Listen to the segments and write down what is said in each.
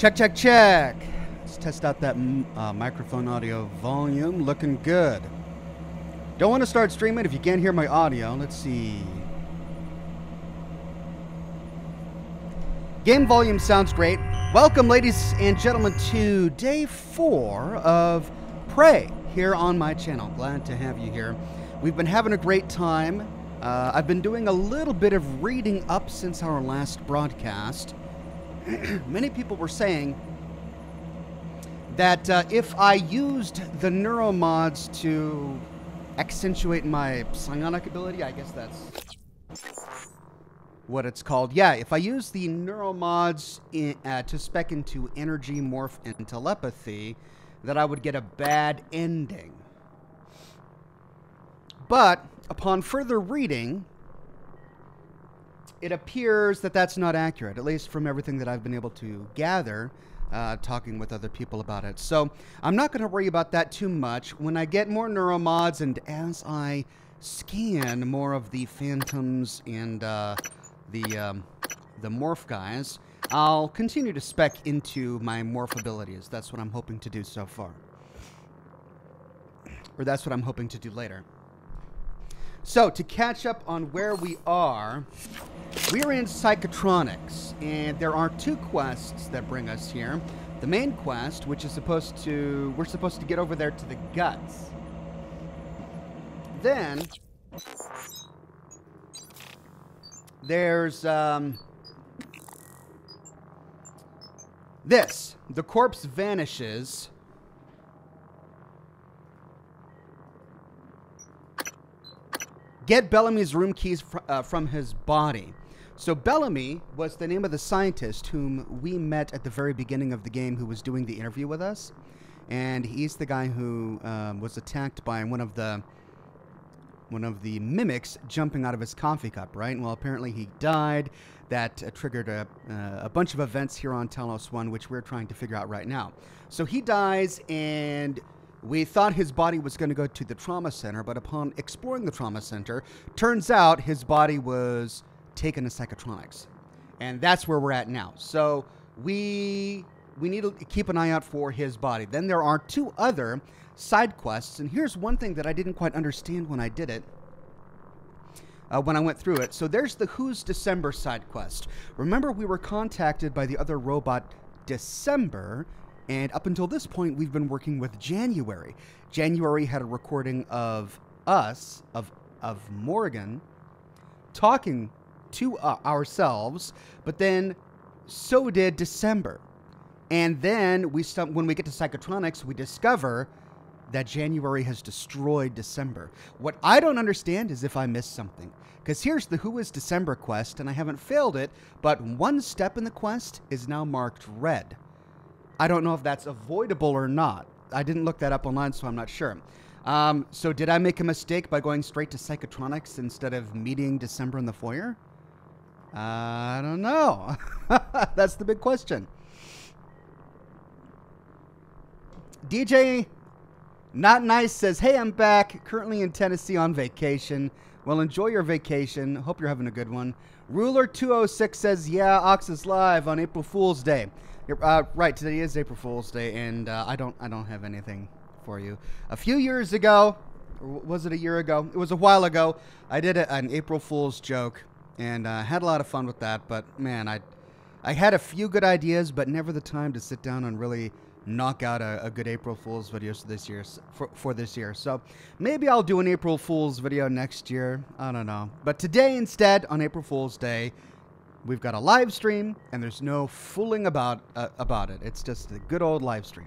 Check, check, check. Let's test out that microphone audio volume. Looking good. Don't want to start streaming if you can't hear my audio. Let's see. Game volume sounds great. Welcome, ladies and gentlemen, to day 4 of Prey here on my channel. Glad to have you here. We've been having a great time. I've been doing a little bit of reading up since our last broadcast. Many people were saying that if I used the Neuromods to accentuate my psionic ability, I guess that's what it's called. Yeah, if I use the Neuromods to spec into energy, morph, and telepathy, that I would get a bad ending. But upon further reading, it appears that that's not accurate, at least from everything that I've been able to gather, talking with other people about it. So I'm not going to worry about that too much. When I get more Neuromods and as I scan more of the Phantoms and the Morph guys, I'll continue to spec into my Morph abilities. That's what I'm hoping to do so far. Or that's what I'm hoping to do later. So, to catch up on where we are in Psychotronics, and there are 2 quests that bring us here. The main quest, which is supposed to, we're supposed to get over there to the G.U.T.S. Then, there's, this. The corpse vanishes. Get Bellamy's room keys from his body. So Bellamy was the name of the scientist whom we met at the very beginning of the game, who was doing the interview with us. And he's the guy who was attacked by one of the mimics jumping out of his coffee cup, right? Well, apparently he died. That triggered a bunch of events here on Talos 1, which we're trying to figure out right now. So he dies, and we thought his body was going to go to the trauma center, but upon exploring the trauma center, turns out his body was taken to Psychotronics. And that's where we're at now. So we need to keep an eye out for his body. Then there are 2 other side quests, and here's one thing that I didn't quite understand when I did it, when I went through it. So there's the Who's December side quest. Remember, we were contacted by the other robot December, and up until this point, we've been working with January. January had a recording of us, of Morgan, talking to ourselves, but then so did December. And then when we get to Psychotronics, we discover that January has destroyed December. What I don't understand is if I missed something. Because here's the Who is December quest, and I haven't failed it, but one step in the quest is now marked red. I don't know if that's avoidable or not. I didn't look that up online, so I'm not sure. So did I make a mistake by going straight to Psychotronics instead of meeting December in the foyer? I don't know. That's the big question. DJ Not Nice says, hey, I'm back. Currently in Tennessee on vacation. Well, enjoy your vacation. Hope you're having a good one. Ruler206 says, yeah, Ox is live on April Fool's Day. Right, today is April Fool's Day, and I don't have anything for you. A few years ago, or was it a year ago? It was a while ago. I did an April Fool's joke, and had a lot of fun with that. But man, I had a few good ideas, but never the time to sit down and really knock out a good April Fool's video this year for this year. So maybe I'll do an April Fool's video next year. I don't know. But today instead, on April Fool's Day, we've got a live stream, and there's no fooling about it. It's just a good old live stream.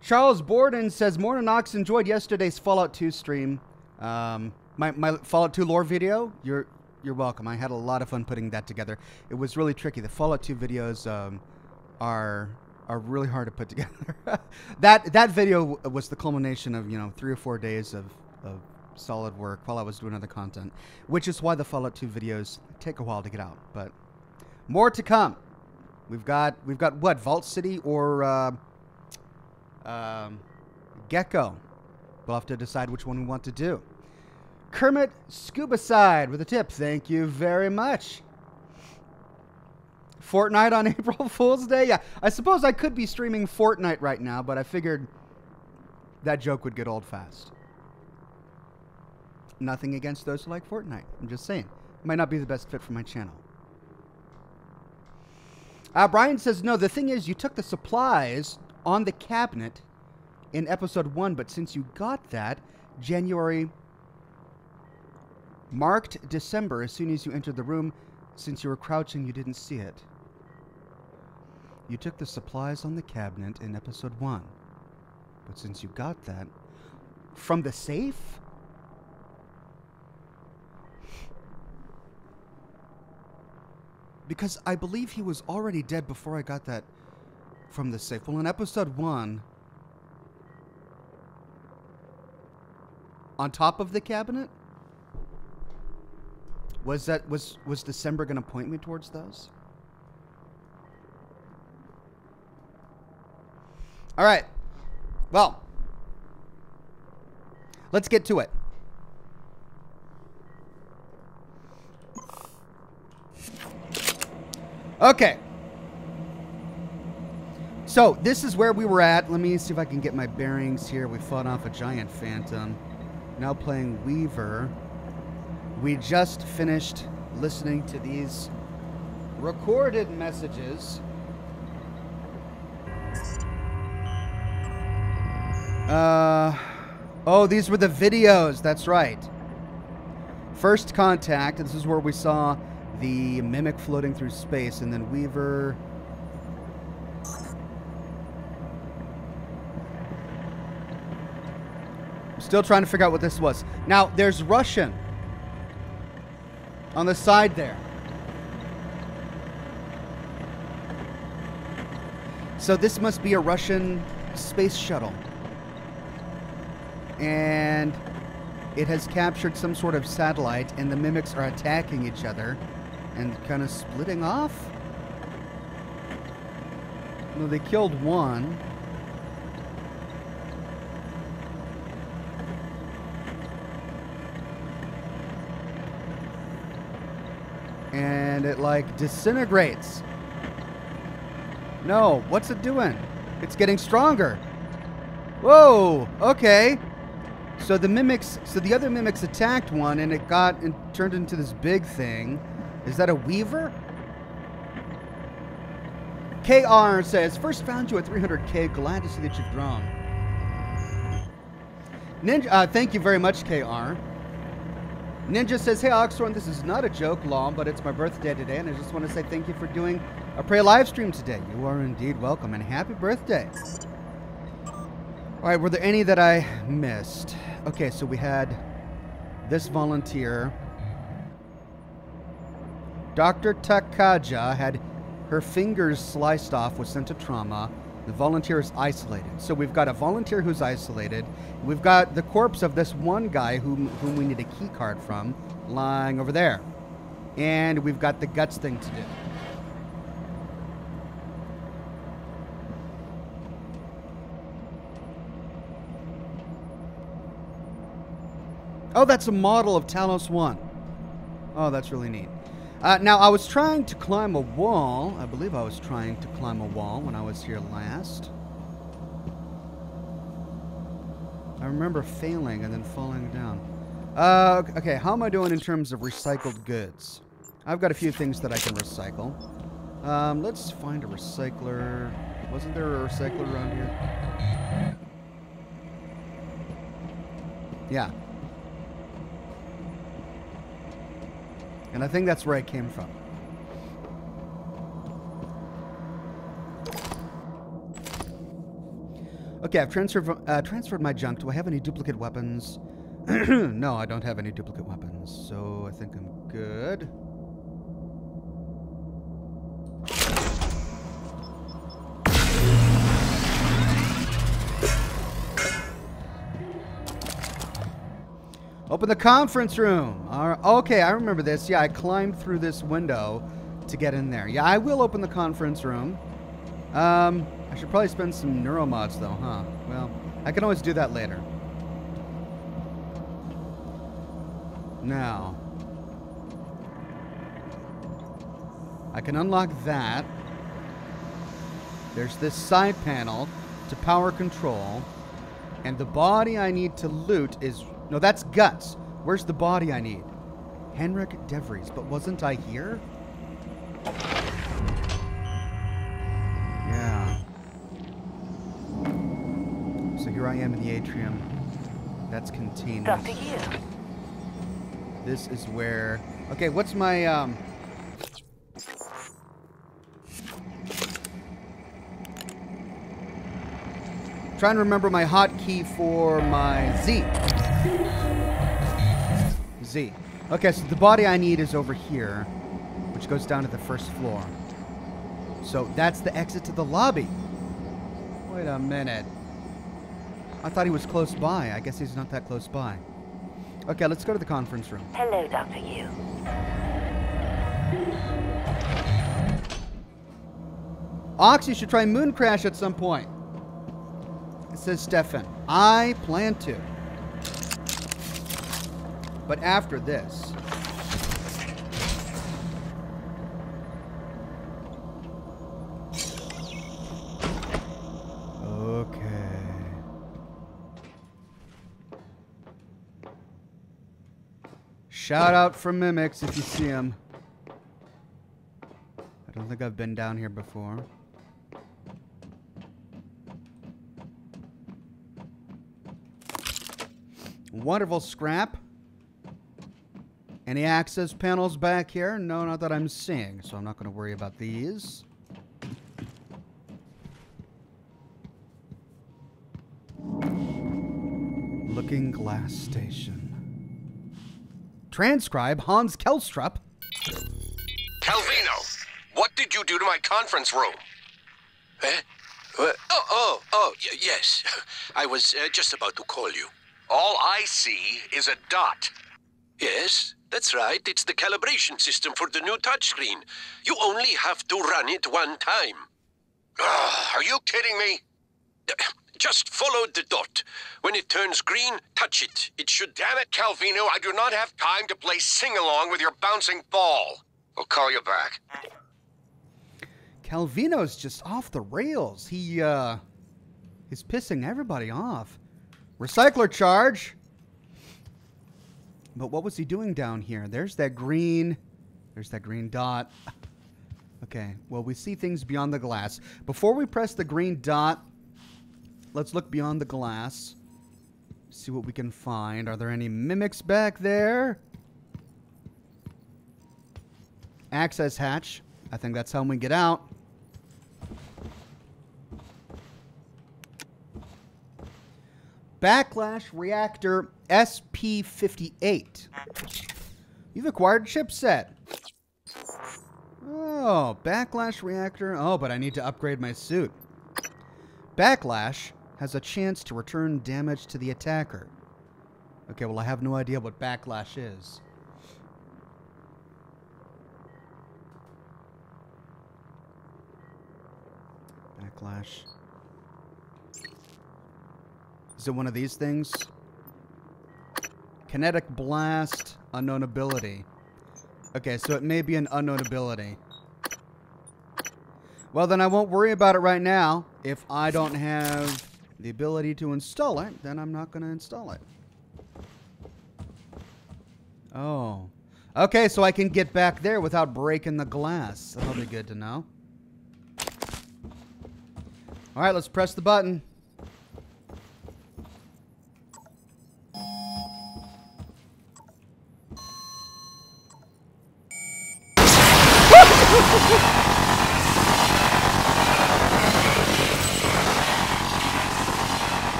Charles Borden says, Morning Ox, enjoyed yesterday's Fallout 2 stream. My Fallout 2 lore video, you're welcome. I had a lot of fun putting that together. It was really tricky. The Fallout 2 videos are really hard to put together. that video was the culmination of 3 or 4 days of solid work while I was doing other content, which is why the Fallout 2 videos take a while to get out. But more to come. We've got what, Vault City or Gecko. We'll have to decide which one we want to do. Kermit Scuba Side with a tip. Thank you very much. Fortnite on April Fool's Day? Yeah, I suppose I could be streaming Fortnite right now, but I figured that joke would get old fast. Nothing against those who like Fortnite. I'm just saying. Might not be the best fit for my channel. Brian says, no, the thing is, you took the supplies on the cabinet in episode 1, but since you got that, January marked December as soon as you entered the room. Since you were crouching, you didn't see it. You took the supplies on the cabinet in episode 1, but since you got that from the safe? Because I believe he was already dead before I got that from the safe. Well, in episode 1, on top of the cabinet, was December going to point me towards those? All right. Well, let's get to it. Okay. So, this is where we were at. Let me see if I can get my bearings here. We fought off a giant phantom. Now playing Weaver. We just finished listening to these recorded messages. Oh, these were the videos. That's right. First Contact. This is where we saw the mimic floating through space, and then Weaver. I'm still trying to figure out what this was. Now, there's Russian on the side there. So this must be a Russian space shuttle. And it has captured some sort of satellite, and the mimics are attacking each other and kind of splitting off. No, they killed one. And it like disintegrates. No, what's it doing? It's getting stronger. Whoa, okay. So the other mimics attacked one, and it turned into this big thing. Is that a Weaver? KR says, first found you at 300K. Glad to see that you've grown. Ninja, thank you very much, KR. Ninja says, hey, Oxhorn, this is not a joke, Law, but it's my birthday today, and I just want to say thank you for doing a prayer live stream today. You are indeed welcome, and happy birthday. All right, were there any that I missed? Okay, so we had this volunteer. Dr. Takaja had her fingers sliced off, was sent to trauma. The volunteer is isolated. So we've got a volunteer who's isolated. We've got the corpse of this one guy whom we need a key card from lying over there. And we've got the guts thing to do. Oh, that's a model of Talos 1. Oh, that's really neat. Now, I was trying to climb a wall. I believe I was trying to climb a wall when I was here last. I remember failing and then falling down. Okay, how am I doing in terms of recycled goods? I've got a few things that I can recycle. Let's find a recycler. Wasn't there a recycler around here? Yeah. And I think that's where I came from. Okay, I've transferred my junk. Do I have any duplicate weapons? No, I don't have any duplicate weapons, so I think I'm good. Open the conference room. Okay, I remember this. Yeah, I climbed through this window to get in there. Yeah, I will open the conference room. I should probably spend some Neuromods, though, huh? Well, I can always do that later. Now, I can unlock that. There's this side panel to power control. And the body I need to loot is... No, that's Guts. Where's the body I need? Henrik DeVries. But wasn't I here? Yeah. So here I am in the atrium. That's containment. Dr. U. This is where... Okay, what's my... Trying to remember my hotkey for my Z. Z. Okay, so the body I need is over here, which goes down to the first floor. So that's the exit to the lobby. Wait a minute. I thought he was close by. I guess he's not that close by. Okay, let's go to the conference room. Hello, Dr. U. Ox, you should try Moon Crash at some point. Says Stefan. I plan to. But after this. Okay. Shout out for Mimics if you see him. I don't think I've been down here before. Wonderful scrap. Any access panels back here? No, not that I'm seeing, so I'm not going to worry about these. Looking Glass Station. Transcribe Hans Kelstrup. Calvino, what did you do to my conference room? Eh? Yes. I was just about to call you. All I see is a dot. Yes, that's right. It's the calibration system for the new touchscreen. You only have to run it one time. Are you kidding me? Just follow the dot. When it turns green, touch it. It should... Damn it, Calvino, I do not have time to play sing-along with your bouncing ball. I'll call you back. Calvino's just off the rails. He's pissing everybody off. Recycler charge. But what was he doing down here? There's that green dot. Okay, well, we see things beyond the glass. Before we press the green dot, let's look beyond the glass. See what we can find. Are there any mimics back there? Access hatch. I think that's how we get out. Backlash reactor SP58. You've acquired chipset. Oh, backlash reactor. Oh, but I need to upgrade my suit. Backlash has a chance to return damage to the attacker. Okay, well, I have no idea what backlash is. Backlash. Is it one of these things? Kinetic blast, unknown ability. Okay, so it may be an unknown ability. Well, then I won't worry about it right now. If I don't have the ability to install it, then I'm not going to install it. Oh. Okay, so I can get back there without breaking the glass. That'll be good to know. All right, let's press the button.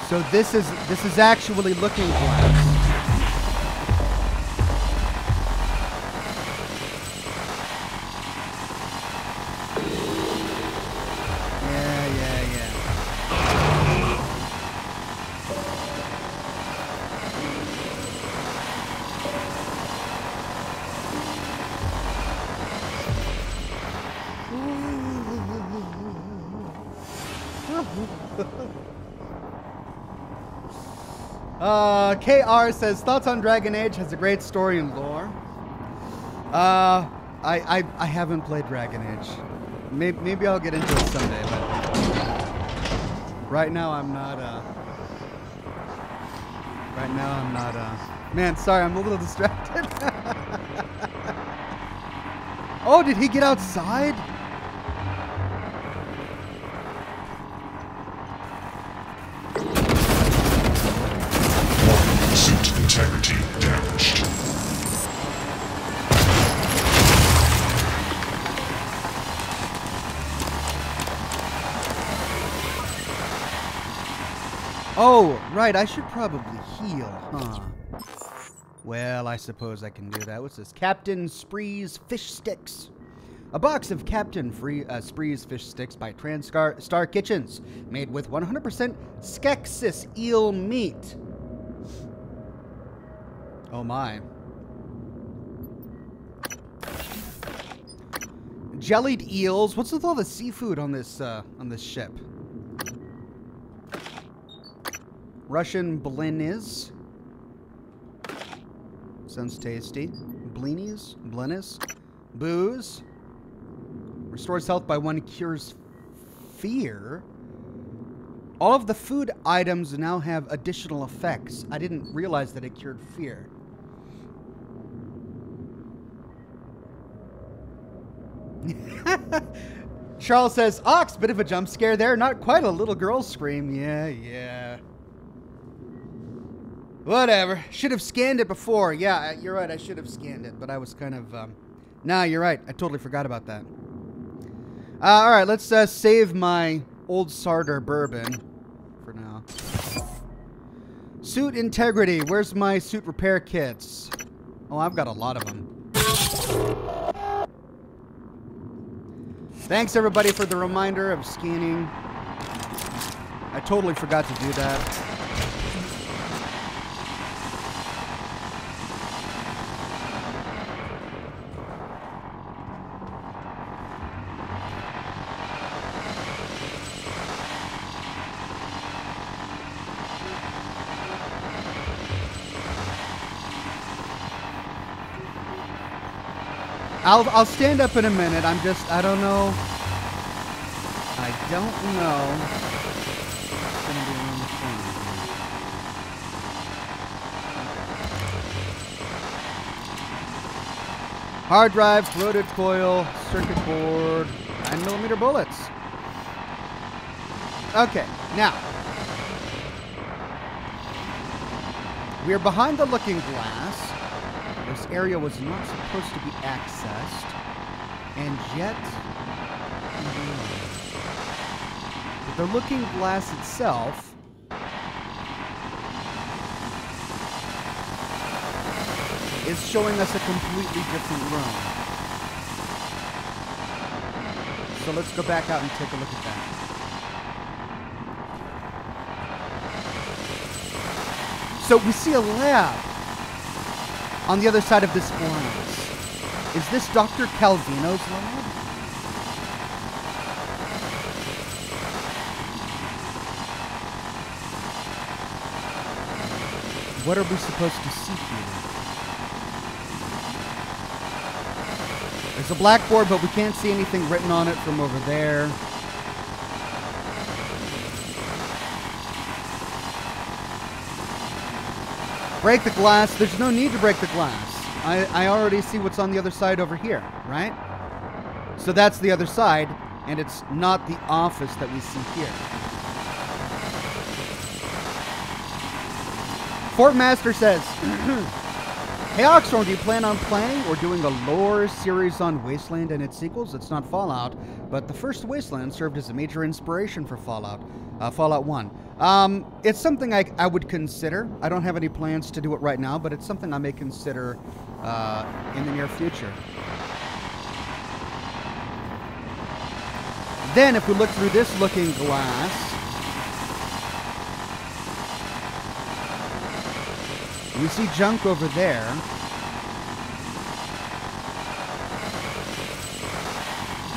So this is actually Looking Glass. Yeah. KR says, thoughts on Dragon Age? Has a great story and lore. I haven't played Dragon Age. Maybe I'll get into it someday, but right now I'm not, man, sorry, I'm a little distracted. Oh, did he get outside? Suit integrity damaged. Oh, right, I should probably heal, huh? Well, I suppose I can do that. What's this? Captain Spree's Fish Sticks. A box of Captain Spree's Fish Sticks by Star Kitchens, made with 100% Skeksis eel meat. Oh my. Jellied eels. What's with all the seafood on this ship? Russian blinis. Sounds tasty. Blinis. Booze. Restores health by 1, cures fear. All of the food items now have additional effects. I didn't realize that it cured fear. Charles says, Ox, bit of a jump scare there. Not quite a little girl scream. Yeah. Whatever. Should have scanned it before. Yeah, you're right. I should have scanned it, but I was kind of... Nah, you're right. I totally forgot about that. All right, let's save my old Sarder bourbon for now. Suit integrity. Where's my suit repair kits? Oh, I've got a lot of them. Thanks, everybody, for the reminder of scanning. I totally forgot to do that. I'll stand up in a minute. I don't know. I don't know. It's gonna be around the corner. Hard drive, corroded coil, circuit board, 9mm bullets. Okay, now. We are behind the looking glass. This area was not supposed to be accessed, and yet, but the looking glass itself is showing us a completely different room. So let's go back out and take a look at that. So we see a lab on the other side of this glass. Is this Dr. Calvino's lab? What are we supposed to see here? There's a blackboard, but we can't see anything written on it from over there. Break the glass. There's no need to break the glass. I already see what's on the other side over here, right? So that's the other side, and it's not the office that we see here. Fort Master says, hey Oxhorn, do you plan on playing or doing a lore series on Wasteland and its sequels? It's not Fallout, but the first Wasteland served as a major inspiration for Fallout 1. It's something I would consider. I don't have any plans to do it right now, but it's something I may consider in the near future. Then, if we look through this looking glass, we see junk over there.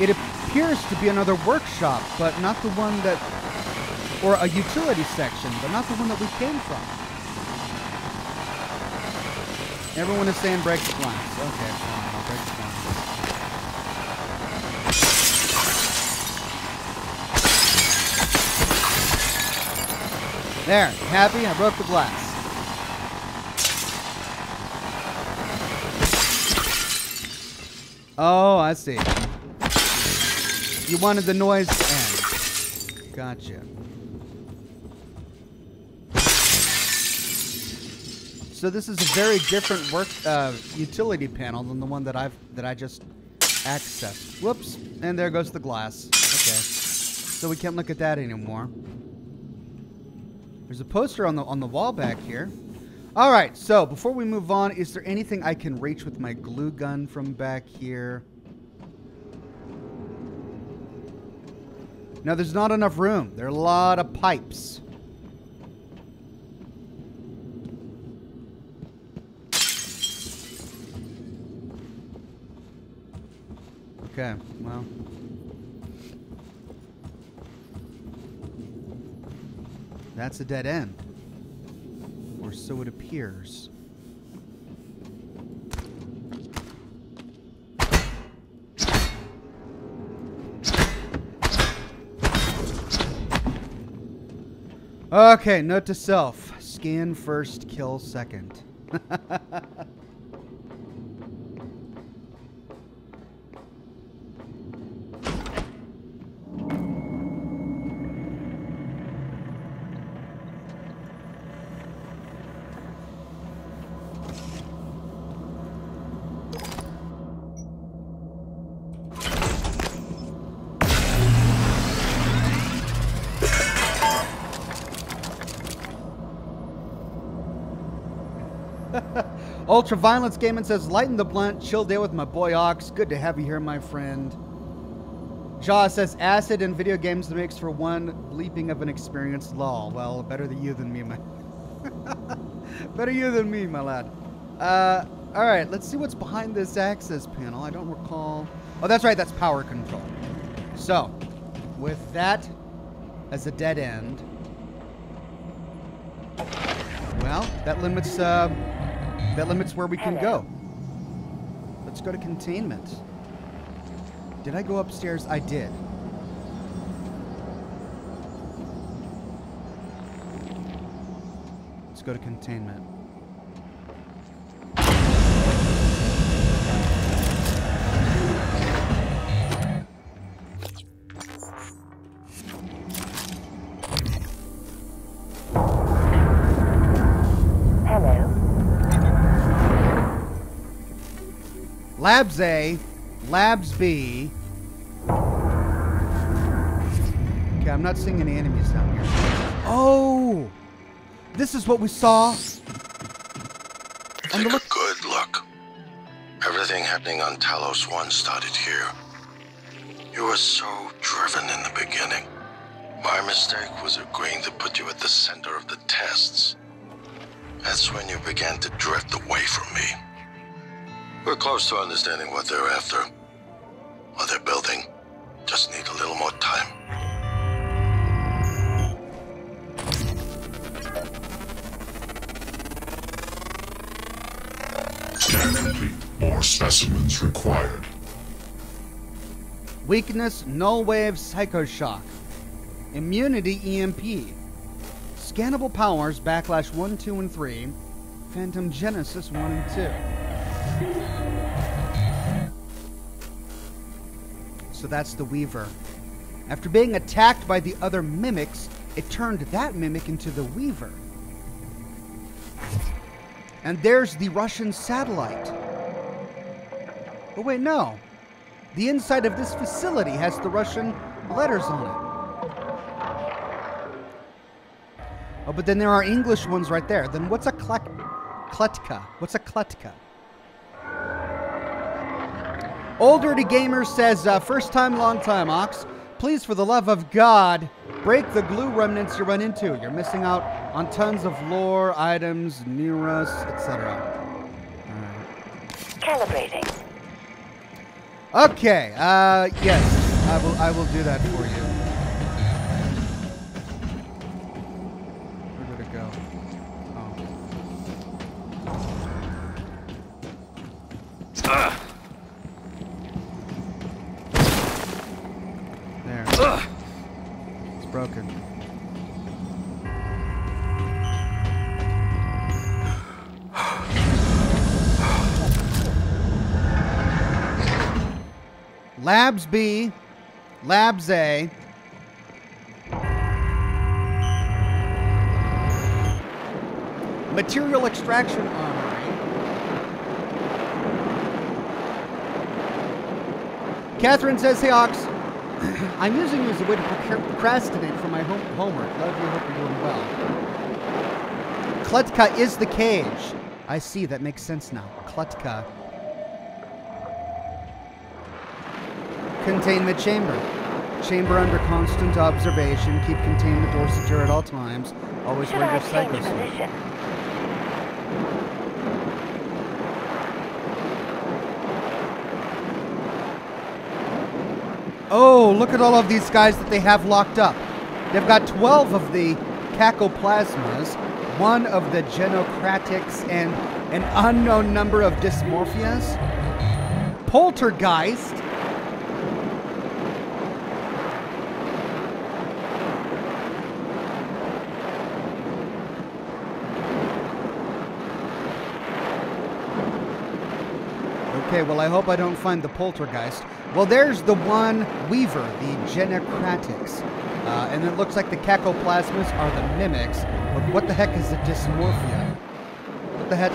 It appears to be another workshop, but not the one that... or a utility section, but not the one that we came from. Everyone is saying break the glass. Okay, fine. I'll break the glass. There. Happy? I broke the glass. Oh, I see. You wanted the noise to end. Gotcha. So this is a very different utility panel than the one that I just accessed. Whoops! And there goes the glass. Okay. So we can't look at that anymore. There's a poster on the wall back here. All right. So before we move on, is there anything I can reach with my glue gun from back here? No, there's not enough room. There are a lot of pipes. Okay, well. That's a dead end. Or so it appears. Okay, note to self. Scan first, kill second. Ultraviolence Gaming says, lighten the blunt, chill day with my boy Ox. Good to have you here, my friend. G.U.T.S says, acid in video games makes for one bleeping of an experience. Lol. Well, better than you than me, my... better you than me, my lad. Alright, let's see what's behind this access panel. I don't recall... Oh, that's right, that's power control. So, with that as a dead end... Well, that limits where we can go. Let's go to containment. Did I go upstairs? I did. Let's go to containment. Labs A, Labs B. Okay, I'm not seeing any enemies down here. Oh! This is what we saw. Take a good look. Everything happening on Talos 1 started here. You were so driven in the beginning. My mistake was agreeing to put you at the center of the tests. That's when you began to drift away from me. We're close to understanding what they're after. What they're building. Just need a little more time. Scan complete. More specimens required. Weakness, null wave, psychoshock. Immunity, EMP. Scannable powers, backlash 1, 2, and 3. Phantom Genesis 1 and 2. So that's the Weaver. After being attacked by the other mimics, it turned that mimic into the Weaver. And there's the Russian satellite. Oh wait, no. The inside of this facility has the Russian letters on it. Oh, but then there are English ones right there. Then what's a kletka? What's a kletka? Old Dirty Gamer says, first time, long time, Ox. Please, for the love of God, break the glue remnants you run into. You're missing out on tons of lore, items, Neuros, etc. Calibrating. Okay, yes, I will do that for you. Where did it go? Labs B, Labs A. Material extraction armory. Catherine says, hey Ox, I'm using you as a way to procrastinate for my homework. Love you, hope you're doing well. Kletka is the cage. I see, that makes sense now. Kletka. Containment chamber. Chamber under constant observation. Keep containment door secure at all times. Always wear your psychosuit. Oh, look at all of these guys that they have locked up. They've got 12 of the cacoplasmas, 1 of the genocratics, and an unknown number of dysmorphias. Poltergeist. Okay, well, I hope I don't find the poltergeist. Well, there's the one Weaver, the genocratics. And it looks like the cacoplasmas are the mimics. But what the heck is the dysmorphia? What the heck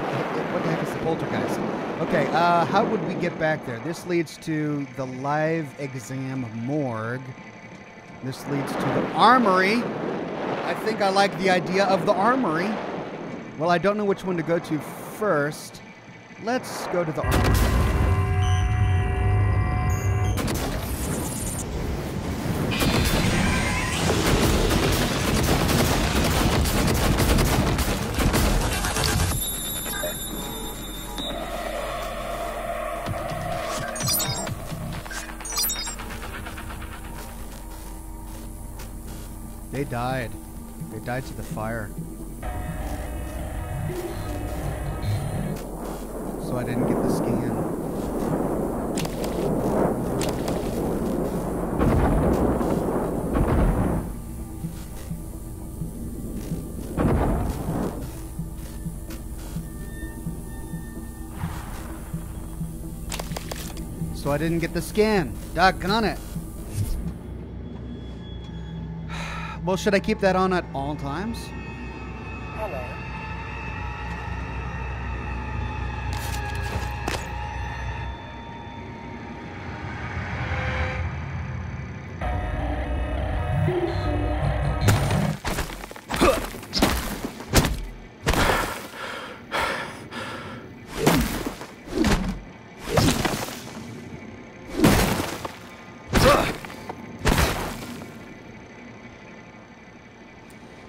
is the poltergeist? Okay, how would we get back there? This leads to the live exam morgue. This leads to the armory. I think I like the idea of the armory. Well, I don't know which one to go to first. Let's go to the armory. They died. They died to the fire. So I didn't get the scan. So I didn't get the scan. Doggone it. Well, should I keep that on at all times? Hello.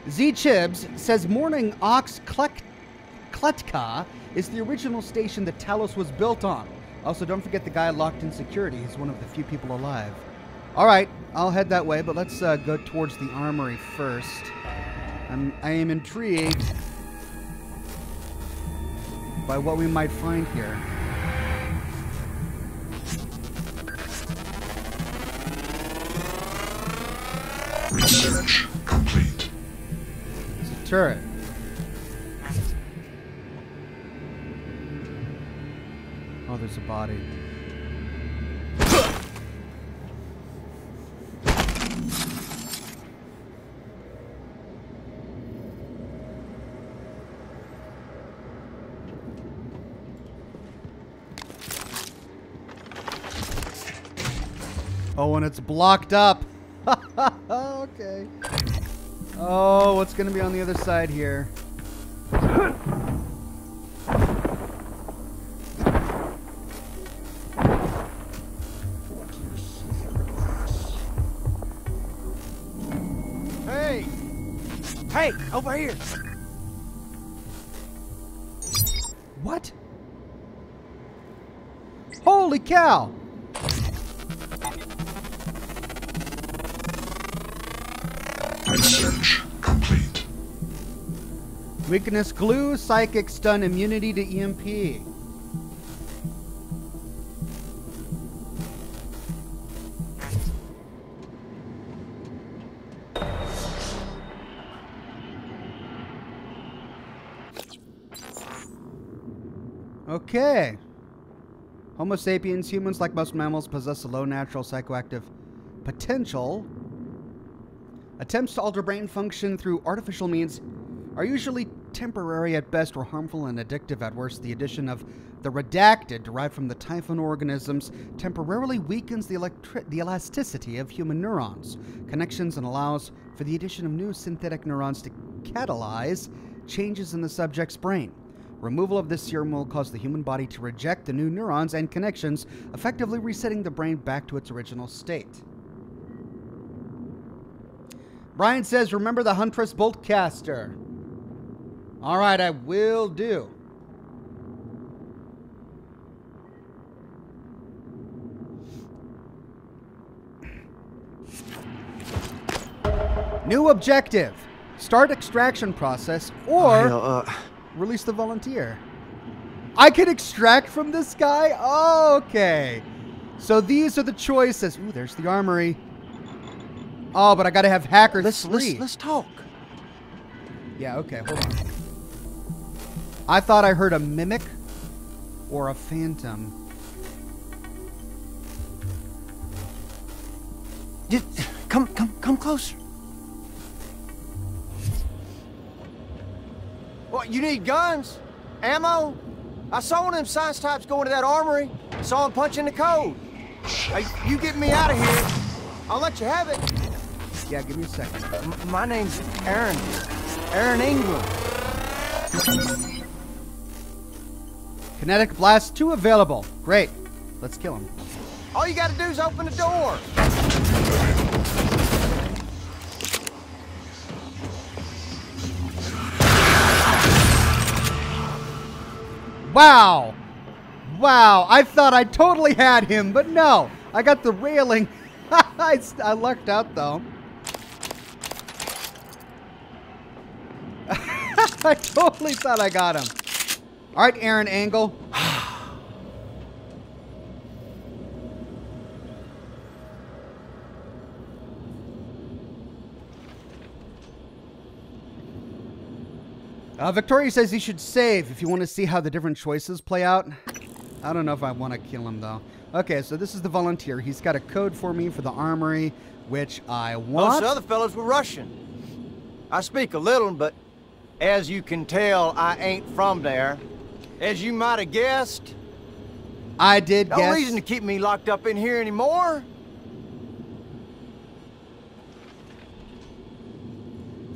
Z-Chibs says Morning Ox Kletka is the original station that Talos was built on. Also, don't forget the guy locked in security. He's one of the few people alive. All right, I'll head that way, but let's go towards the armory first. I am intrigued by what we might find here. Research complete. Turret. Oh, there's a body. Oh, and it's blocked up. Okay. Oh, what's going to be on the other side here? Hey! Hey, over here! What? Holy cow! Research complete. Weakness glue, psychic stun, immunity to EMP. Okay. Homo sapiens, humans like most mammals, possess a low natural psychoactive potential. Attempts to alter brain function through artificial means are usually temporary at best or harmful and addictive at worst. The addition of the redacted, derived from the typhon organisms, temporarily weakens the elasticity of human neurons connections and allows for the addition of new synthetic neurons to catalyze changes in the subject's brain. Removal of this serum will cause the human body to reject the new neurons and connections, effectively resetting the brain back to its original state. Brian says, remember the Huntress Boltcaster. All right, I will do. New objective. Start extraction process or release the volunteer. I can extract from this guy? Oh, okay. So these are the choices. Ooh, there's the armory. Oh, but I gotta have hackers free. Let's talk. Yeah, okay, hold on. I thought I heard a mimic or a phantom. Come closer. What, you need guns? Ammo? I saw one of them science types go into that armory. Saw him punching the code. Hey, you get me out of here. I'll let you have it. Yeah, give me a second. My name's Aaron. Aaron Ingram. Kinetic Blast 2 available. Great. Let's kill him. All you gotta do is open the door. Wow. Wow. I thought I totally had him, but no. I got the railing. I lucked out, though. I totally thought I got him. All right, Aaron Angle. Victoria says you should save if you want to see how the different choices play out. I don't know if I want to kill him, though. Okay, so this is the volunteer. He's got a code for me for the armory, which I want. Those other fellows were Russian. I speak a little, but as you can tell, I ain't from there. As you might have guessed, I did guess. No reason to keep me locked up in here anymore.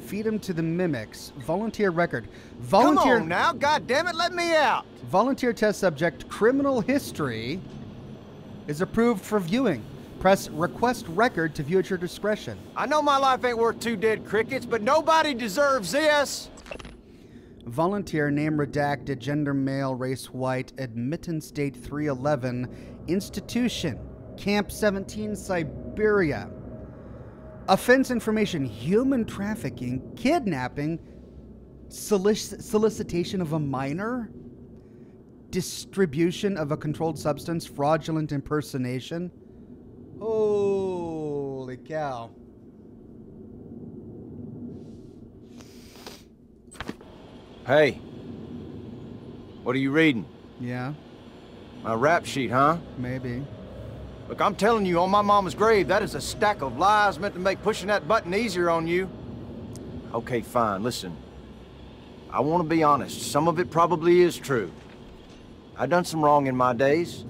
Feed him to the mimics. Volunteer record. Volunteer. Come on now, goddammit, let me out. Volunteer test subject criminal history is approved for viewing. Press request record to view at your discretion. I know my life ain't worth 2 dead crickets, but nobody deserves this. Volunteer, name redacted, gender male, race white, admittance date 311, institution, Camp 17, Siberia. Offense information, human trafficking, kidnapping, solicitation of a minor, distribution of a controlled substance, fraudulent impersonation. Holy cow. Hey, what are you reading? Yeah, My rap sheet, huh? maybe. Look, I'm telling you, on my mama's grave, that is a stack of lies meant to make pushing that button easier on you. Okay, fine, listen. I want to be honest. Some of it probably is true. I done some wrong in my days,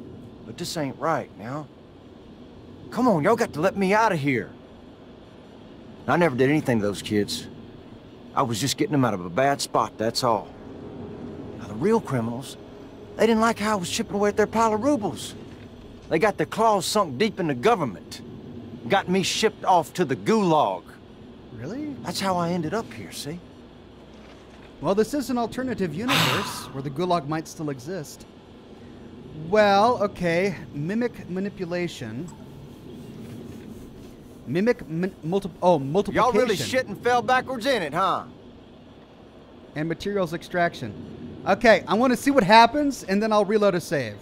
but this ain't right now. Come on, y'all got to let me out of here. I never did anything to those kids. I was just getting them out of a bad spot, that's all. Now, the real criminals, they didn't like how I was chipping away at their pile of rubles. They got their claws sunk deep in the government. Got me shipped off to the gulag. Really? That's how I ended up here, see? Well, this is an alternative universe where the gulag might still exist. Well, okay. Mimic manipulation. Multiplication. Y'all really shit and fell backwards in it, huh? And materials extraction. Okay, I want to see what happens, and then I'll reload a save.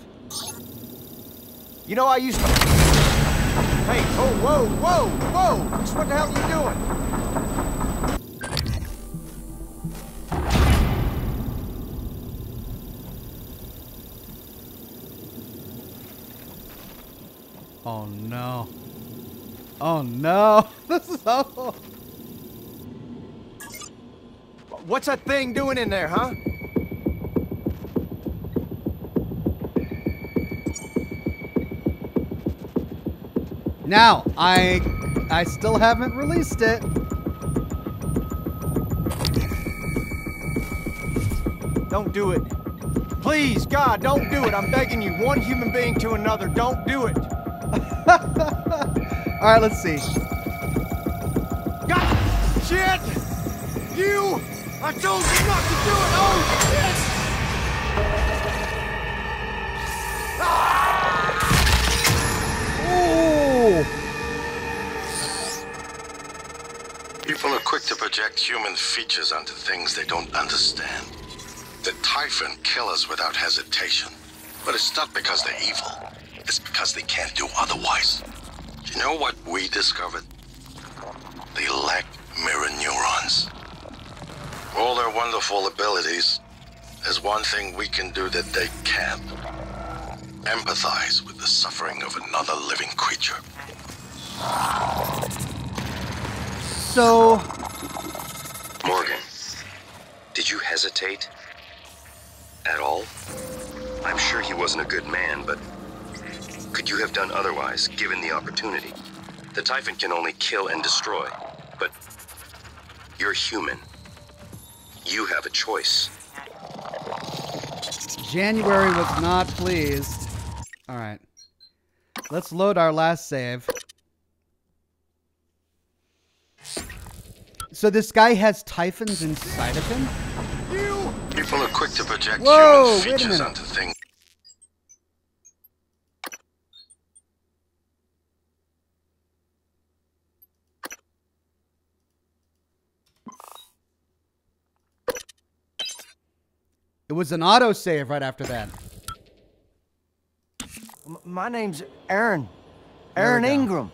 You know, I used to... Hey, oh, whoa! Just what the hell are you doing? Oh no. Oh no. This is awful. What's that thing doing in there, huh? Now, I still haven't released it. Don't do it. Please, God, don't do it. I'm begging you, one human being to another, don't do it. All right, let's see. God, shit! You! I told you not to do it! Oh, shit! Ooh. People are quick to project human features onto things they don't understand. The Typhon kill us without hesitation. But it's not because they're evil. It's because they can't do otherwise. You know what we discovered? They lack mirror neurons. All their wonderful abilities, there's one thing we can do that they can't. Empathize with the suffering of another living creature. So, Morgan, did you hesitate? At all? I'm sure he wasn't a good man, but could you have done otherwise, given the opportunity? The Typhon can only kill and destroy, but you're human. You have a choice. January was not pleased. All right. Let's load our last save. So this guy has Typhons inside of him? People are quick to project Whoa, human wait a features minute. onto things. It was an autosave right after that. My name's Aaron. There we Aaron go. Ingram.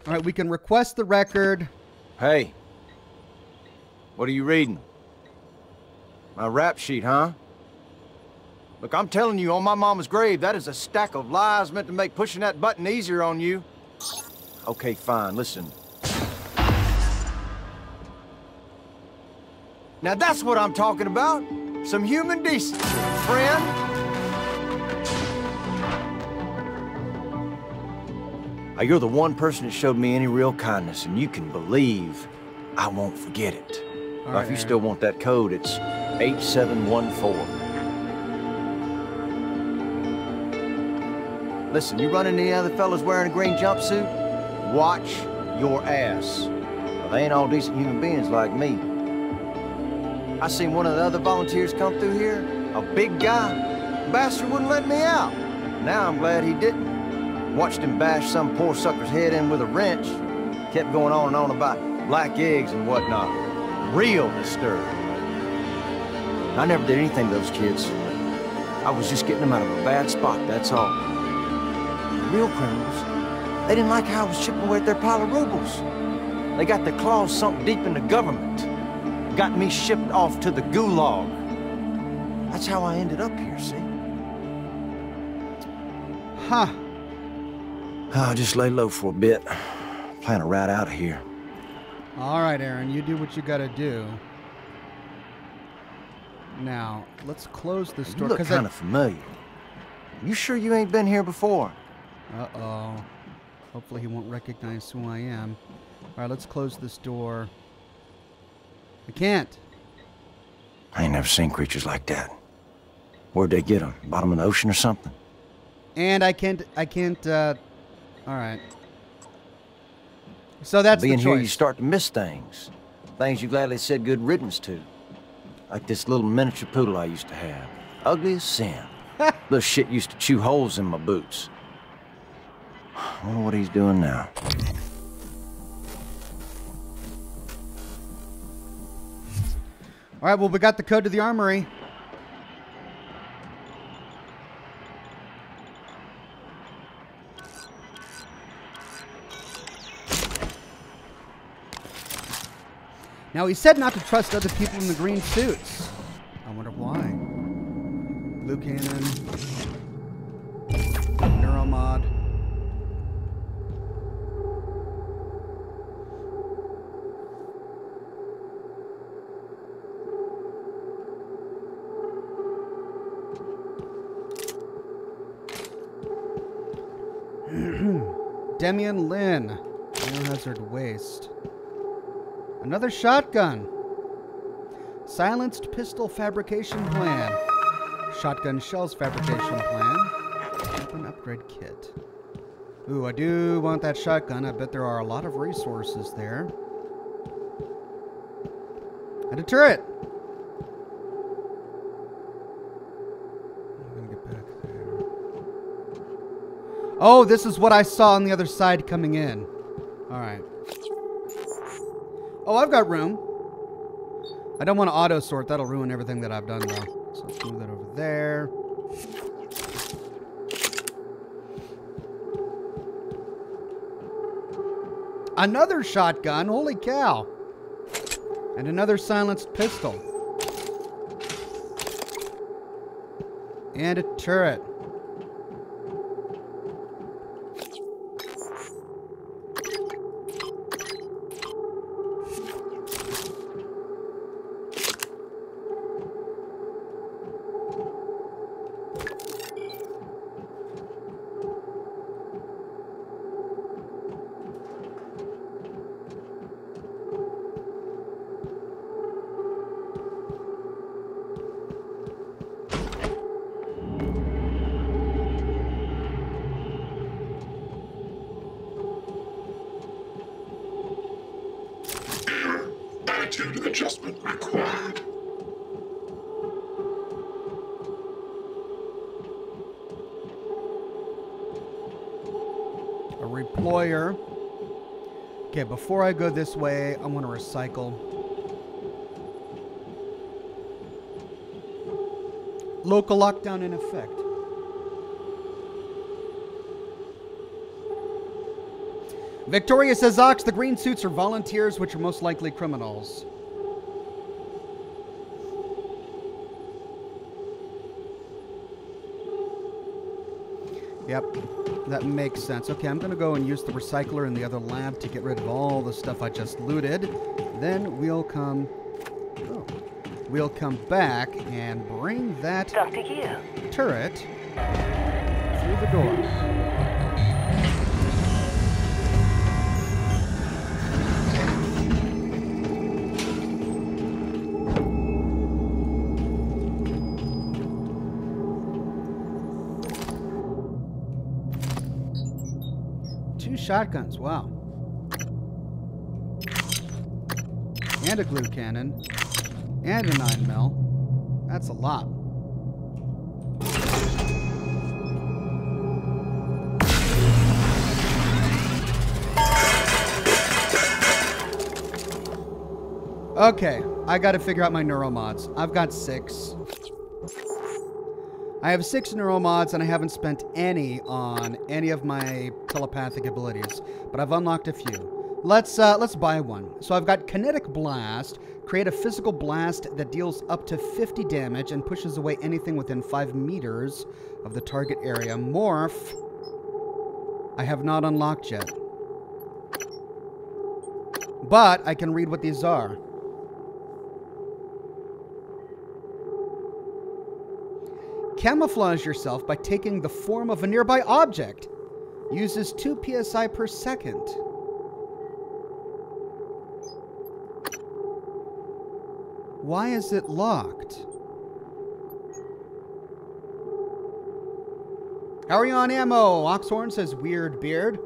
All right, we can request the record. Hey. What are you reading? My rap sheet, huh? Look, I'm telling you, on my mama's grave, that is a stack of lies meant to make pushing that button easier on you. Okay, fine, listen. Now that's what I'm talking about. Some human decency, friend. Now, you're the one person that showed me any real kindness, and you can believe I won't forget it. All Now, right, if you Aaron. still want that code, it's 8714. Listen, you run into any other fellas wearing a green jumpsuit? Watch your ass. Well, they ain't all decent human beings like me. I seen one of the other volunteers come through here, a big guy. The bastard wouldn't let me out. Now I'm glad he didn't. Watched him bash some poor sucker's head in with a wrench. Kept going on and on about black eggs and whatnot. Real disturbed. I never did anything to those kids. I was just getting them out of a bad spot, that's all. The real criminals, they didn't like how I was chipping away at their pile of rubles. They got their claws sunk deep in the government. Got me shipped off to the gulag. That's how I ended up here, see? Huh. I'll just lay low for a bit. Plan to ride out of here. All right, Aaron, you do what you gotta do. Now, let's close this You door. look kind of familiar. You sure you ain't been here before? Uh-oh. Hopefully he won't recognize who I am. All right, let's close this door. I can't. I ain't never seen creatures like that. Where'd they get them? Bottom of the ocean or something? And I can't, all right. So that's Being the here, choice. you start to miss things. Things you gladly said good riddance to. Like this little miniature poodle I used to have. Ugly as sin. Little shit used to chew holes in my boots. I wonder what he's doing now. All right, well, we got the code to the armory. Now, he said not to trust other people in the green suits. I wonder why. Blue cannon. Neuromod. Demian Lynn. Biohazard waste. Another shotgun. Silenced pistol fabrication plan. Shotgun shells fabrication plan. Weapon upgrade kit. Ooh, I do want that shotgun. I bet there are a lot of resources there. And a turret. I'm gonna get back there. Oh, this is what I saw on the other side coming in. All right. Oh, I've got room. I don't want to auto sort. That'll ruin everything that I've done, though. So let's move that over there. Another shotgun. Holy cow. And another silenced pistol. And a turret. Attitude adjustment required. A reployer. Okay, before I go this way, I want to recycle. Local lockdown in effect. Victoria says, Ox, the green suits are volunteers, which are most likely criminals. Yep, that makes sense. Okay, I'm going to go and use the recycler in the other lab to get rid of all the stuff I just looted. Then we'll come back and bring that turret through the door. Shotguns, wow. And a glue cannon. And a 9mm. That's a lot. Okay, I gotta figure out my Neuromods. I've got 6. I have 6 Neuromods, and I haven't spent any on any of my telepathic abilities, but I've unlocked a few. Let's buy one. So I've got Kinetic Blast. Create a physical blast that deals up to 50 damage and pushes away anything within 5 meters of the target area. Morph. I have not unlocked yet. But I can read what these are. Camouflage yourself by taking the form of a nearby object. Uses 2 psi per second. Why is it locked? How are you on ammo? Oxhorn says weird beard.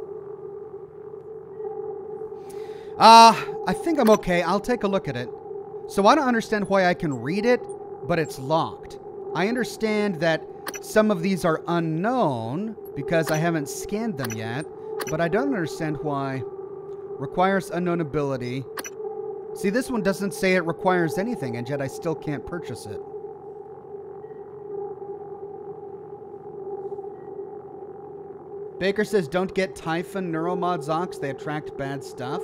I think I'm okay. I'll take a look at it. So I don't understand why I can read it, but it's locked. I understand that some of these are unknown because I haven't scanned them yet, but I don't understand why. Requires unknown ability. See, this one doesn't say it requires anything, and yet I still can't purchase it. Baker says, don't get Typhon Neuromods, Ox. They attract bad stuff.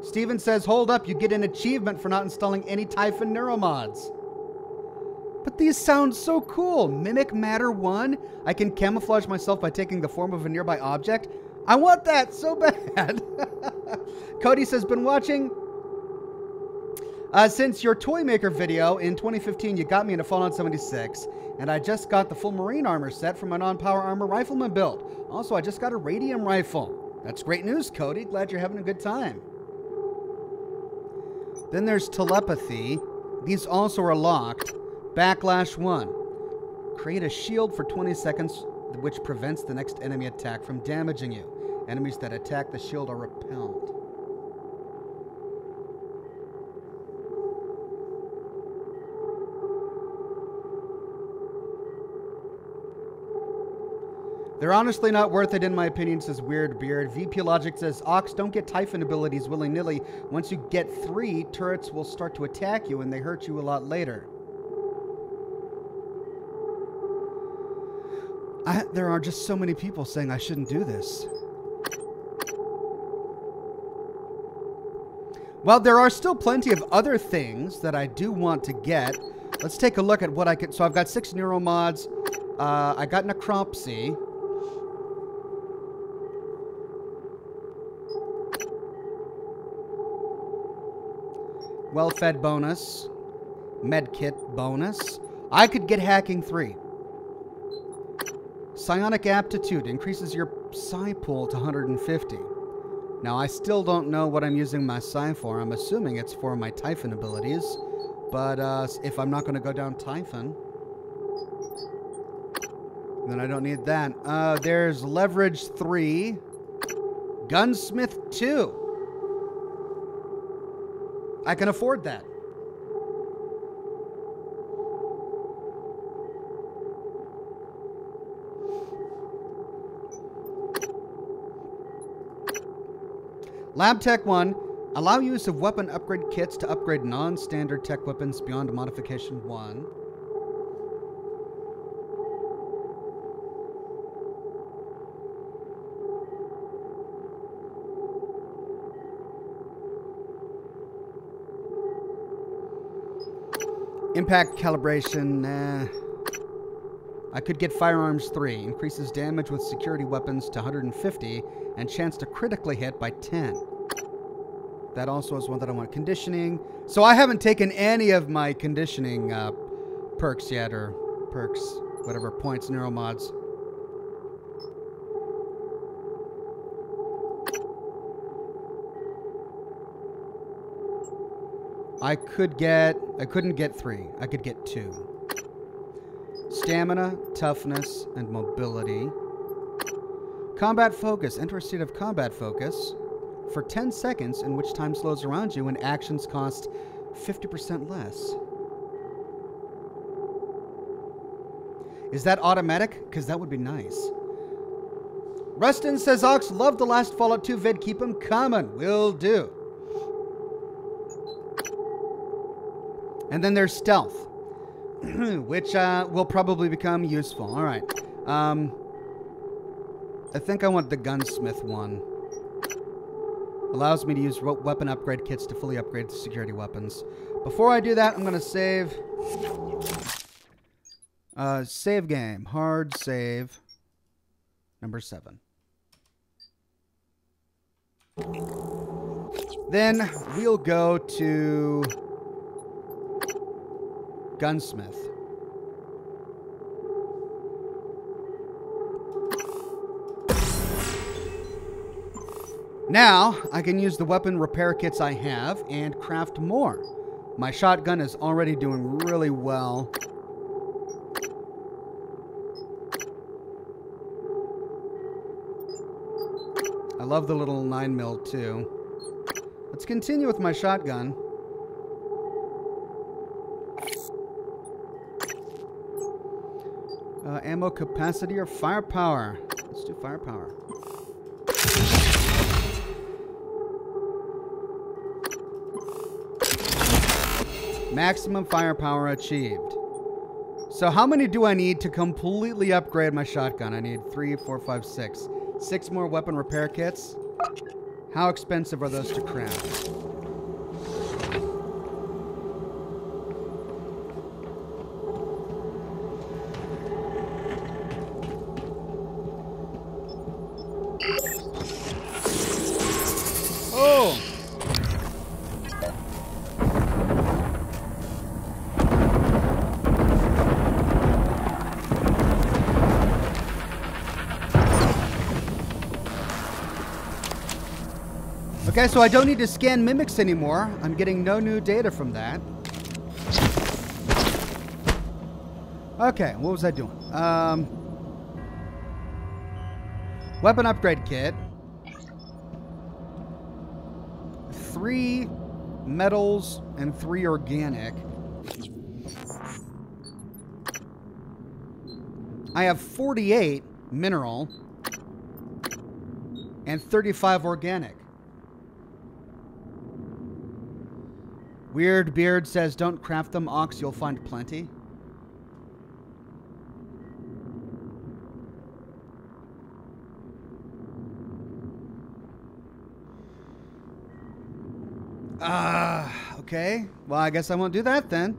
Steven says, hold up, you get an achievement for not installing any Typhon Neuromods. But these sound so cool. Mimic Matter 1. I can camouflage myself by taking the form of a nearby object. I want that so bad. Cody says, been watching since your Toy Maker video in 2015. You got me into Fallout 76. And I just got the full Marine armor set for my non-power armor rifleman build. Also, I just got a radium rifle. That's great news, Cody. Glad you're having a good time. Then there's telepathy. These also are locked. Backlash 1. Create a shield for 20 seconds, which prevents the next enemy attack from damaging you. Enemies that attack the shield are repelled. They're honestly not worth it, in my opinion, says Weird Beard. VP Logic says, Ox, don't get Typhon abilities willy-nilly. Once you get 3, turrets will start to attack you, and they hurt you a lot later. There are just so many people saying I shouldn't do this. Well, there are still plenty of other things that I do want to get. Let's take a look at what I can... So I've got 6 Neuromods. I got Necropsy. Well-fed bonus. Medkit bonus. I could get Hacking 3. Psionic Aptitude increases your psi pool to 150. Now, I still don't know what I'm using my psi for. I'm assuming it's for my Typhon abilities. But if I'm not going to go down Typhon, then I don't need that. There's Leverage 3. Gunsmith 2. I can afford that. Lab Tech 1. Allow use of weapon upgrade kits to upgrade non-standard tech weapons beyond modification 1. Impact calibration, nah. I could get Firearms 3. Increases damage with security weapons to 150 and chance to critically hit by 10. That also is one that I want. Conditioning. So I haven't taken any of my conditioning perks yet, or perks, whatever, points, Neuromods. couldn't get 3. I could get 2. Stamina, toughness, and mobility. Combat focus. Enter a state of combat focus for 10 seconds, in which time slows around you and actions cost 50% less. Is that automatic? Because that would be nice. Rustin says, Ox, love the last Fallout 2 vid. Keep them coming. Will do. And then there's stealth, which will probably become useful. All right. I think I want the gunsmith one. Allows me to use weapon upgrade kits to fully upgrade the security weapons. Before I do that, I'm going to save. Save game. Hard save. Number 7. Then we'll go to gunsmith. Now, I can use the weapon repair kits I have and craft more. My shotgun is already doing really well. I love the little 9mm too. Let's continue with my shotgun. Ammo capacity or firepower? Let's do firepower. Maximum firepower achieved. So how many do I need to completely upgrade my shotgun? I need 3, 4, 5, 6. 6 more weapon repair kits. How expensive are those to craft? Okay, so I don't need to scan mimics anymore. I'm getting no new data from that. Okay, what was I doing? Weapon upgrade kit. 3 metals and 3 organic. I have 48 mineral and 35 organic. Weird Beard says, don't craft them, Ox, you'll find plenty. Okay. Well, I guess I won't do that then.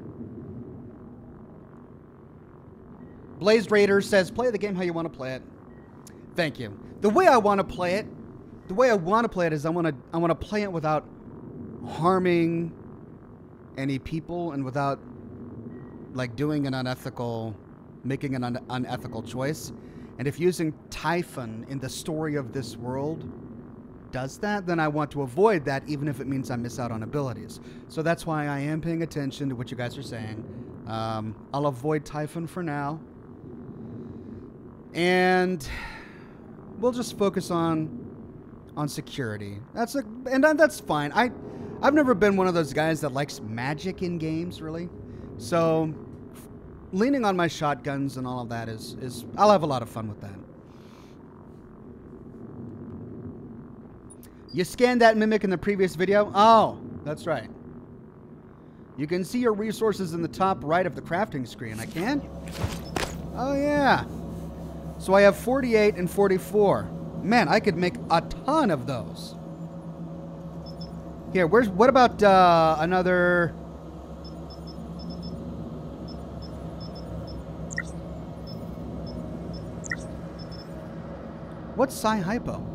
Blazed Raider says, play the game how you want to play it. Thank you. The way I want to play it, is I want to play it without harming any people and without like doing an making an unethical choice. And if using Typhon in the story of this world does that, then I want to avoid that, even if it means I miss out on abilities. So that's why I am paying attention to what you guys are saying. I'll avoid Typhon for now, and we'll just focus on security. That's fine. I've never been one of those guys that likes magic in games, really. So leaning on my shotguns and all of that is I'll have a lot of fun with that. You scanned that mimic in the previous video? Oh, that's right. You can see your resources in the top right of the crafting screen. I can? Oh, yeah. So I have 48 and 44. Man, I could make a ton of those. Here, what about another... What's Psi-Hypo?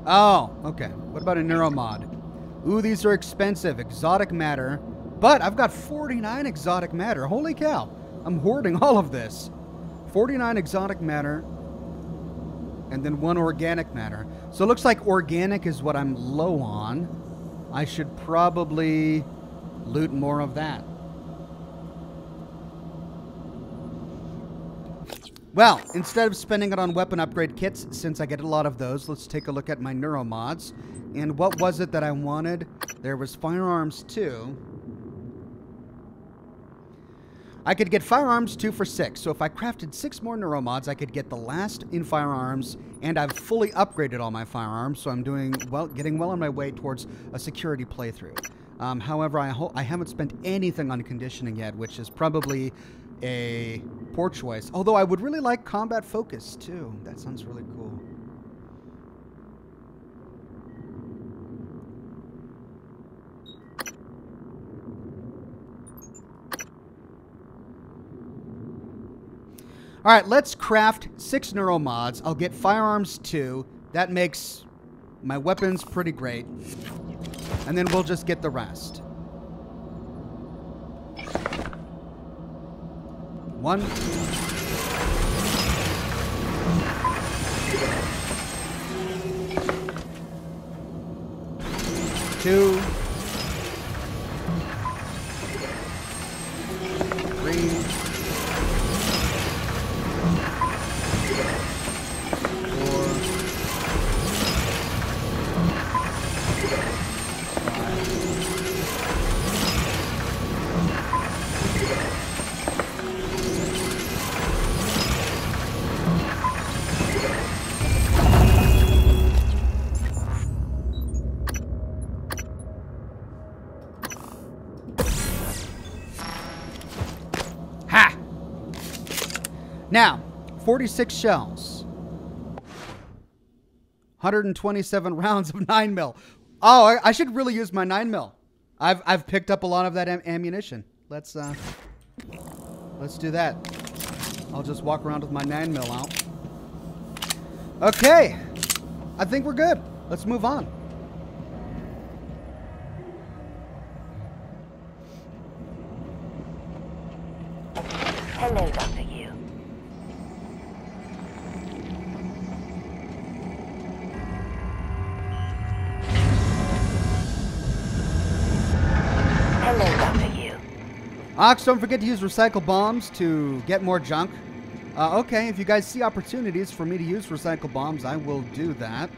Oh, okay. What about a Neuromod? Ooh, these are expensive. Exotic matter. But I've got 49 exotic matter. Holy cow. I'm hoarding all of this. 49 exotic matter. And then 1 organic matter. So it looks like organic is what I'm low on. I should probably loot more of that. Well, instead of spending it on weapon upgrade kits, since I get a lot of those, let's take a look at my Neuromods. And what was it that I wanted? There was firearms 2. I could get firearms 2 for 6. So if I crafted 6 more Neuromods, I could get the last in firearms, and I've fully upgraded all my firearms, so I'm doing well, getting well on my way towards a security playthrough. However, I haven't spent anything on conditioning yet, which is probably a poor choice. Although I would really like combat focus too. That sounds really cool. All right, let's craft 6 Neuromods. I'll get firearms 2. That makes my weapons pretty great. And then we'll just get the rest. 1. 2. 3. 5. Now, 46 shells. 127 rounds of 9mm. Oh, I should really use my 9mm. I've picked up a lot of that ammunition. Let's do that. I'll just walk around with my 9mm out. Okay. I think we're good. Let's move on. Hello, Dr. Yu. Ox, don't forget to use recycle bombs to get more junk. Okay, if you guys see opportunities for me to use recycle bombs, I will do that.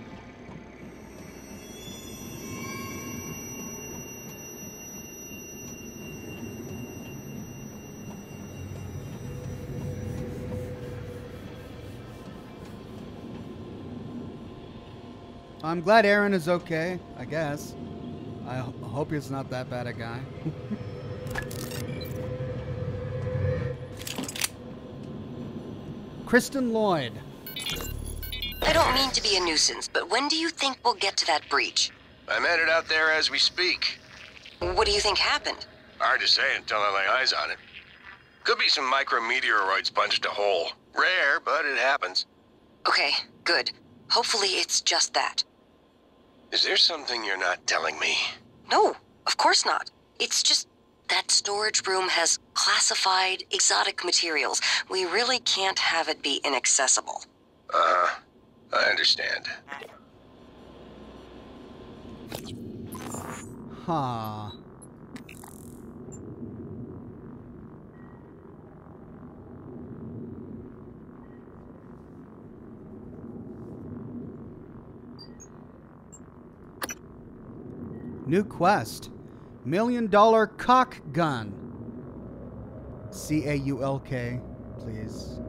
I'm glad Aaron is okay, I guess. I hope he's not that bad a guy. Kristen Lloyd. I don't mean to be a nuisance, but when do you think we'll get to that breach? I'm headed out there as we speak. What do you think happened? Hard to say until I lay eyes on it. Could be some micrometeoroids punched a hole. Rare, but it happens. Okay, good. Hopefully it's just that. Is there something you're not telling me? No, of course not. It's just that storage room has classified exotic materials. We really can't have it be inaccessible. I understand. Huh. New quest. $1 million cock gun. C-A-U-L-K, please.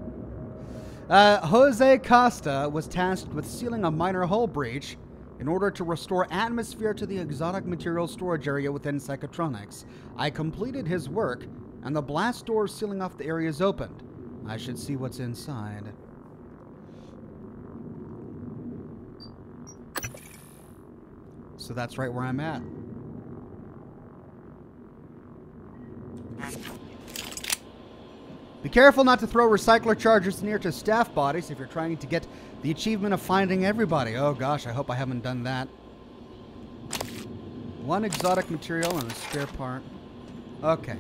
Jose Costa was tasked with sealing a minor hull breach in order to restore atmosphere to the exotic material storage area within Psychotronics. I completed his work, and the blast doors sealing off the area is opened. I should see what's inside. So that's right where I'm at. Be careful not to throw recycler charges near to staff bodies if you're trying to get the achievement of finding everybody. Oh gosh, I hope I haven't done that. One exotic material and a spare part. Okay.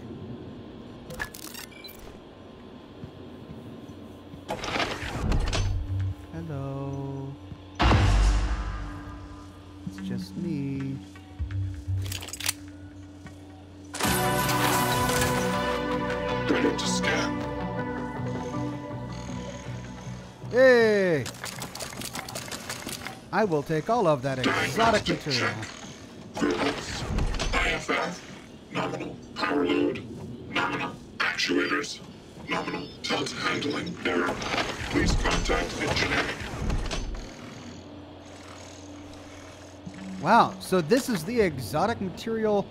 Hello. It's just me. Ready to scan. Hey! I will take all of that exotic material. Fuels. IFF. Nominal power load. Nominal actuators. Nominal tilt handling. Neuro. Please contact engineering. Wow, so this is the exotic material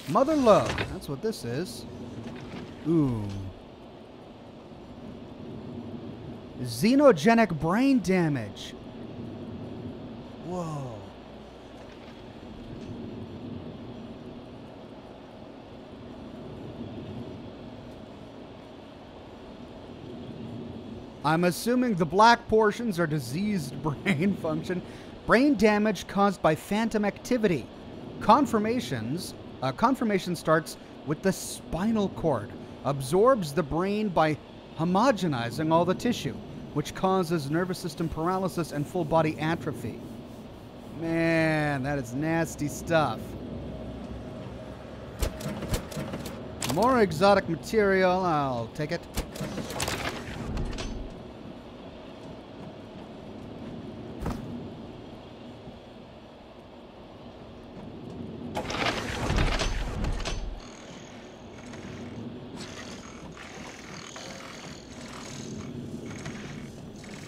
mother lode. That's what this is. Ooh. Xenogenic brain damage. Whoa. I'm assuming the black portions are diseased brain function. Brain damage caused by phantom activity. Confirmation starts with the spinal cord. Absorbs the brain by homogenizing all the tissue, which causes nervous system paralysis and full body atrophy. Man, that is nasty stuff. More exotic material. I'll take it.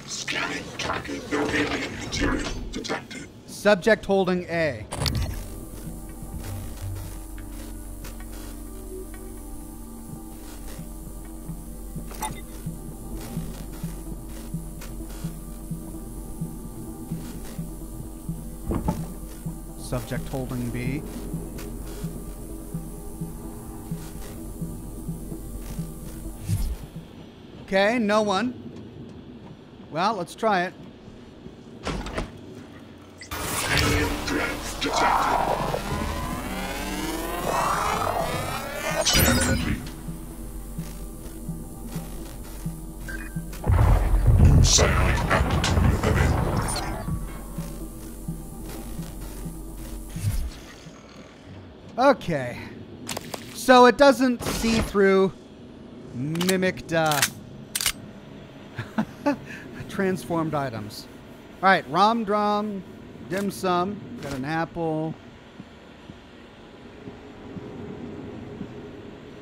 Scanning, tracking, no alien material detected. Subject holding A. Subject holding B. Okay, no one. Well, let's try it. Alien threat detected. Scan complete. Psionic aptitude available. Okay. So it doesn't see through mimicked transformed items. All right, rom drum, dim sum, got an apple.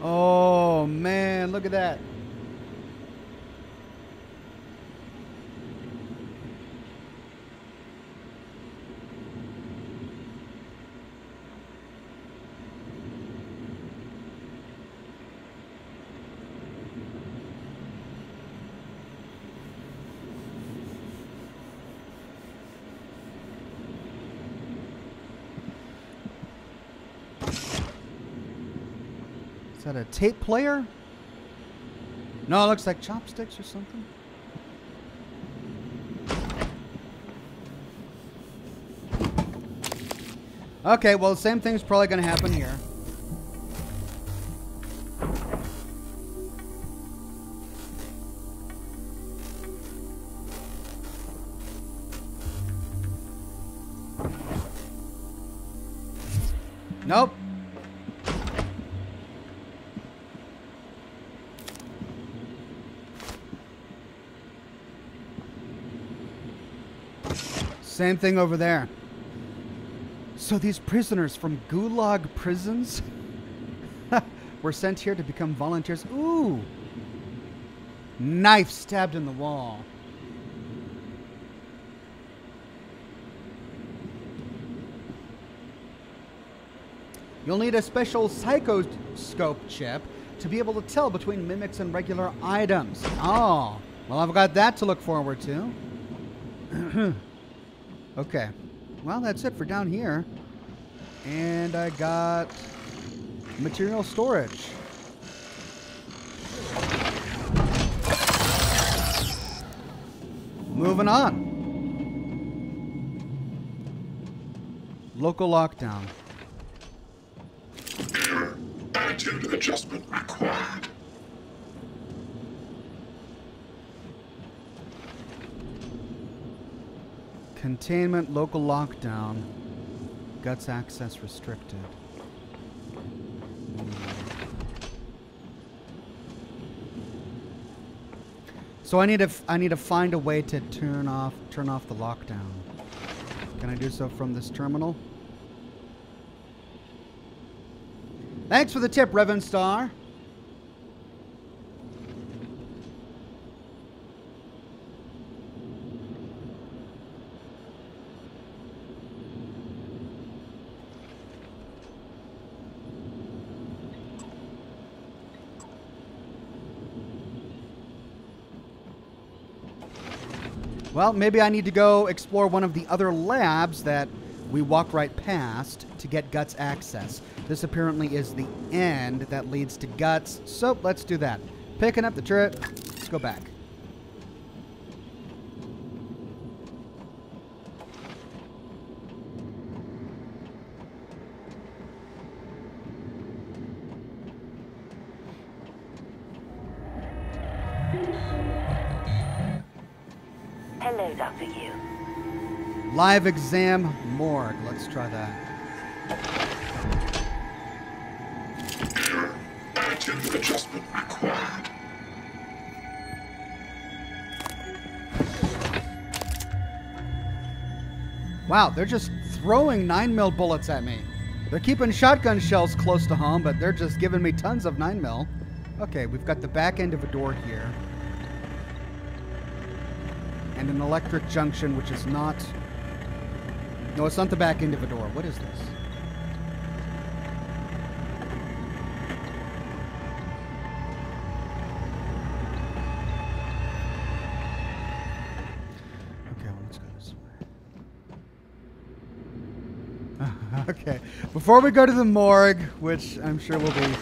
Oh man, look at that. Is that a tape player? No, it looks like chopsticks or something. Okay, well, the same thing's probably going to happen here. Nope. Same thing over there. So these prisoners from Gulag prisons were sent here to become volunteers. Ooh. Knife stabbed in the wall. You'll need a special psychoscope chip to be able to tell between mimics and regular items. Oh, well, I've got that to look forward to. Okay, well, that's it for down here. And I got material storage. Moving on. Local lockdown. Attitude adjustment required. Containment, local lockdown. G.U.T.S access restricted. So I need to find a way to turn off the lockdown. Can I do so from this terminal? Thanks for the tip, Reverend Star. Well, maybe I need to go explore one of the other labs that we walked right past to get G.U.T.S access. This apparently is the end that leads to G.U.T.S, so let's do that. Picking up the turret. Let's go back. Hello, Dr. U. Live exam morgue. Let's try that. Attitude adjustment required. Wow, they're just throwing 9mm bullets at me. They're keeping shotgun shells close to home, but they're just giving me tons of 9mm. Okay, we've got the back end of a door here. And an electric junction, which is not... No, it's not the back end of a door. What is this? Okay, well, let's go this way. Okay, before we go to the morgue, which I'm sure will be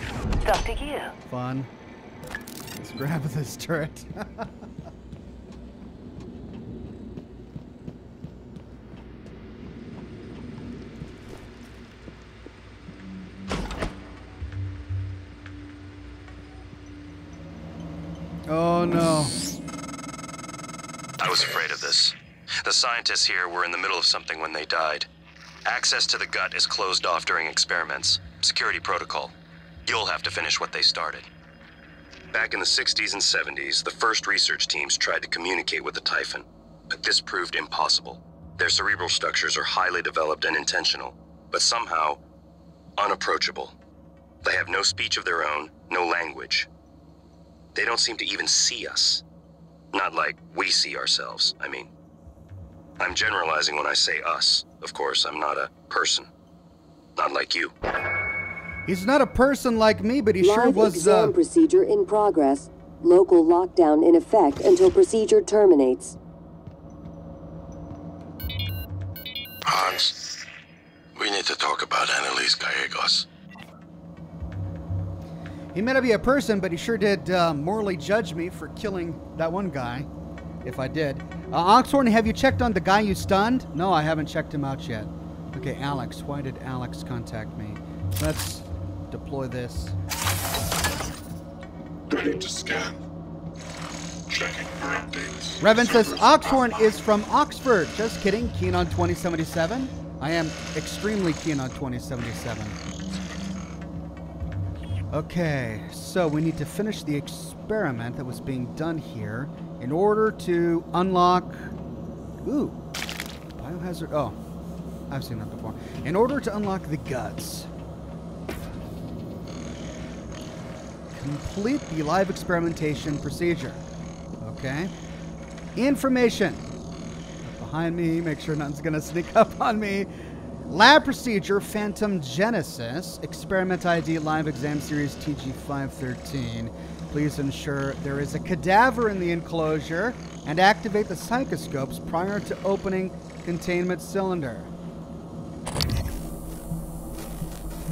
Dr. U. fun, let's grab this turret. Oh no. I was afraid of this. The scientists here were in the middle of something when they died. Access to the gut is closed off during experiments. Security protocol. You'll have to finish what they started. Back in the 60s and 70s, the first research teams tried to communicate with the Typhon, but this proved impossible. Their cerebral structures are highly developed and intentional, but somehow unapproachable. They have no speech of their own, no language. They don't seem to even see us. Not like we see ourselves, I mean. I'm generalizing when I say us. Of course, I'm not a person. Not like you. He's not a person like me, but he Live sure was, exam procedure in progress. Local lockdown in effect until procedure terminates. Hans, we need to talk about Annalise Gallegos. He may not be a person, but he sure did morally judge me for killing that one guy, if I did. Oxhorn, have you checked on the guy you stunned? No, I haven't checked him out yet. Okay, Alex. Why did Alex contact me? Let's deploy this. Ready to scan. Checking for updates. Revan says, Oxhorn is from Oxford. Just kidding. Keen on 2077? I am extremely keen on 2077. Okay, so we need to finish the experiment that was being done here in order to unlock... Ooh, biohazard... Oh, I've seen that before. In order to unlock the guts. Complete the live experimentation procedure. Okay. Information. Behind me, make sure nothing's going to sneak up on me. Lab procedure, Phantom Genesis, Experiment ID, Live Exam Series TG513. Please ensure there is a cadaver in the enclosure and activate the psychoscopes prior to opening containment cylinder.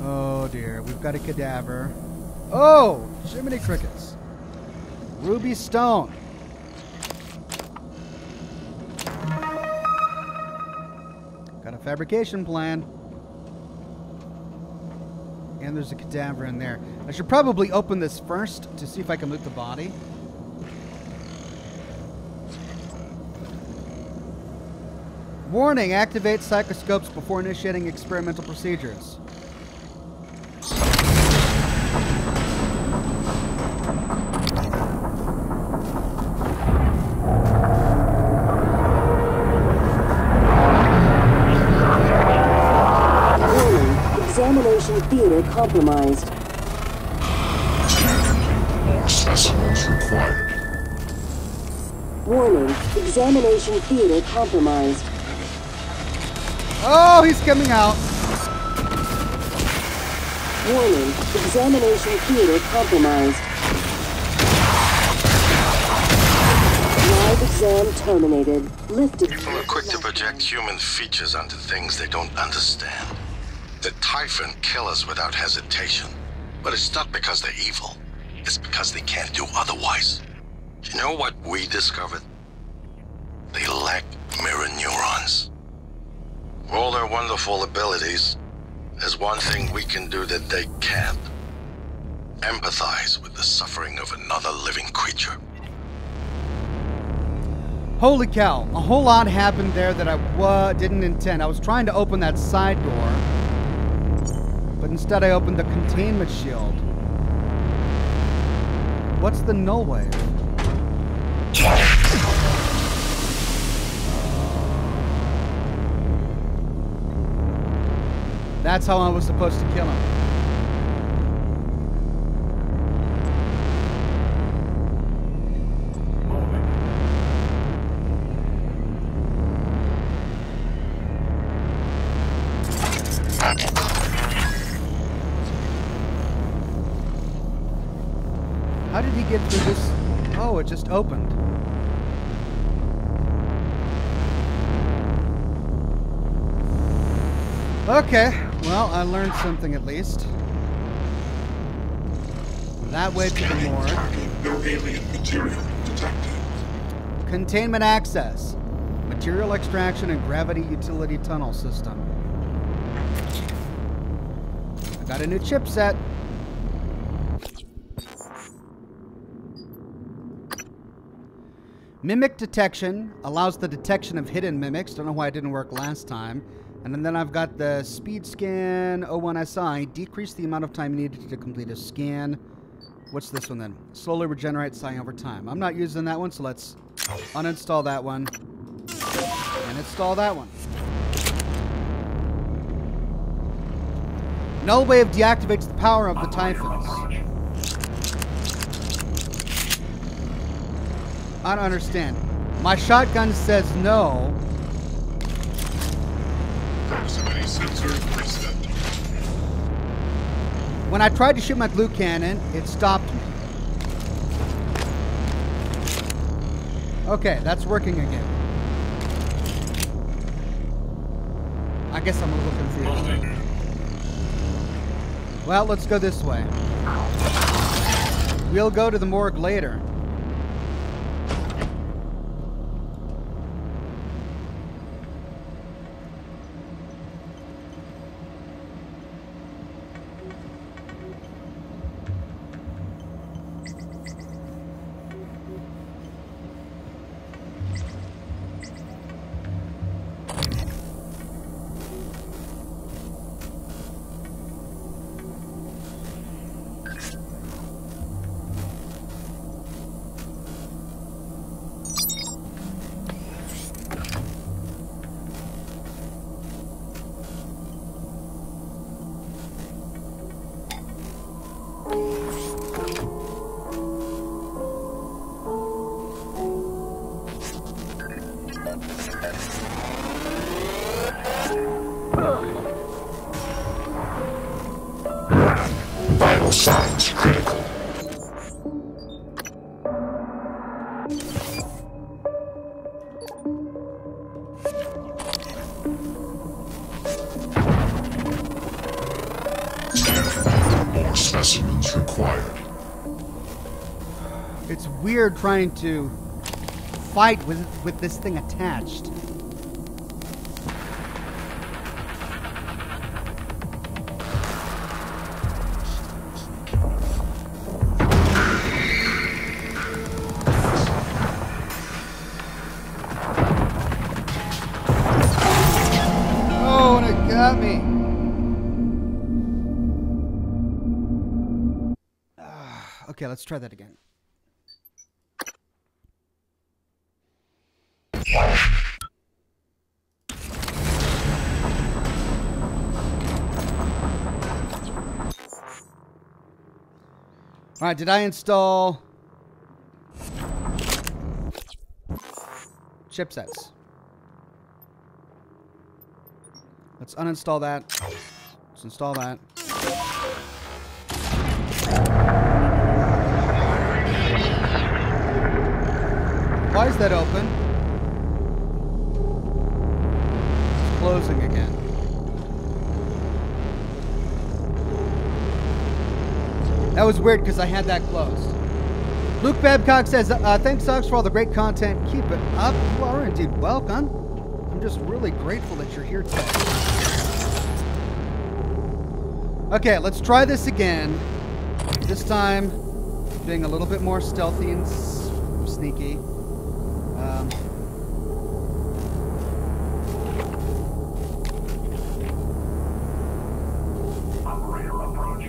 Oh dear, we've got a cadaver. Oh, Jiminy Crickets. Ruby Stone. Got a fabrication plan. And there's a cadaver in there. I should probably open this first to see if I can loot the body. Warning, activate psychoscopes before initiating experimental procedures. Examination theater compromised. More specimens required. Warning, examination theater compromised. Oh, he's coming out. Warning, examination theater compromised. Live exam terminated. Lifted. People are quick to project human features onto things they don't understand. The Typhon kill us without hesitation. But it's not because they're evil. It's because they can't do otherwise. Do you know what we discovered? They lack mirror neurons. For all their wonderful abilities, there's one thing we can do that they can't. Empathize with the suffering of another living creature. Holy cow, a whole lot happened there that I didn't intend. I was trying to open that side door, but instead I opened the containment shield. What's the null wave? That's how I was supposed to kill him. How did he get through this? Oh, it just opened. Okay, well, I learned something at least. That way to the morgue. No alien material detected. Containment access. Material extraction and gravity utility tunnel system. I got a new chipset. Mimic detection allows the detection of hidden mimics. Don't know why it didn't work last time. And then I've got the speed scan 01SI. Decrease the amount of time needed to complete a scan. What's this one then? Slowly regenerate psi over time. I'm not using that one, so let's uninstall that one. And install that one. Null wave deactivates the power of the Typhons. I don't understand. My shotgun says no. Proximity sensor reset. When I tried to shoot my glue cannon, it stopped me. Okay, that's working again. I guess I'm a little confused. Well, let's go this way. We'll go to the morgue later. Vital signs critical. More specimens required. It's weird trying to fight with this thing attached. Okay, let's try that again. All right, did I install chipsets? Let's uninstall that. Let's install that. Why is that open? It's closing again. That was weird because I had that closed. Luke Babcock says, thanks, Ox, for all the great content. Keep it up. You are indeed welcome. I'm just really grateful that you're here today. Okay, let's try this again. This time, being a little bit more stealthy and sneaky. Operator approach.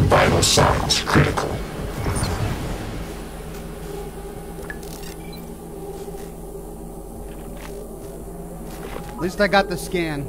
Vital signs critical. At least I got the scan.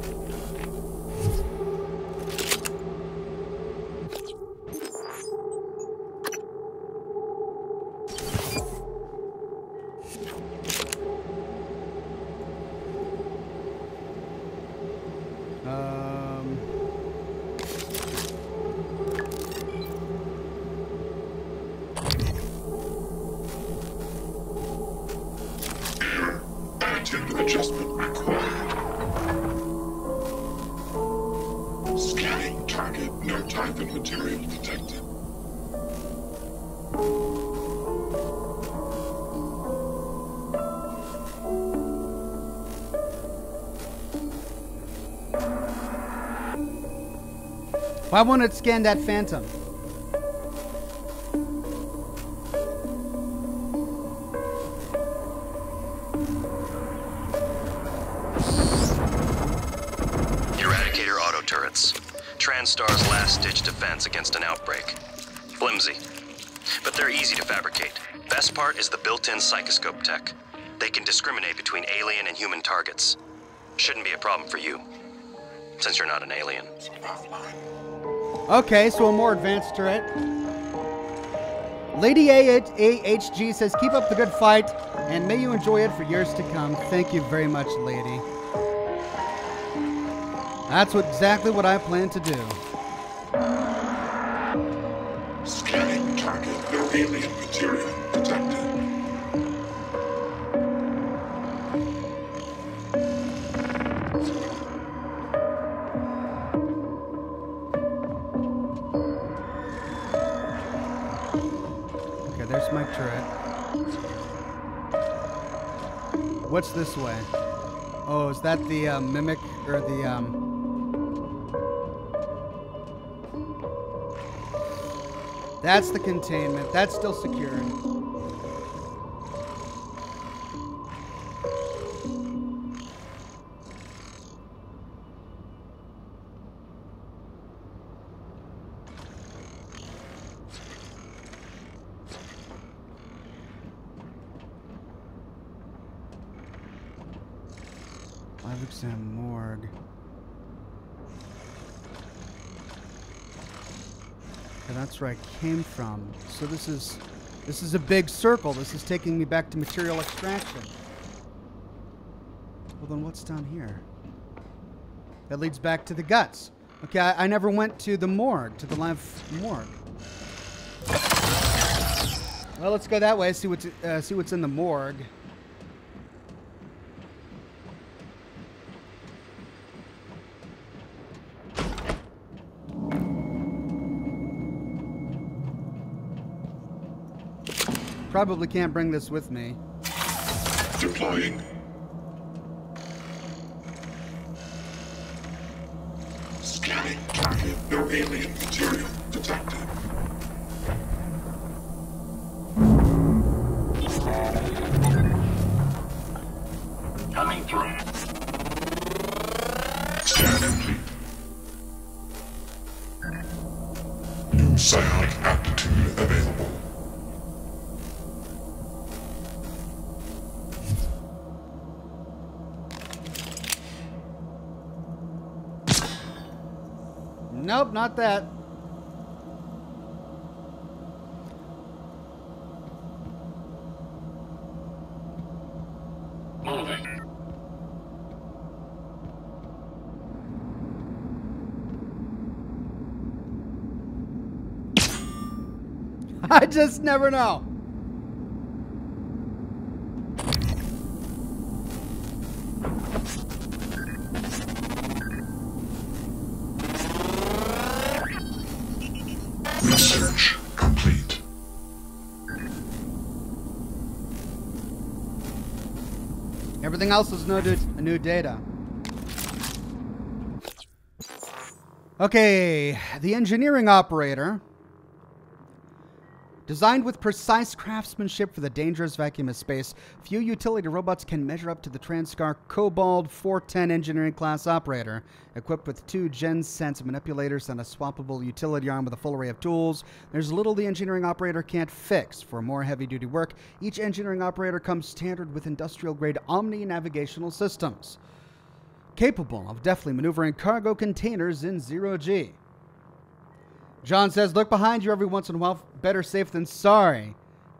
Adjustment required. Scanning target. No type and material detected. Why won't it scan that phantom? Eradicator auto turrets. TranStar's last-ditch defense against an outbreak. Flimsy. But they're easy to fabricate. Best part is the built-in psychoscope tech. They can discriminate between alien and human targets. Shouldn't be a problem for you, since you're not an alien. Okay, so a more advanced turret. Lady AHG says, keep up the good fight, and may you enjoy it for years to come. Thank you very much, lady. That's exactly what I plan to do. Scanning target. No alien material detected. Okay, there's my turret. What's this way? Oh, is that the mimic or the That's the containment. That's still secured. Live exam morgue. Okay, that's where I came from. So this is a big circle. This is taking me back to material extraction. Well, then what's down here? That leads back to the guts. Okay, I never went to the morgue, to the live morgue. Well, let's go that way. See what's in the morgue. Probably can't bring this with me. Deploying. Scanning target. No alien material detected. Coming through. Scan complete. New psionic aptitude available. Nope, not that. Moving. I just never know. Research complete. Everything else is new data. Okay, the engineering operator. Designed with precise craftsmanship for the dangerous vacuum of space, few utility robots can measure up to the TranStar Cobalt 410 engineering class operator. Equipped with 2 Gen-Sense manipulators and a swappable utility arm with a full array of tools, there's little the engineering operator can't fix. For more heavy-duty work, each engineering operator comes standard with industrial-grade Omni-navigational systems, capable of deftly maneuvering cargo containers in zero-G. John says, look behind you every once in a while. Better safe than sorry.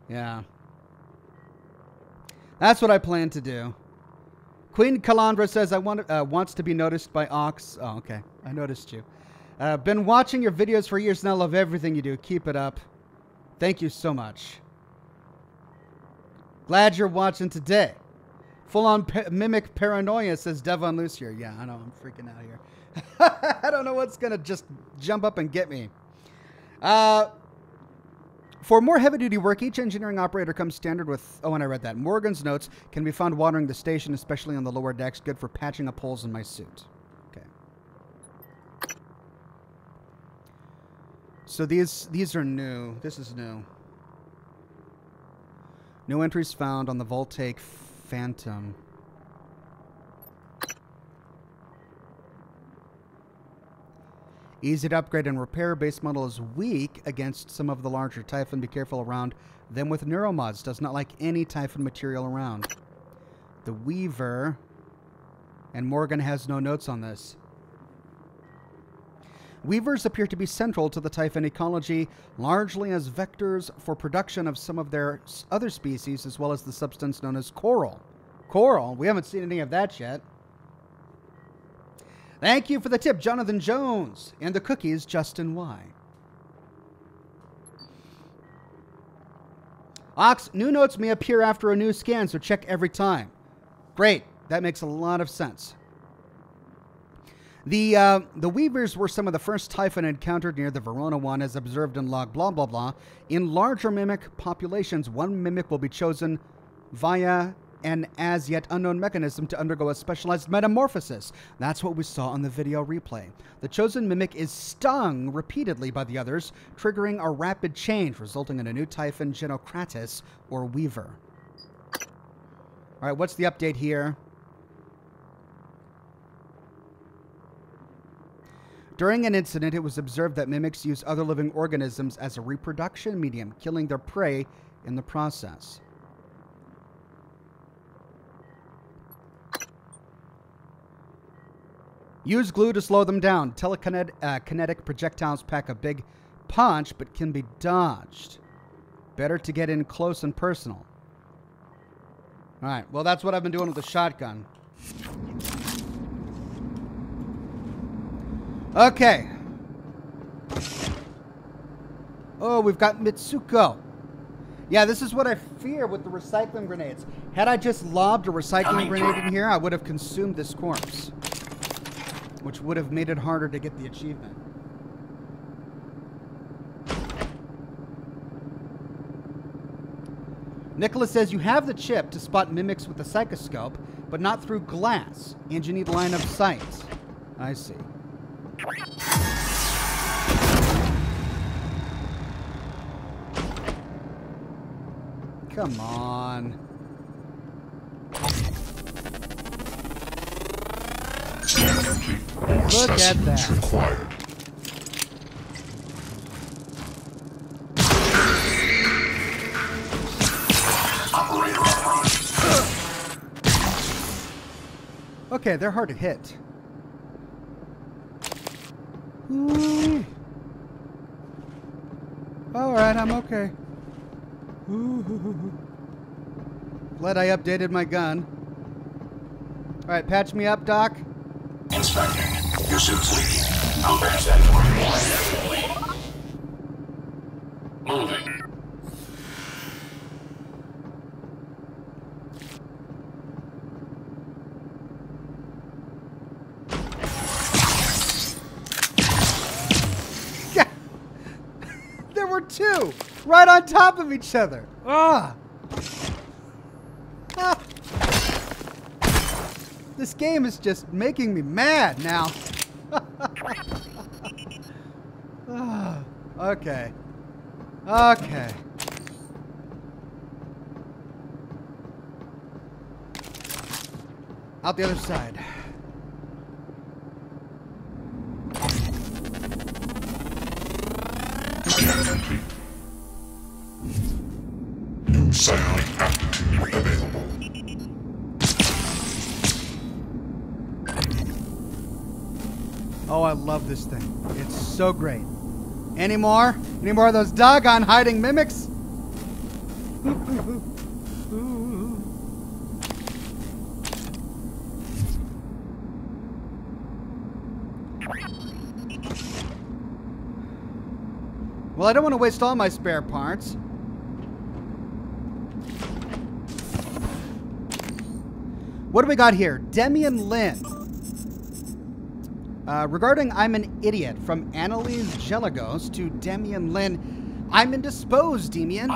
Yeah. That's what I plan to do. Queen Calandra says, wants to be noticed by Ox. Oh, okay. I noticed you. Been watching your videos for years now. Love everything you do. Keep it up. Thank you so much. Glad you're watching today. Full-on mimic paranoia, says Devon Lucier. Yeah, I know. I'm freaking out here. I don't know what's going to just jump up and get me. For more heavy-duty work, each engineering operator comes standard with... Oh, and I read that. Morgan's notes can be found watering the station, especially on the lower decks. Good for patching up holes in my suit. Okay. So these are new. This is new. No entries found on the Voltaic Phantom. Easy to upgrade and repair. Base model is weak against some of the larger Typhon. Be careful around them with Neuromods. Does not like any Typhon material around. The Weaver. And Morgan has no notes on this. Weavers appear to be central to the Typhon ecology, largely as vectors for production of some of their other species, as well as the substance known as coral. Coral? We haven't seen any of that yet. Thank you for the tip, Jonathan Jones. And the cookies, Justin Y. Ox, new notes may appear after a new scan, so check every time. Great. That makes a lot of sense. The Weavers were some of the first Typhon encountered near the Verona one, as observed in log blah blah blah. In larger mimic populations, one mimic will be chosen via an as yet unknown mechanism to undergo a specialized metamorphosis. That's what we saw on the video replay. The chosen mimic is stung repeatedly by the others, triggering a rapid change, resulting in a new Typhon Genocratus or Weaver. All right, what's the update here? During an incident, it was observed that mimics use other living organisms as a reproduction medium, killing their prey in the process. Use glue to slow them down. Telekinetic projectiles pack a big punch, but can be dodged. Better to get in close and personal. All right, well, that's what I've been doing with the shotgun. Okay. Oh, we've got Mitsuko. Yeah, this is what I fear with the recycling grenades. Had I just lobbed a recycling grenade in here, I would have consumed this corpse, which would have made it harder to get the achievement. Nicholas says you have the chip to spot mimics with the psychoscope, but not through glass, and you need line of sight. I see. Come on. Scan complete. More Look at specimens that. required. Operator online. Okay, they're hard to hit. Ooh. All right, I'm okay. Ooh. Glad I updated my gun. All right, patch me up, Doc. Inspecting. Your suit's leaking. I'll patch that for you. Moving. Yeah. There were two right on top of each other. Ah. Ah. This game is just making me mad now. Ah, okay. Okay. Out the other side. Scan complete. New psionic aptitude available. Oh, I love this thing. It's so great. Any more? Any more of those doggone hiding mimics? Well, I don't want to waste all my spare parts. What do we got here? Demian Lynn. Regarding I'm an idiot, from Annalise Gelagos to Demian Lynn. I'm indisposed, Demian.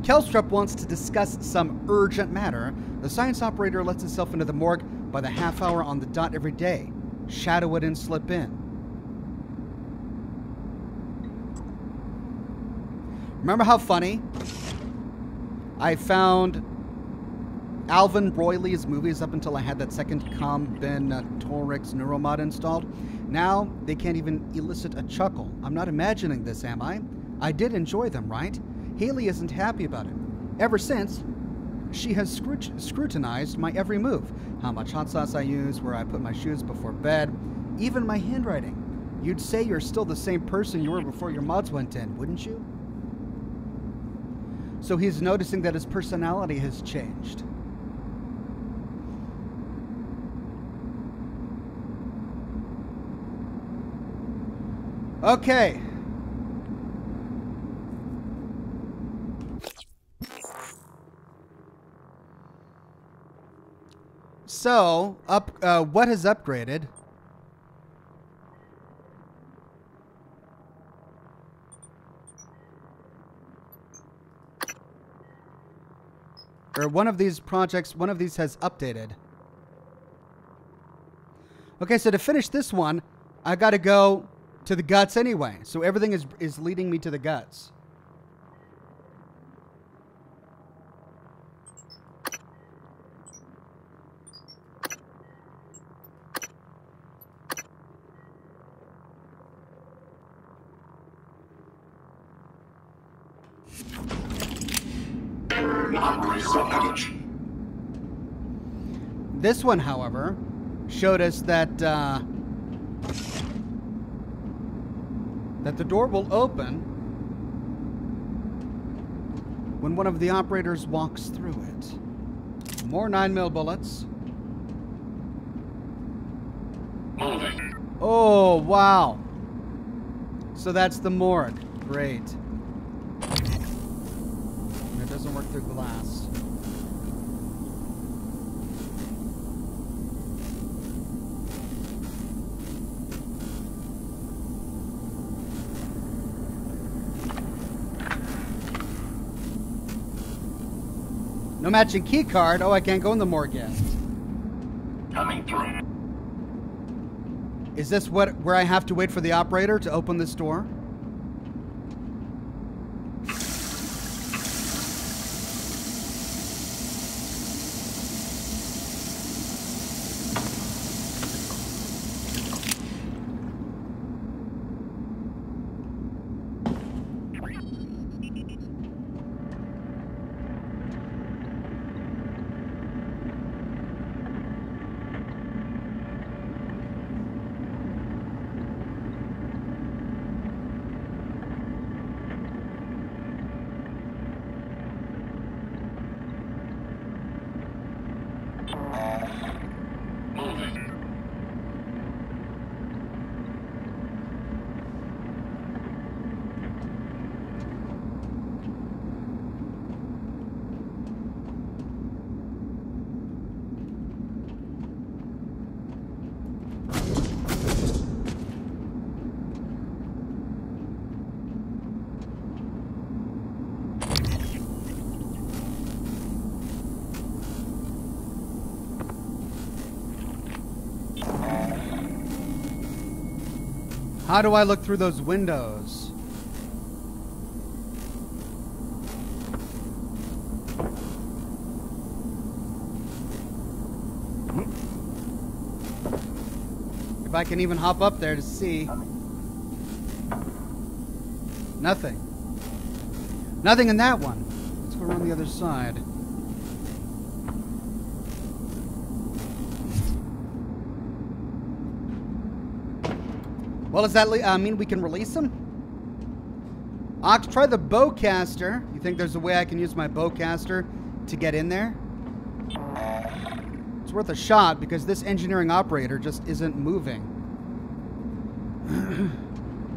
Kelstrup wants to discuss some urgent matter. The science operator lets itself into the morgue by the half hour on the dot every day. Shadow it and slip in. Remember how funny I found Alvin Broyley's movies up until I had that second combinatorics neuromod installed? Now they can't even elicit a chuckle. I'm not imagining this, am I? I did enjoy them, right? Haley isn't happy about it. Ever since, she has scrutinized my every move. How much hot sauce I use, where I put my shoes before bed, even my handwriting. You'd say you're still the same person you were before your mods went in, wouldn't you? So he's noticing that his personality has changed. Okay. So, what has upgraded? Or one of these projects, one of these has updated. Okay, so to finish this one, I gotta go to the guts anyway. So everything is leading me to the guts. This one, however, showed us that that the door will open when one of the operators walks through it. More 9mm bullets. Oh, wow. So that's the morgue. Great. It doesn't work through glass. No matching key card. Oh, I can't go in the morgue yet. Coming through. Is this where I have to wait for the operator to open this door? How do I look through those windows? If I can even hop up there to see. Nothing. Nothing in that one. Let's go around the other side. Well, does that mean we can release him? Ox, try the bowcaster. You think there's a way I can use my bowcaster to get in there? It's worth a shot because this engineering operator just isn't moving.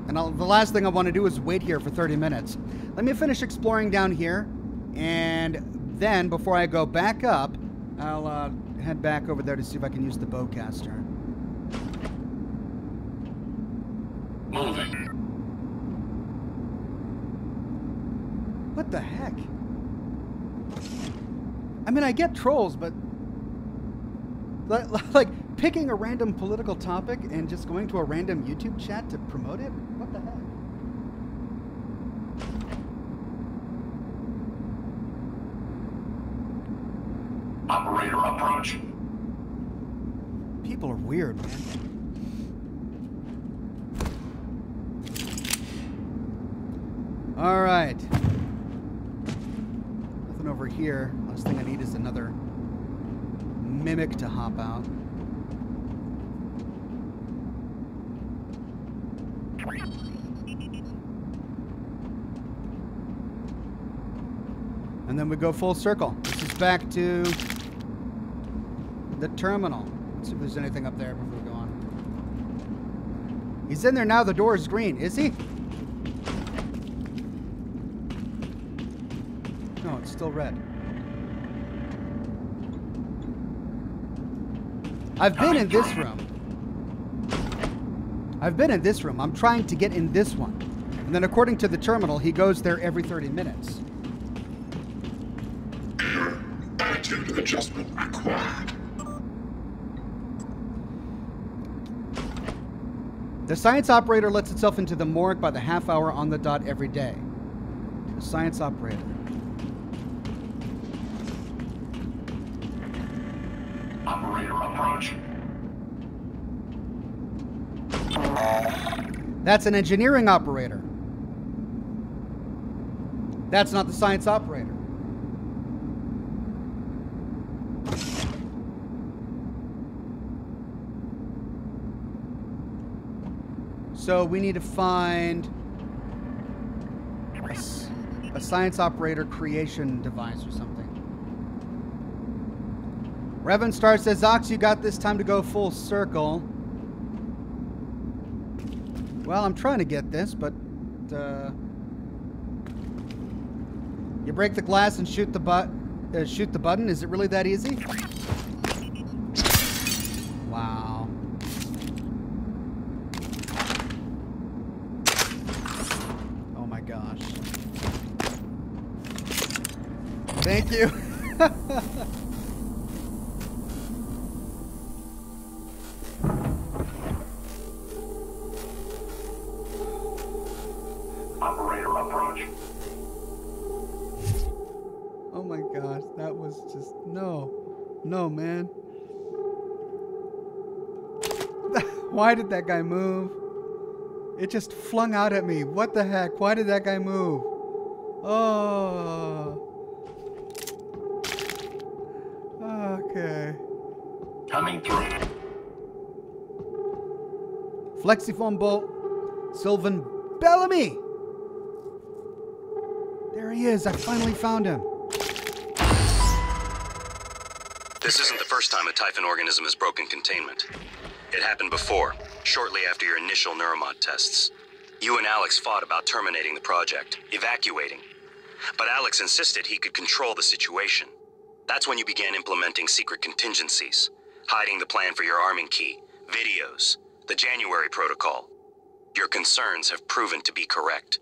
And the last thing I want to do is wait here for 30 minutes. Let me finish exploring down here. And then, before I go back up, I'll head back over there to see if I can use the bowcaster. Moving. What the heck? I mean, I get trolls, but like picking a random political topic and just going to a random YouTube chat to promote it? What the heck? Operator approach. People are weird, man. All right. Nothing over here. Last thing I need is another mimic to hop out. And then we go full circle. This is back to the terminal. Let's see if there's anything up there before we go on. He's in there now. The door is green. Is he? No, it's still red. I've been in this room. I've been in this room. I'm trying to get in this one. And then according to the terminal, he goes there every 30 minutes. Attitude adjustment required. The science operator lets itself into the morgue by the half hour on the dot every day. The science operator. Operator approach. That's an engineering operator. That's not the science operator. So we need to find a science operator creation device or something. Revan Star says, Ox, you got this, time to go full circle. Well, I'm trying to get this, but you break the glass and shoot the button. Is it really that easy? Wow. Oh my gosh. Thank you. Operator approach. Oh my gosh, that was just no, man. Why did that guy move? It just flung out at me. What the heck? Why did that guy move? Oh. Okay. Coming through. Flexiform bolt. Sylvan Bellamy. There he is. I finally found him. This isn't the first time a Typhon organism has broken containment. It happened before, shortly after your initial Neuromod tests. You and Alex fought about terminating the project, evacuating. But Alex insisted he could control the situation. That's when you began implementing secret contingencies, hiding the plan for your arming key, videos, the January protocol. Your concerns have proven to be correct.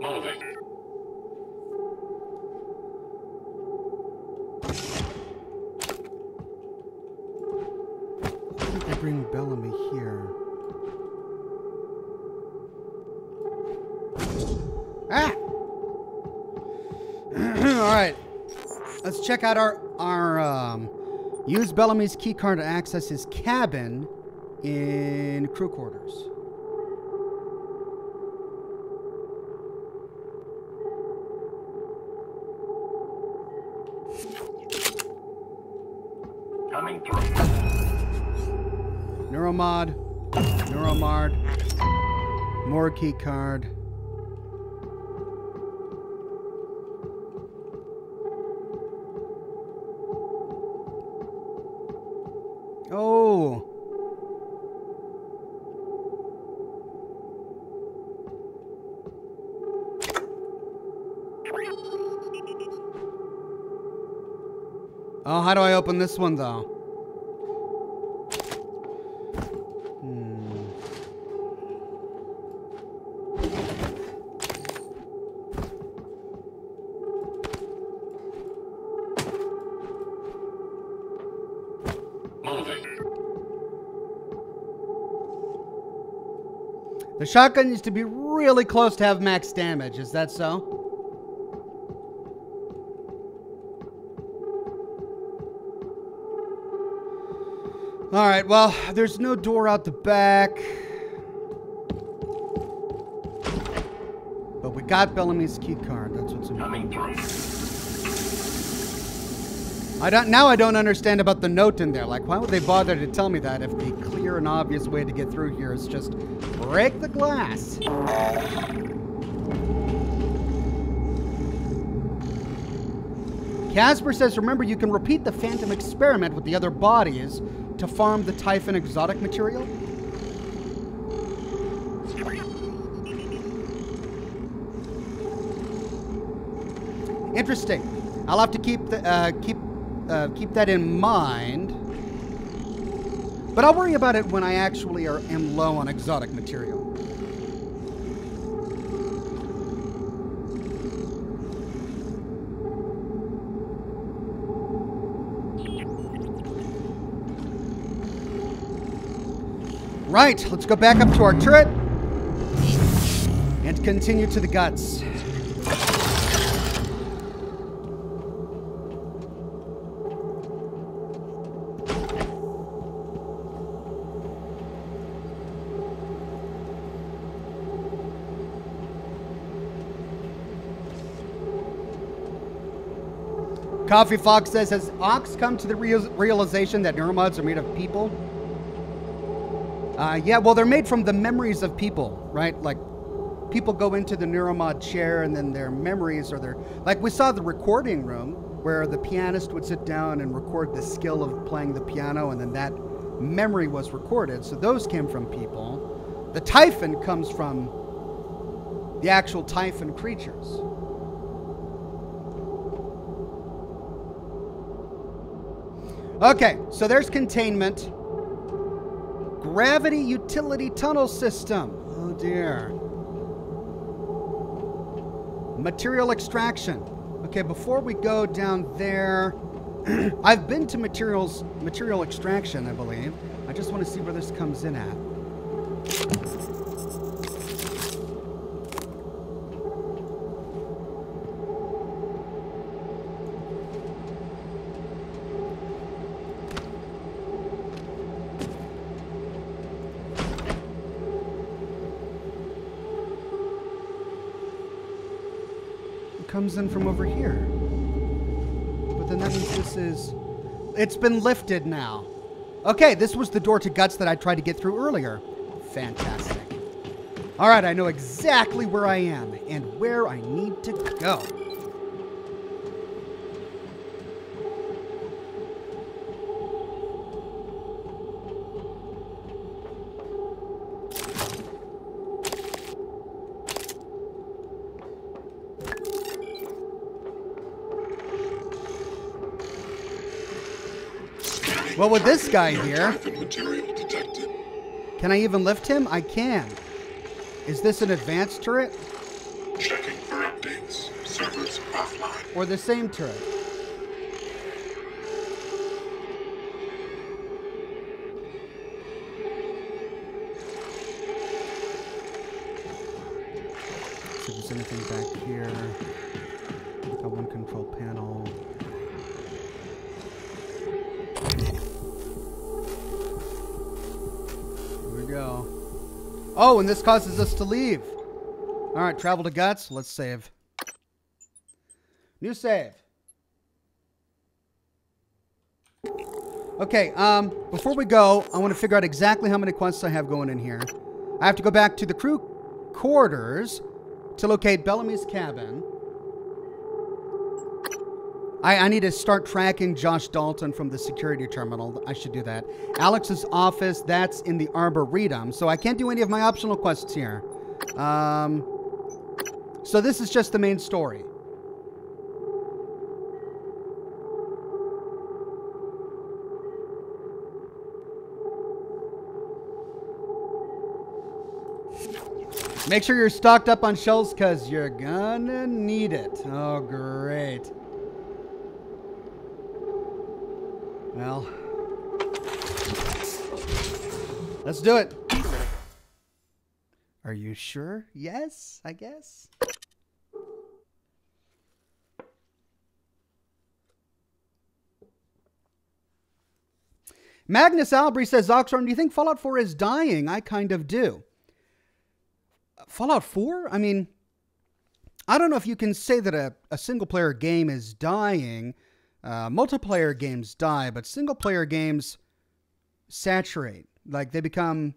Moving. bring Bellamy here? Ah! Alright. Let's check out our use Bellamy's keycard to access his cabin in crew quarters. Coming through. Neuromod. Morgue keycard. Oh. Oh, how do I open this one, though? The shotgun needs to be really close to have max damage. Is that so? Alright, well, there's no door out the back. But we got Bellamy's key card. That's what's important. Now I don't understand about the note in there. Like, why would they bother to tell me that if the clear and obvious way to get through here is just break the glass? Casper says, remember, you can repeat the Phantom experiment with the other bodies to farm the Typhon exotic material. Interesting. I'll have to keep that in mind. But I'll worry about it when I actually am low on exotic material. Right, let's go back up to our turret and continue to the guts. Coffee Fox says, has Ox come to the realization that Neuromods are made of people? Yeah, well, they're made from the memories of people, right? Like, people go into the Neuromod chair and then their memories are like, we saw the recording room where the pianist would sit down and record the skill of playing the piano, and then that memory was recorded. So those came from people. The Typhon comes from the actual Typhon creatures. Okay, so there's containment. Gravity utility tunnel system. Oh dear. Material extraction. Okay, before we go down there, I've been to material extraction, I believe. I just want to see where this comes in at. Comes in from over here. But then that means it's been lifted now. Okay, this was the door to guts that I tried to get through earlier. Fantastic. All right, I know exactly where I am and where I need to go. Well, with this guy here, can I even lift him? I can. Is this an advanced turret? Checking for updates. Servers offline. Or the same turret? see if there's anything back here. Got one control panel. Here we go. Oh, and this causes us to leave. All right, travel to G.U.T.S. Let's save. New save. Okay, before we go, I want to figure out exactly how many quests I have going in here. I have to go back to the crew quarters to locate Bellamy's cabin. I need to start tracking Josh Dalton from the security terminal. I should do that. Alex's office, that's in the Arboretum, so I can't do any of my optional quests here. So this is just the main story. Make sure you're stocked up on shells because you're gonna need it. Oh, great. Well, let's do it. Are you sure? Yes, I guess. Magnus Albry says, Oxhorn, do you think Fallout 4 is dying? I kind of do. Fallout 4? I mean, I don't know if you can say that a single-player game is dying. Multiplayer games die, but single-player games saturate. Like, they become...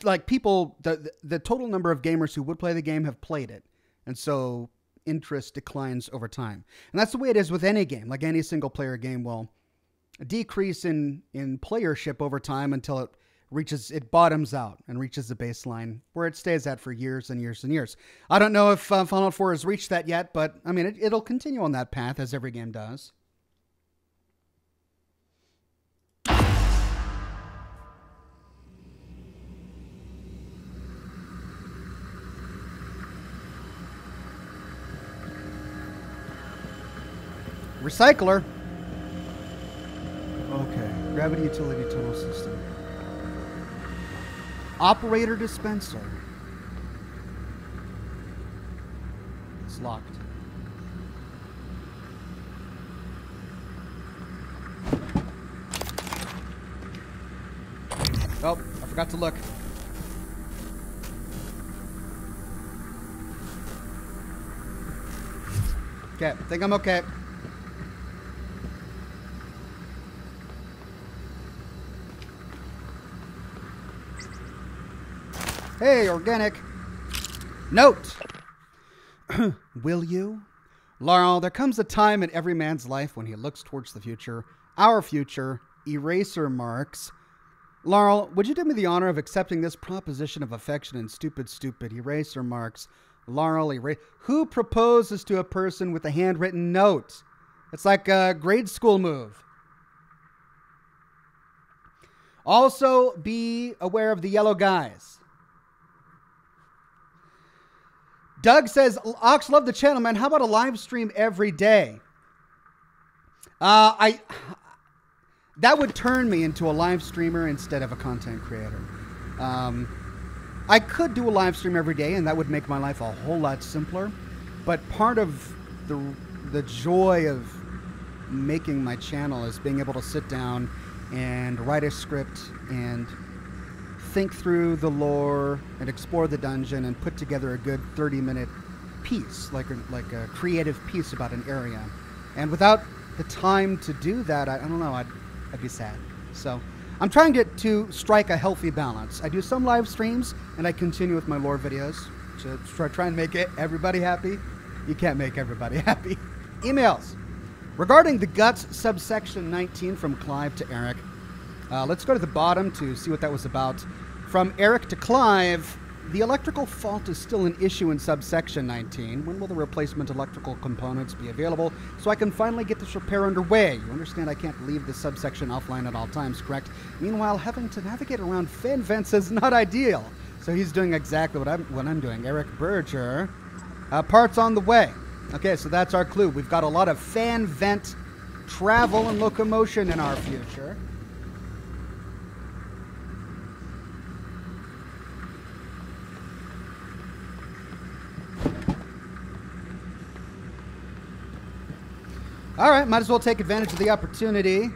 like, people... The total number of gamers who would play the game have played it. And so, interest declines over time. And that's the way it is with any game. Like, any single-player game will decrease in playership over time until it bottoms out and reaches the baseline where it stays at for years and years and years. I don't know if Fallout 4 has reached that yet, but I mean, it'll continue on that path as every game does. Recycler. Okay, gravity utility tunnel system. Operator dispenser. It's locked. Oh, I forgot to look. Okay, I think I'm okay. Hey, organic. Note. Will you? Laurel, there comes a time in every man's life when he looks towards the future. Our future. Eraser marks. Laurel, would you do me the honor of accepting this proposition of affection and stupid eraser marks? Laurel, who proposes to a person with a handwritten note? It's like a grade school move. Also, be aware of the yellow guys. Doug says, Ox, love the channel, man. How about a live stream every day? That would turn me into a live streamer instead of a content creator. I could do a live stream every day, and that would make my life a whole lot simpler. But part of the joy of making my channel is being able to sit down and write a script and think through the lore and explore the dungeon and put together a good 30-minute piece, like a creative piece about an area. And without the time to do that, I don't know, I'd be sad. So I'm trying to strike a healthy balance. I do some live streams, and I continue with my lore videos to try and make everybody happy. You can't make everybody happy. Emails. Regarding the G.U.T.S subsection 19 from Clive to Eric, let's go to the bottom to see what that was about. From Eric to Clive, the electrical fault is still an issue in subsection 19. When will the replacement electrical components be available so I can finally get this repair underway? You understand I can't leave this subsection offline at all times, correct? Meanwhile, having to navigate around fan vents is not ideal. So he's doing exactly what I'm doing. Eric Berger. Parts on the way. Okay, so that's our clue. We've got a lot of fan vent travel and locomotion in our future. All right, might as well take advantage of the opportunity.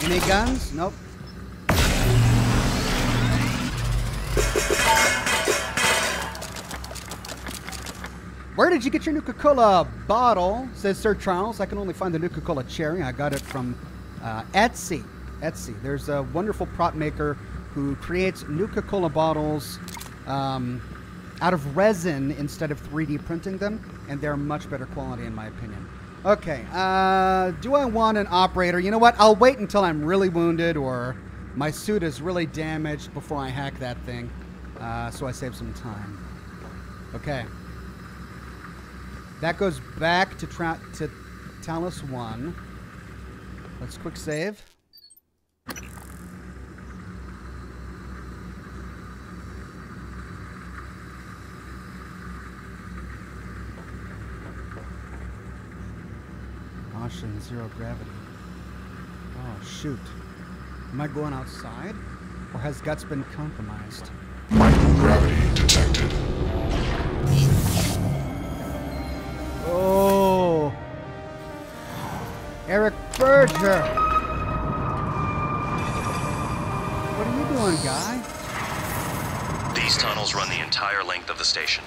Any guns? Nope. Where did you get your Nuka-Cola bottle? Says Sir Charles. I can only find the Nuka-Cola cherry. I got it from Etsy. Etsy. There's a wonderful prop maker who creates Nuka-Cola bottles out of resin instead of 3D printing them, and they're much better quality in my opinion. Okay, do I want an operator? You know what? I'll wait until I'm really wounded or my suit is really damaged before I hack that thing, so I save some time. Okay. That goes back to Talos 1. Let's quick save. Caution, zero gravity. Oh, shoot. Am I going outside? Or has Guts been compromised? Microgravity detected. Oh. Eric Berger. What are you doing, guy? These tunnels run the entire length of the station.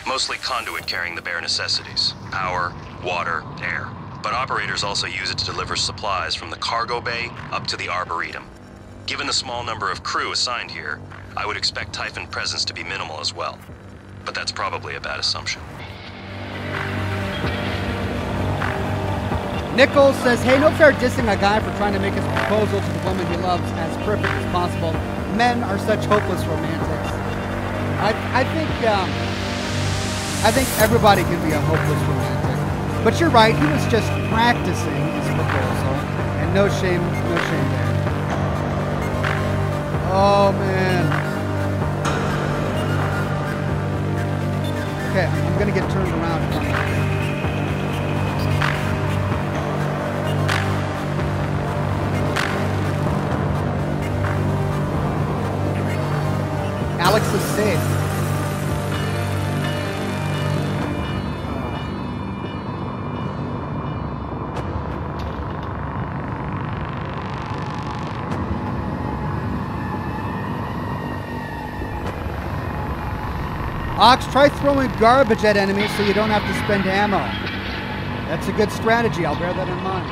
Mostly conduit carrying the bare necessities. Power, water, air. But operators also use it to deliver supplies from the cargo bay up to the Arboretum. Given the small number of crew assigned here, I would expect Typhon presence to be minimal as well. But that's probably a bad assumption. Nichols says, hey, no fair dissing a guy for trying to make his proposal to the woman he loves as perfect as possible. Men are such hopeless romantics. I think everybody can be a hopeless romantic. But you're right, he was just practicing his proposal, and no shame there. Oh, man. Okay, I'm gonna get turned around. Alex is safe. Ox, try throwing garbage at enemies so you don't have to spend ammo. That's a good strategy. I'll bear that in mind.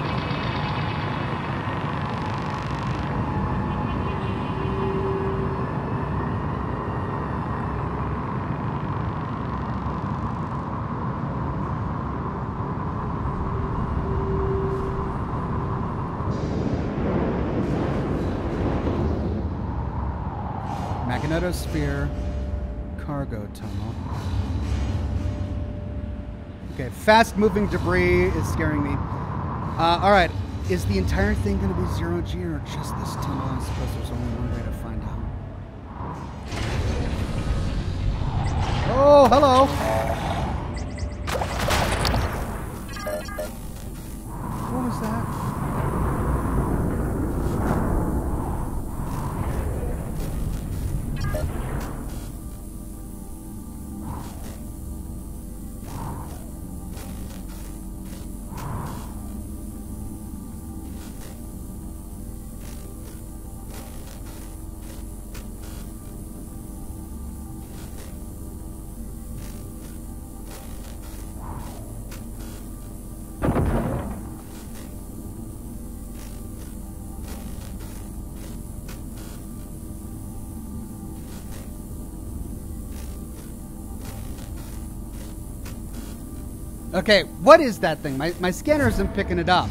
Magnetosphere. Cargo tunnel. Okay, fast-moving debris is scaring me. All right, is the entire thing going to be zero G or just this tunnel? I suppose there's only one way to find out. Oh, hello. What was that? Okay, what is that thing? My scanner isn't picking it up.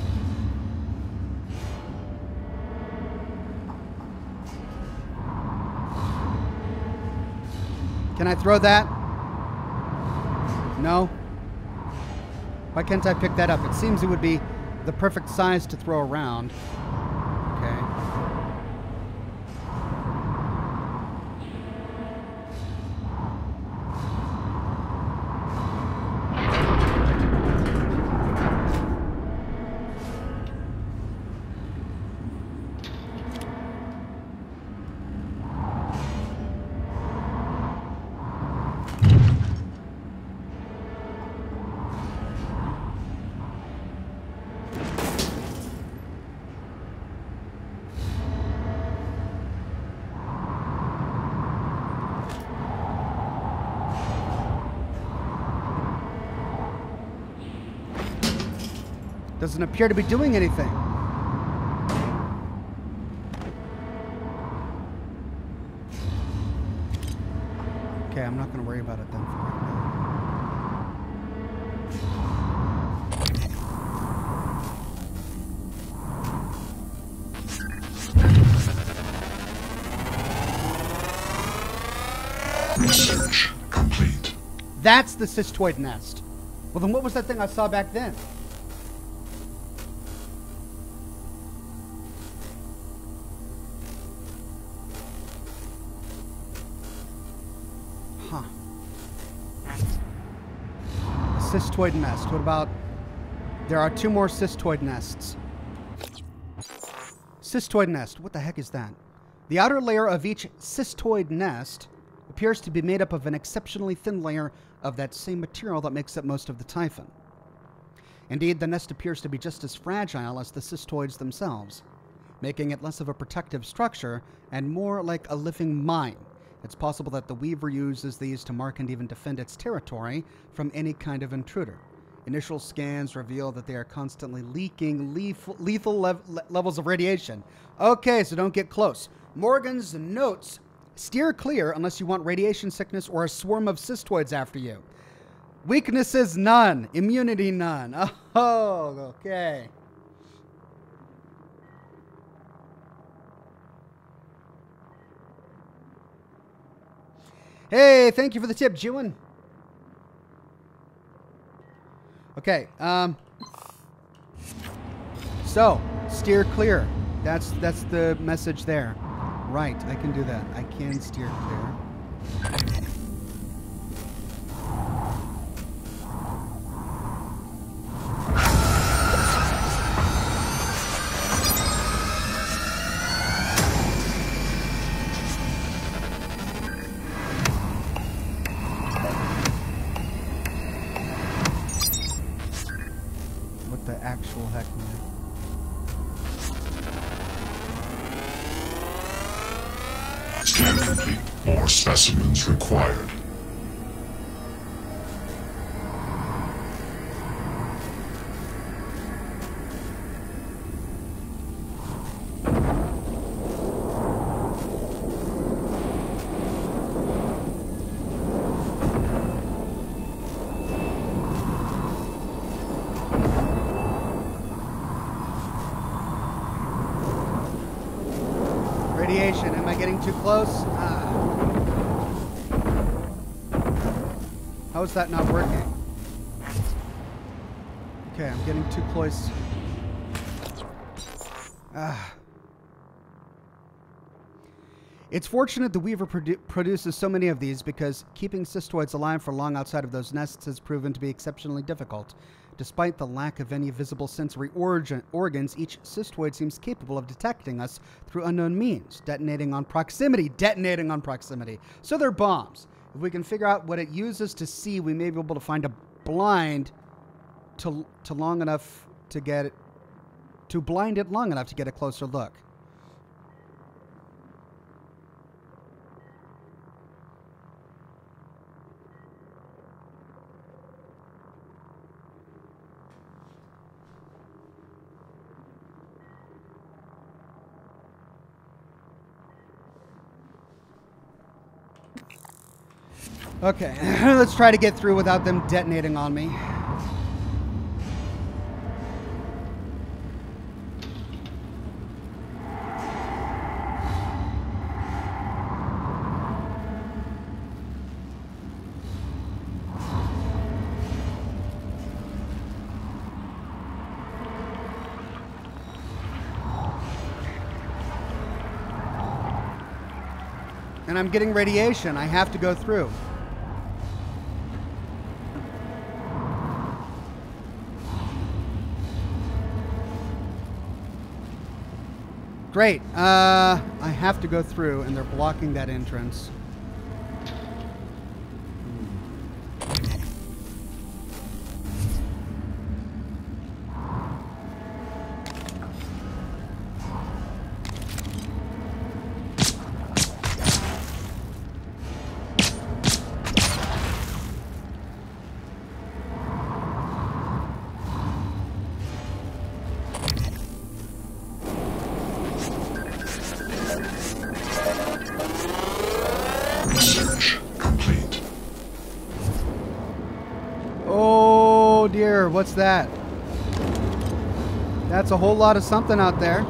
Can I throw that? No? Why can't I pick that up? It seems it would be the perfect size to throw around. Okay. Doesn't appear to be doing anything. Okay, I'm not going to worry about it then for right now. Research complete. That's the cystoid nest. Well, then what was that thing I saw back then? Huh. A cystoid nest. What about... There are 2 more cystoid nests. Cystoid nest. What the heck is that? The outer layer of each cystoid nest appears to be made up of an exceptionally thin layer of that same material that makes up most of the typhon. Indeed, the nest appears to be just as fragile as the cystoids themselves, making it less of a protective structure and more like a living mine. It's possible that the Weaver uses these to mark and even defend its territory from any kind of intruder. Initial scans reveal that they are constantly leaking lethal levels of radiation. Okay, so don't get close. Morgan's notes: steer clear unless you want radiation sickness or a swarm of cystoids after you. Weaknesses, none. Immunity, none. Oh, okay. Hey, thank you for the tip, Jewin. Okay, so, steer clear. That's the message there. Right, I can do that. I can steer clear. What the actual heck, man? Scan complete. More specimens required. Radiation, am I getting too close? How is that not working? Okay, I'm getting too close. It's fortunate the Weaver produces so many of these, because keeping cystoids alive for long outside of those nests has proven to be exceptionally difficult. Despite the lack of any visible sensory organs, each cystoid seems capable of detecting us through unknown means, detonating on proximity. So they're bombs. If we can figure out what it uses to see, we may be able to find a blind to long enough to get it, to blind it long enough to get a closer look. Okay, let's try to get through without them detonating on me. And I'm getting radiation. I have to go through. Great. I have to go through, and they're blocking that entrance. What's that? That's a whole lot of something out there.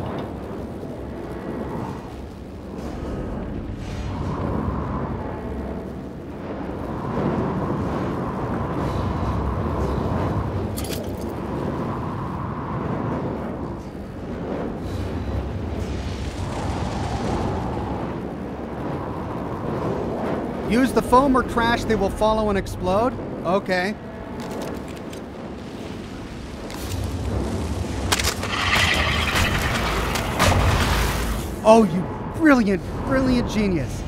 Use the foam or trash, they will follow and explode? Okay. Oh, you brilliant, brilliant genius.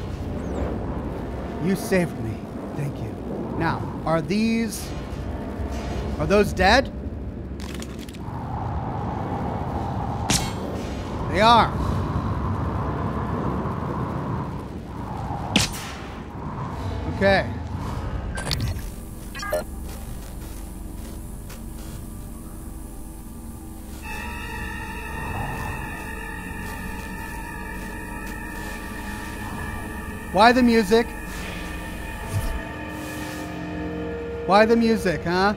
You saved me. Thank you. Now, are those dead? They are. Okay. Why the music? Why the music, huh?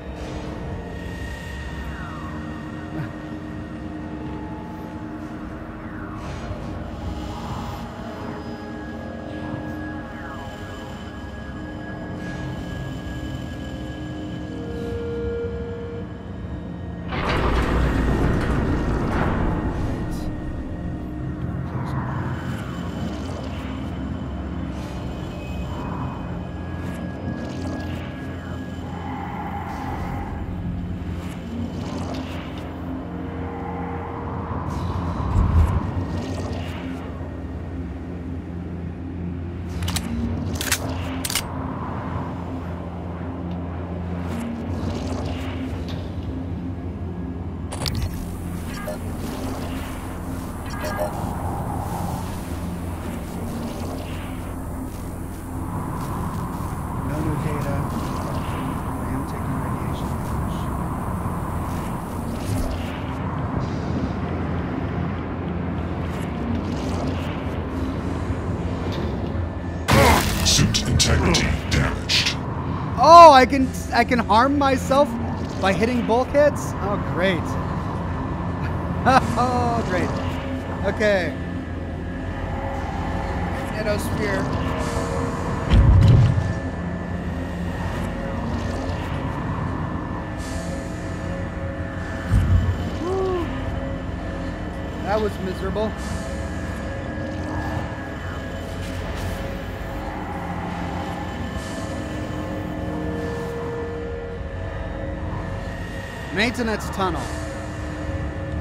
Integrity damaged. Oh, I can harm myself by hitting bulkheads? Oh, great. Oh, great. Okay. Magnetosphere. Woo. That was miserable. Maintenance tunnel.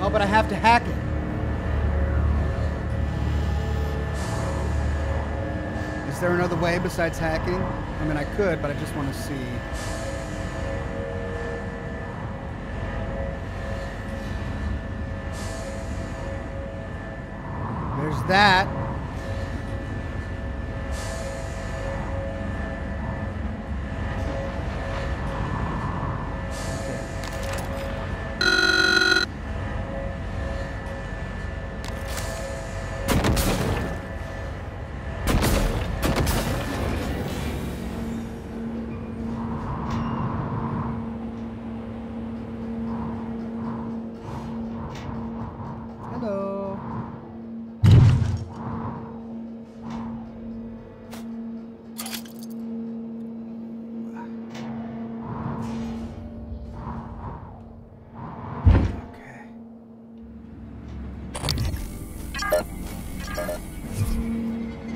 Oh, but I have to hack it. Is there another way besides hacking? I mean, I could, but I just want to see. There's that.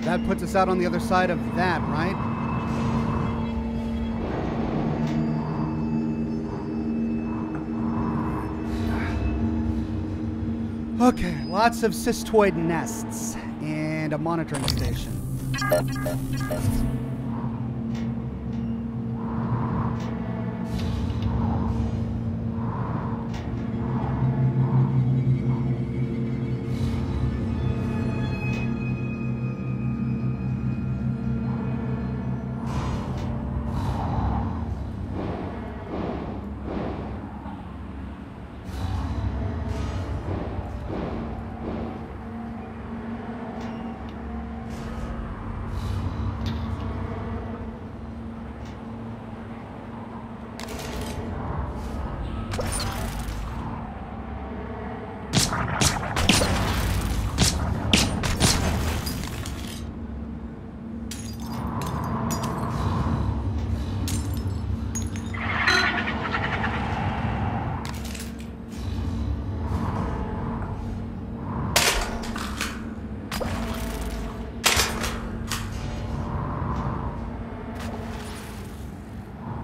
That puts us out on the other side of that, right? Okay, lots of cystoid nests and a monitoring station.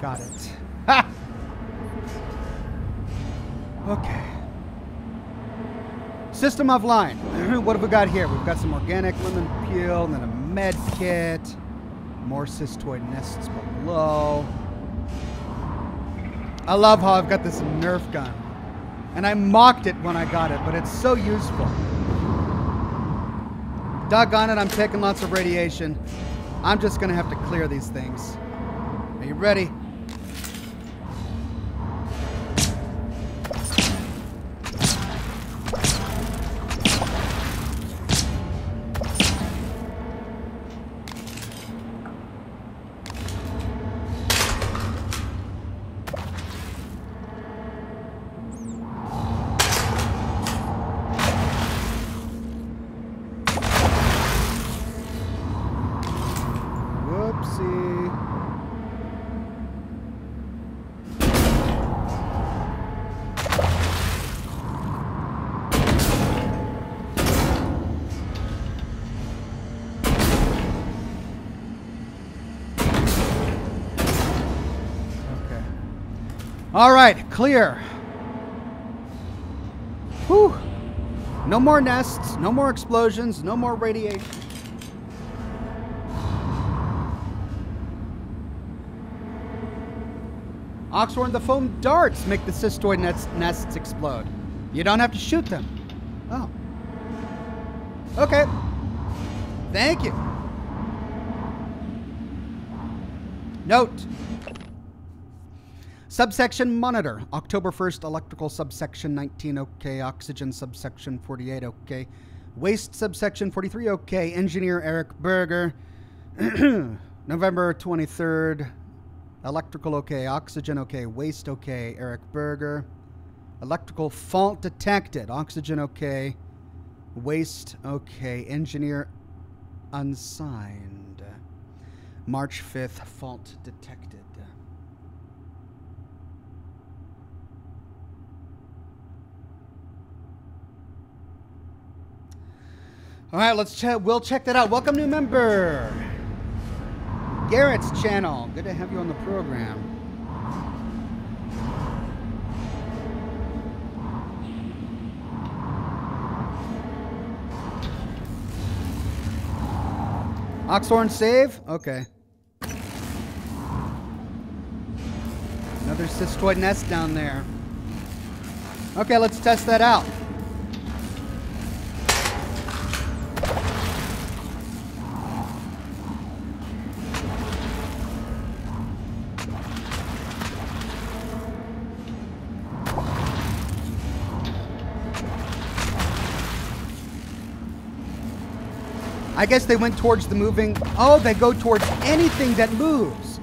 Got it. Ha! Okay. System offline. What have we got here? We've got some organic lemon peel, and then a med kit. More cystoid nests below. I love how I've got this Nerf gun. And I mocked it when I got it, but it's so useful. Doggone it, I'm taking lots of radiation. I'm just going to have to clear these things. Are you ready? All right, clear. Whew. No more nests, no more explosions, no more radiation. Oxhorn, the foam darts make the cystoid nests explode. You don't have to shoot them. Oh. Okay. Thank you. Note. Subsection monitor. October 1st, electrical subsection 19, okay. Oxygen subsection 48, okay. Waste subsection 43, okay. Engineer Eric Berger. November 23rd, electrical, okay. Oxygen, okay. Waste, okay. Eric Berger. Electrical fault detected. Oxygen, okay. Waste, okay. Engineer unsigned. March 5th, fault detected. All right, let's check. We'll check that out. Welcome, new member. Garrett's channel. Good to have you on the program. Oxhorn save? Okay. Another cystoid nest down there. Okay, let's test that out. I guess they went towards the moving... Oh, they go towards anything that moves.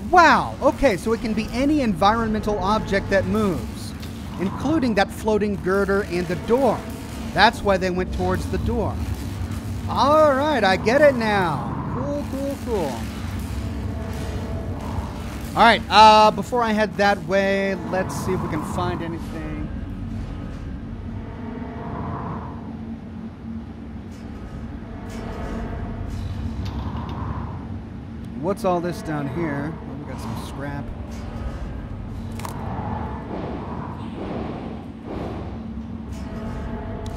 Wow. Okay, so it can be any environmental object that moves, including that floating girder and the door. That's why they went towards the door. All right, I get it now. Cool, cool, cool. All right, before I head that way, let's see if we can find anything. What's all this down here? Oh, we got some scrap.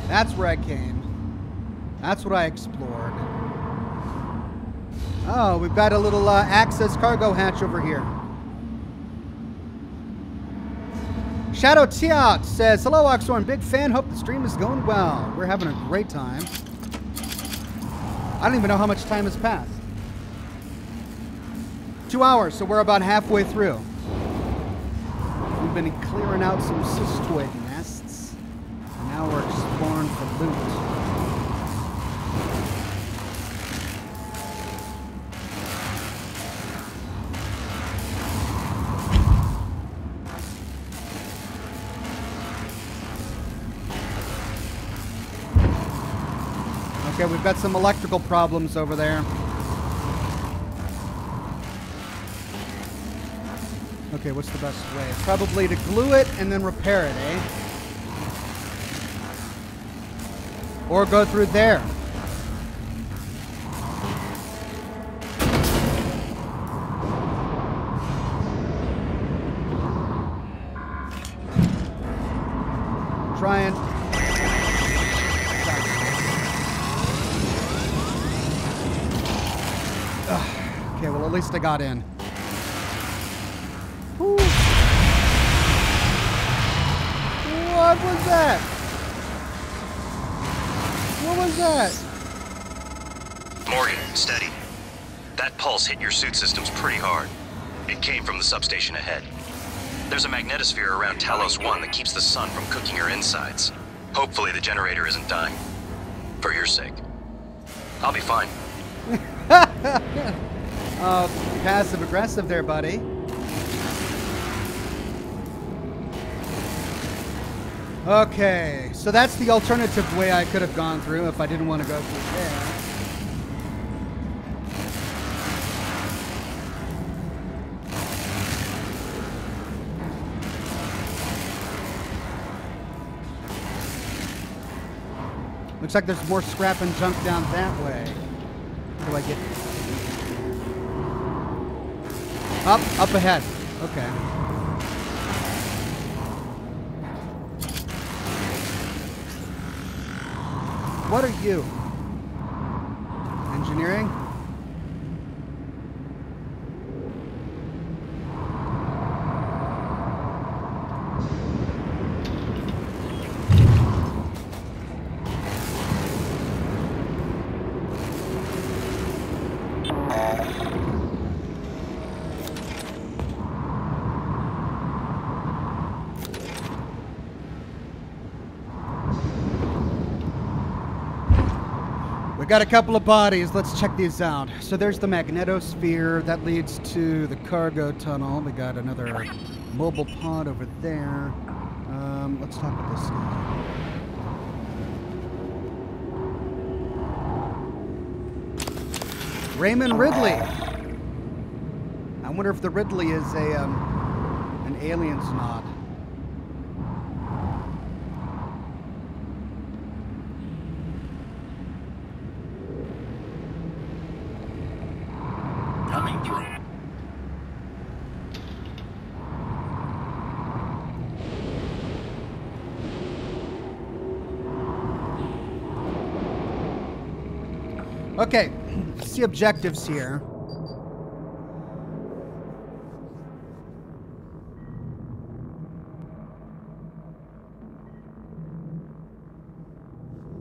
That's where I came. That's what I explored. Oh, we've got a little access cargo hatch over here. Shadow T-Out says, hello, Oxhorn. Big fan. Hope the stream is going well. We're having a great time. I don't even know how much time has passed. 2 hours, so we're about halfway through. We've been clearing out some cystoid nests. And now we're exploring for loot. Okay, we've got some electrical problems over there. Okay, what's the best way? Probably to glue it and then repair it, eh? Or go through there. Okay, well, at least I got in. Whew. What was that? What was that? Morgan, steady. That pulse hit your suit systems pretty hard. It came from the substation ahead. There's a magnetosphere around Talos 1 that keeps the sun from cooking your insides. Hopefully the generator isn't dying. For your sake. I'll be fine. Passive aggressive there, buddy. Okay, so that's the alternative way I could have gone through if I didn't want to go through there. Looks like there's more scrap and junk down that way. How do I get... Up ahead. Okay. What are you? Engineering? We got a couple of bodies. Let's check these out. So there's the Magnetosphere. That leads to the cargo tunnel. We got another mobile pod over there. Let's talk with this guy. Raymond Ridley. I wonder if the Ridley is an alien's nod. Coming through. Okay, let's see objectives here.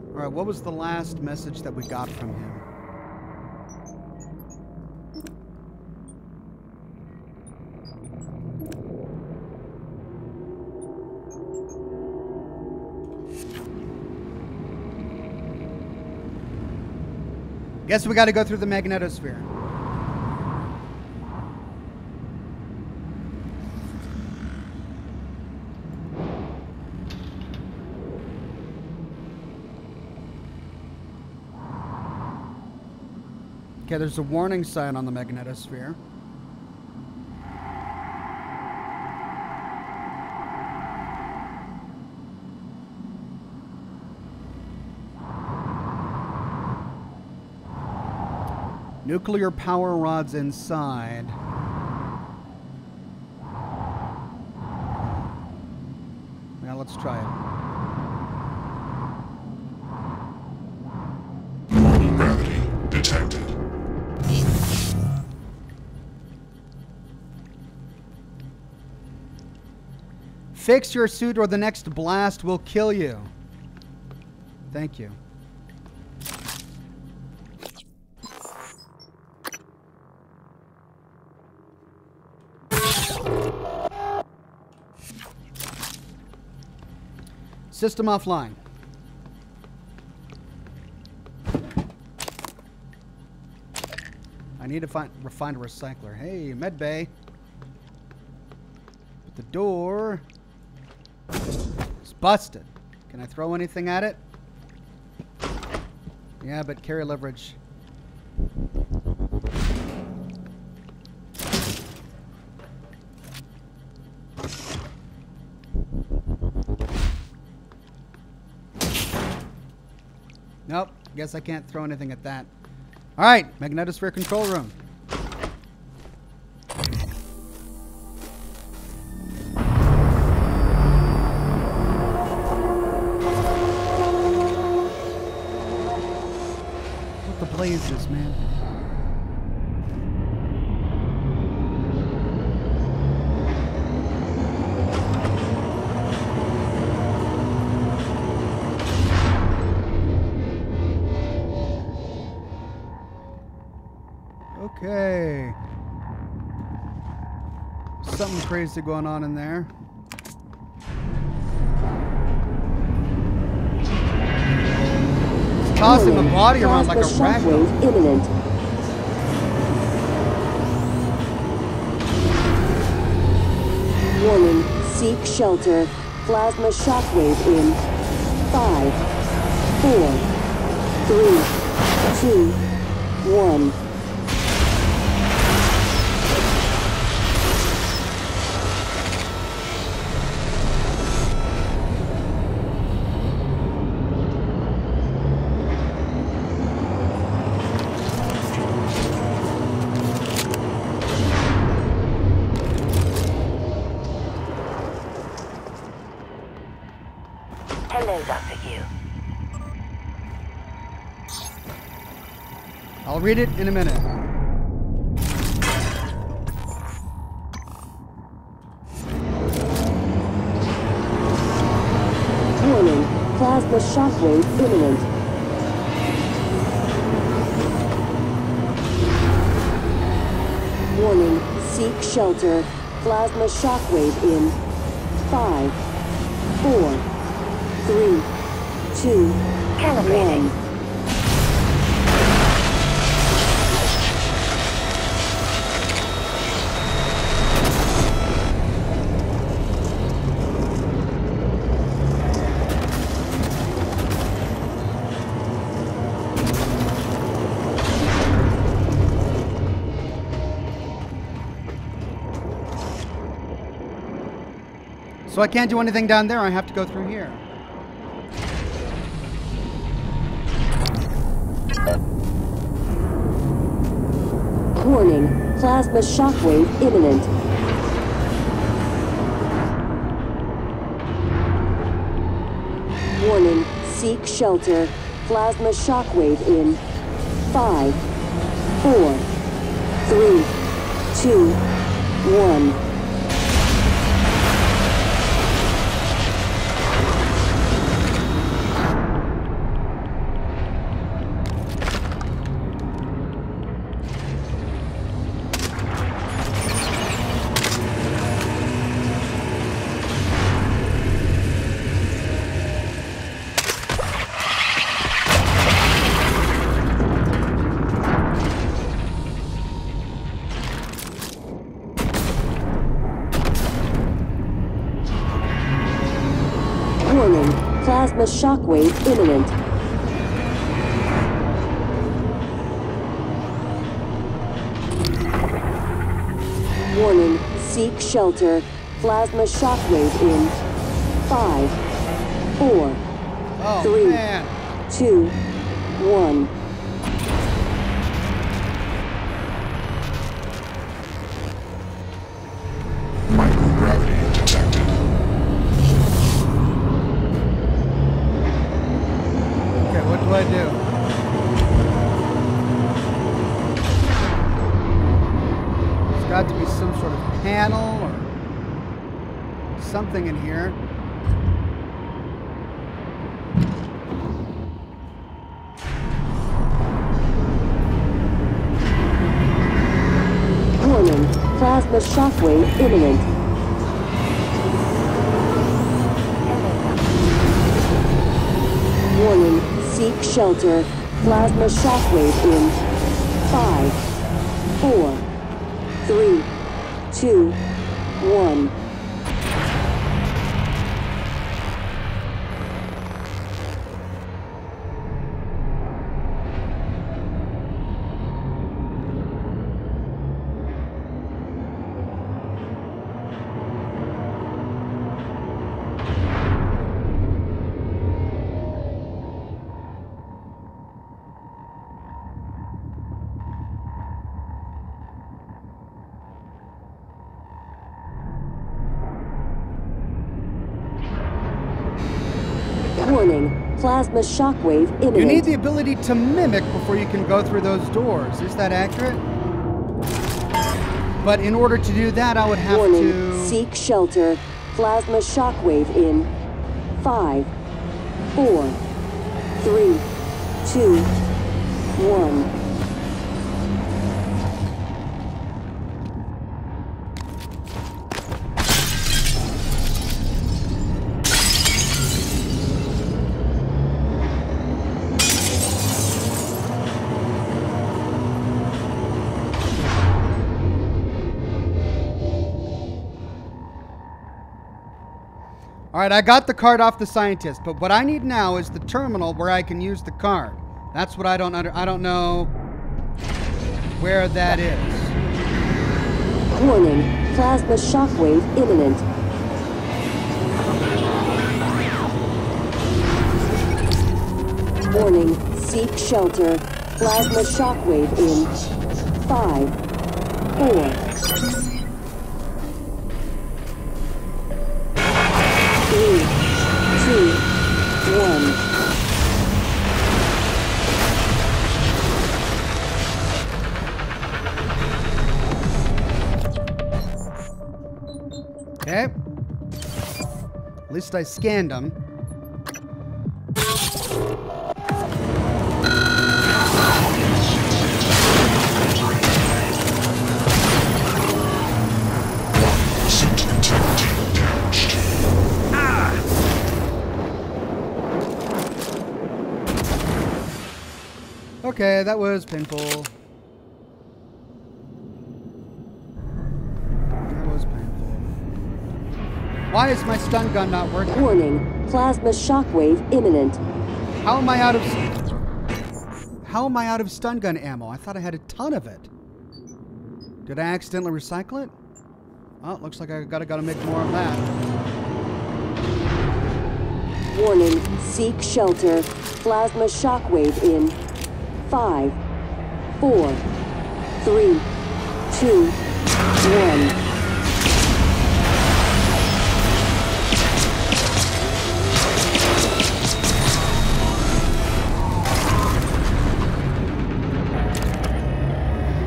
All right, what was the last message that we got from him? Guess we got to go through the Magnetosphere. Okay, there's a warning sign on the Magnetosphere. Nuclear power rods inside. Now let's try it. Normal gravity detected. Fix your suit or the next blast will kill you. Thank you. System offline. I need to find a recycler. Hey, medbay. But the door is busted. Can I throw anything at it? Yeah, but carry leverage. Nope, guess I can't throw anything at that. All right, Magnetosphere control room. What the blazes, man? Okay. Something crazy going on in there. It's tossing the body around like a ragdoll. Imminent. Warning, seek shelter. Plasma shockwave in 5, 4, 3, 2, 1. Hello, Dr. U. I'll read it in a minute. Warning, plasma shockwave imminent. Warning, seek shelter. Plasma shockwave in 5, 4, 3, 2, 1. So I can't do anything down there. I have to go through here. Warning, plasma shockwave imminent. Warning, seek shelter. Plasma shockwave in 5, 4, 3, 2, 1. Warning, plasma shockwave imminent. Warning, seek shelter. Plasma shockwave in 5, 4, 3, 2, 1. Microgravity detected. Okay, what do I do? There's got to be some sort of panel or something in here. Warning, plasma shockwave imminent. Warning, seek shelter. Plasma shockwave in 5, 4, 3, 2, 1. Warning, plasma shockwave imminent. You need the ability to mimic before you can go through those doors. Is that accurate? But in order to do that, I would have to... Seek shelter. Plasma shockwave in 5, 4, 3, 2, 1. All right, I got the card off the scientist, but what I need now is the terminal where I can use the card. That's what I don't know where that is. Warning, plasma shockwave imminent. Warning, seek shelter. Plasma shockwave in 5, 4, 3, 2, 1. Okay. At least I scanned them. Okay, that was painful. That was painful. Why is my stun gun not working? Warning, plasma shockwave imminent. How am I out of stun gun ammo? I thought I had a ton of it. Did I accidentally recycle it? Oh, looks like I gotta make more of that. Warning, seek shelter. Plasma shockwave in 5, 4, 3, 2, 1.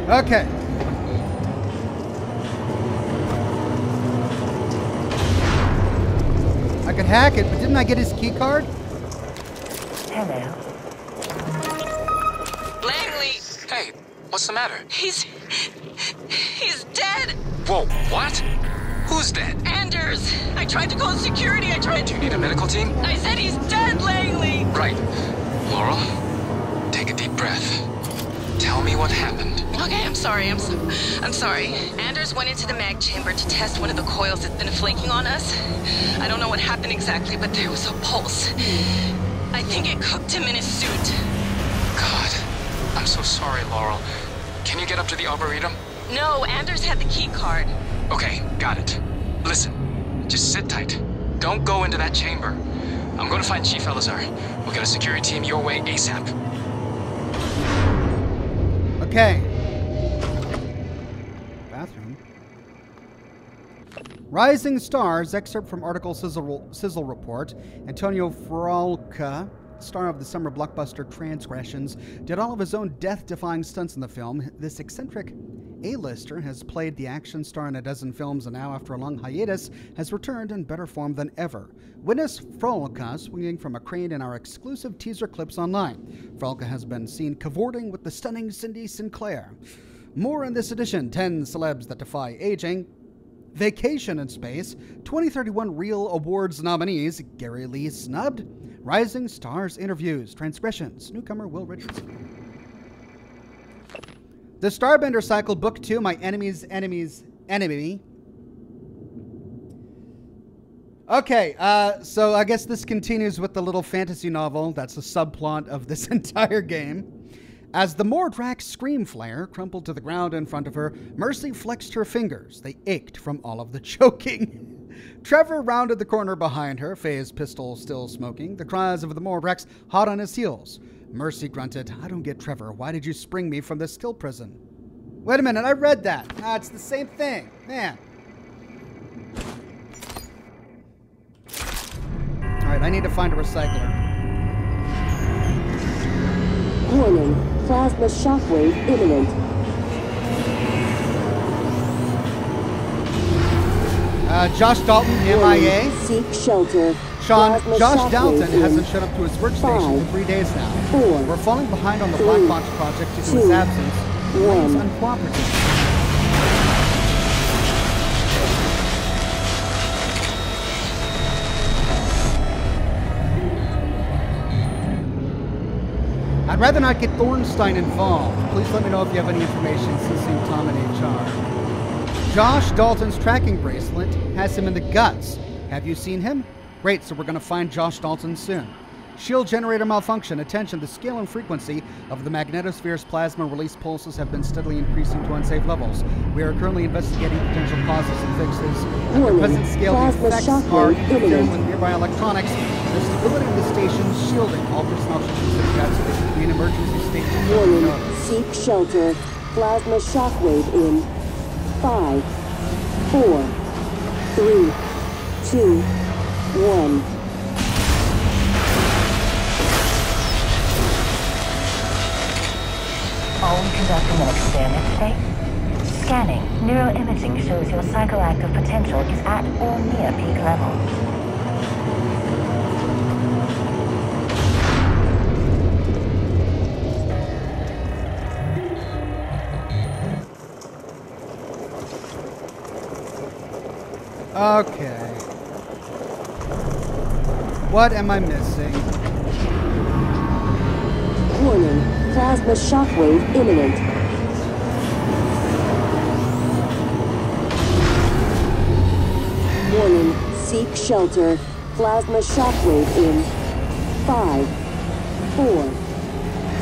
Okay. I could hack it, but didn't I get his key card? Hello. Hey, what's the matter? He's dead. Whoa, what? Who's dead? Anders. I tried to call security. Do you need a medical team? I said he's dead, Langley. Right. Laurel, take a deep breath. Tell me what happened. Okay, I'm sorry. I'm sorry. Anders went into the mag chamber to test one of the coils that's been flaking on us. I don't know what happened exactly, but there was a pulse. I think it cooked him in his suit. God. I'm so sorry, Laurel. Can you get up to the Arboretum? No, Anders had the key card. Okay, got it. Listen, just sit tight. Don't go into that chamber. I'm going to find Chief Elazar. We'll get a security team your way ASAP. Okay. Bathroom. Rising Stars, excerpt from article Sizzle Report. Antonio Frolka, star of the summer blockbuster Transgressions, did all of his own death-defying stunts in the film. This eccentric A-lister has played the action star in a dozen films and now, after a long hiatus, has returned in better form than ever. Witness Frolka swinging from a crane in our exclusive teaser clips online. Frolka has been seen cavorting with the stunning Cindy Sinclair. More in this edition: 10 celebs that defy aging, Vacation in Space, 2031 Real Awards nominees, Gary Lee snubbed, Rising Stars interviews, Transgressions, newcomer Will Richardson. The Starbender Cycle, Book 2, My Enemy's Enemy's Enemy. Okay, so I guess this continues with the little fantasy novel that's a subplot of this entire game. As the Mordrak scream flare crumpled to the ground in front of her, Mercy flexed her fingers. They ached from all of the choking. Trevor rounded the corner behind her, Faye's pistol still smoking, the cries of the Mordraks hot on his heels. Mercy grunted, "I don't get Trevor. Why did you spring me from the still prison?" Wait a minute, I read that. Ah, it's the same thing. Man. Alright, I need to find a recycler. Warning, plasma shockwave imminent. Josh Dalton, MIA. Seek shelter. Josh Dalton hasn't shown up to his workstation for 3 days now. We're falling behind on the Black Box project due to his absence. He's uncooperative. I'd rather not get Thornstein involved. Please let me know if you have any information CCing Tom and HR. Josh Dalton's tracking bracelet has him in the guts. Have you seen him? Great, so we're going to find Josh Dalton soon. Shield generator malfunction. Attention, the scale and frequency of the magnetosphere's plasma release pulses have been steadily increasing to unsafe levels. We are currently investigating potential causes and fixes. At the present scale, the effects are interfering with nearby electronics. The stability of the station's shielding. All personnel should consider that to be an emergency state. Warning, seek shelter. Plasma shockwave in 5, 4, 3, 2, 1. All conducting an experiment today? Scanning. Neuroimaging shows your psychoactive potential is at or near peak level. Okay. What am I missing? Warning, plasma shockwave imminent. Warning, seek shelter. Plasma shockwave in 5, 4,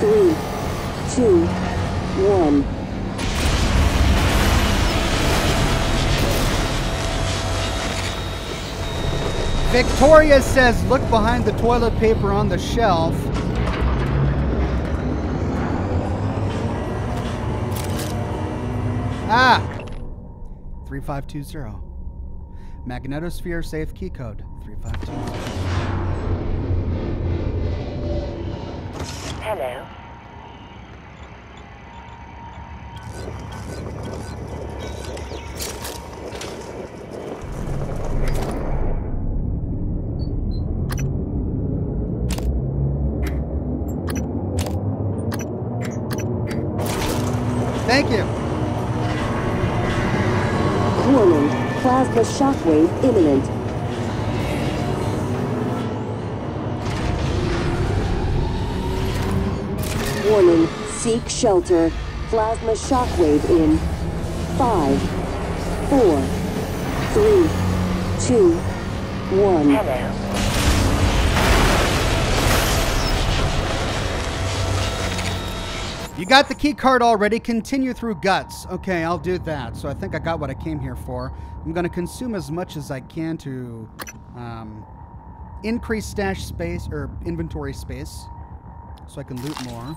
3, 2, 1. Victoria says, look behind the toilet paper on the shelf. Ah! 3520. Magnetosphere safe key code 3520. Hello. Thank you. Warning, plasma shockwave imminent. Warning, seek shelter. Plasma shockwave in 5, 4, 3, 2, 1. Hello. You got the key card already. Continue through guts. Okay, I'll do that. So I think I got what I came here for. I'm going to consume as much as I can to increase stash space or inventory space so I can loot more.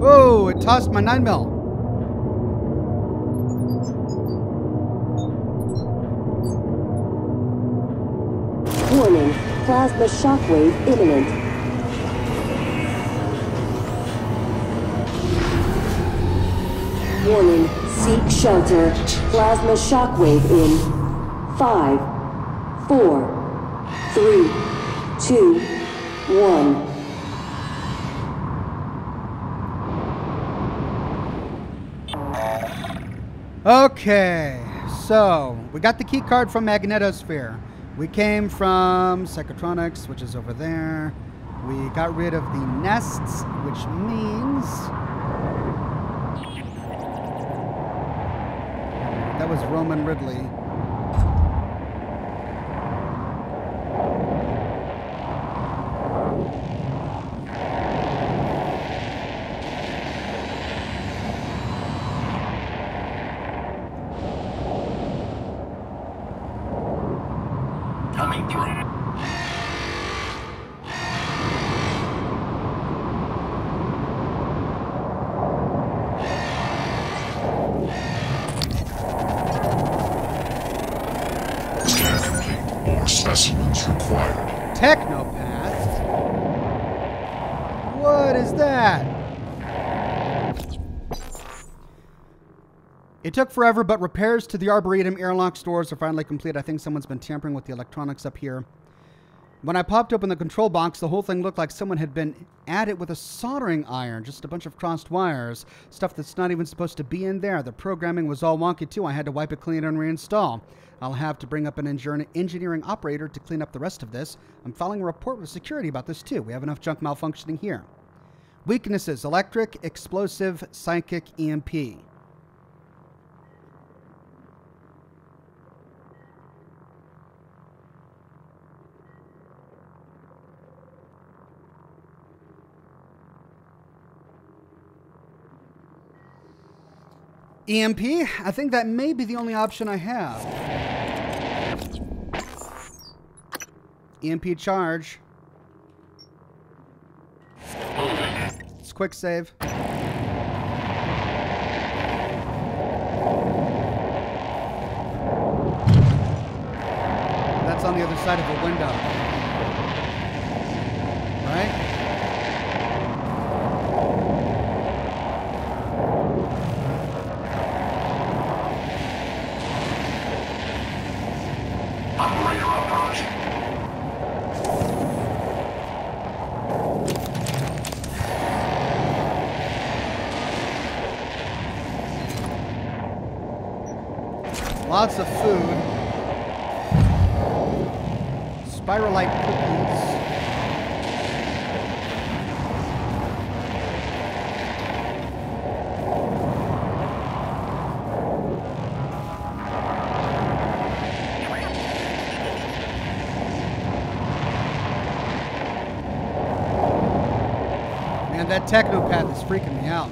Oh, it tossed my 9mm. Warning, plasma shockwave imminent. Warning, seek shelter. Plasma shockwave in 5, 4, 3, 2, 1. Okay, so we got the key card from Magnetosphere. We came from Psychotronics, which is over there. We got rid of the nests, which means that was Roman Ridley. Coming through. specimens required. Technopath? What is that? It took forever, but repairs to the Arboretum airlock stores are finally complete. I think someone's been tampering with the electronics up here. When I popped open the control box, the whole thing looked like someone had been at it with a soldering iron. Just a bunch of crossed wires. Stuff that's not even supposed to be in there. The programming was all wonky, too. I had to wipe it clean and reinstall. I'll have to bring up an engineering operator to clean up the rest of this. I'm filing a report with security about this, too. We have enough junk malfunctioning here. Weaknesses: electric, explosive, psychic, EMP. EMP? I think that may be the only option I have. EMP charge. It's quick save. That's on the other side of the window. Right? Lots of food. Spiralite cookies. Man, that technopath is freaking me out.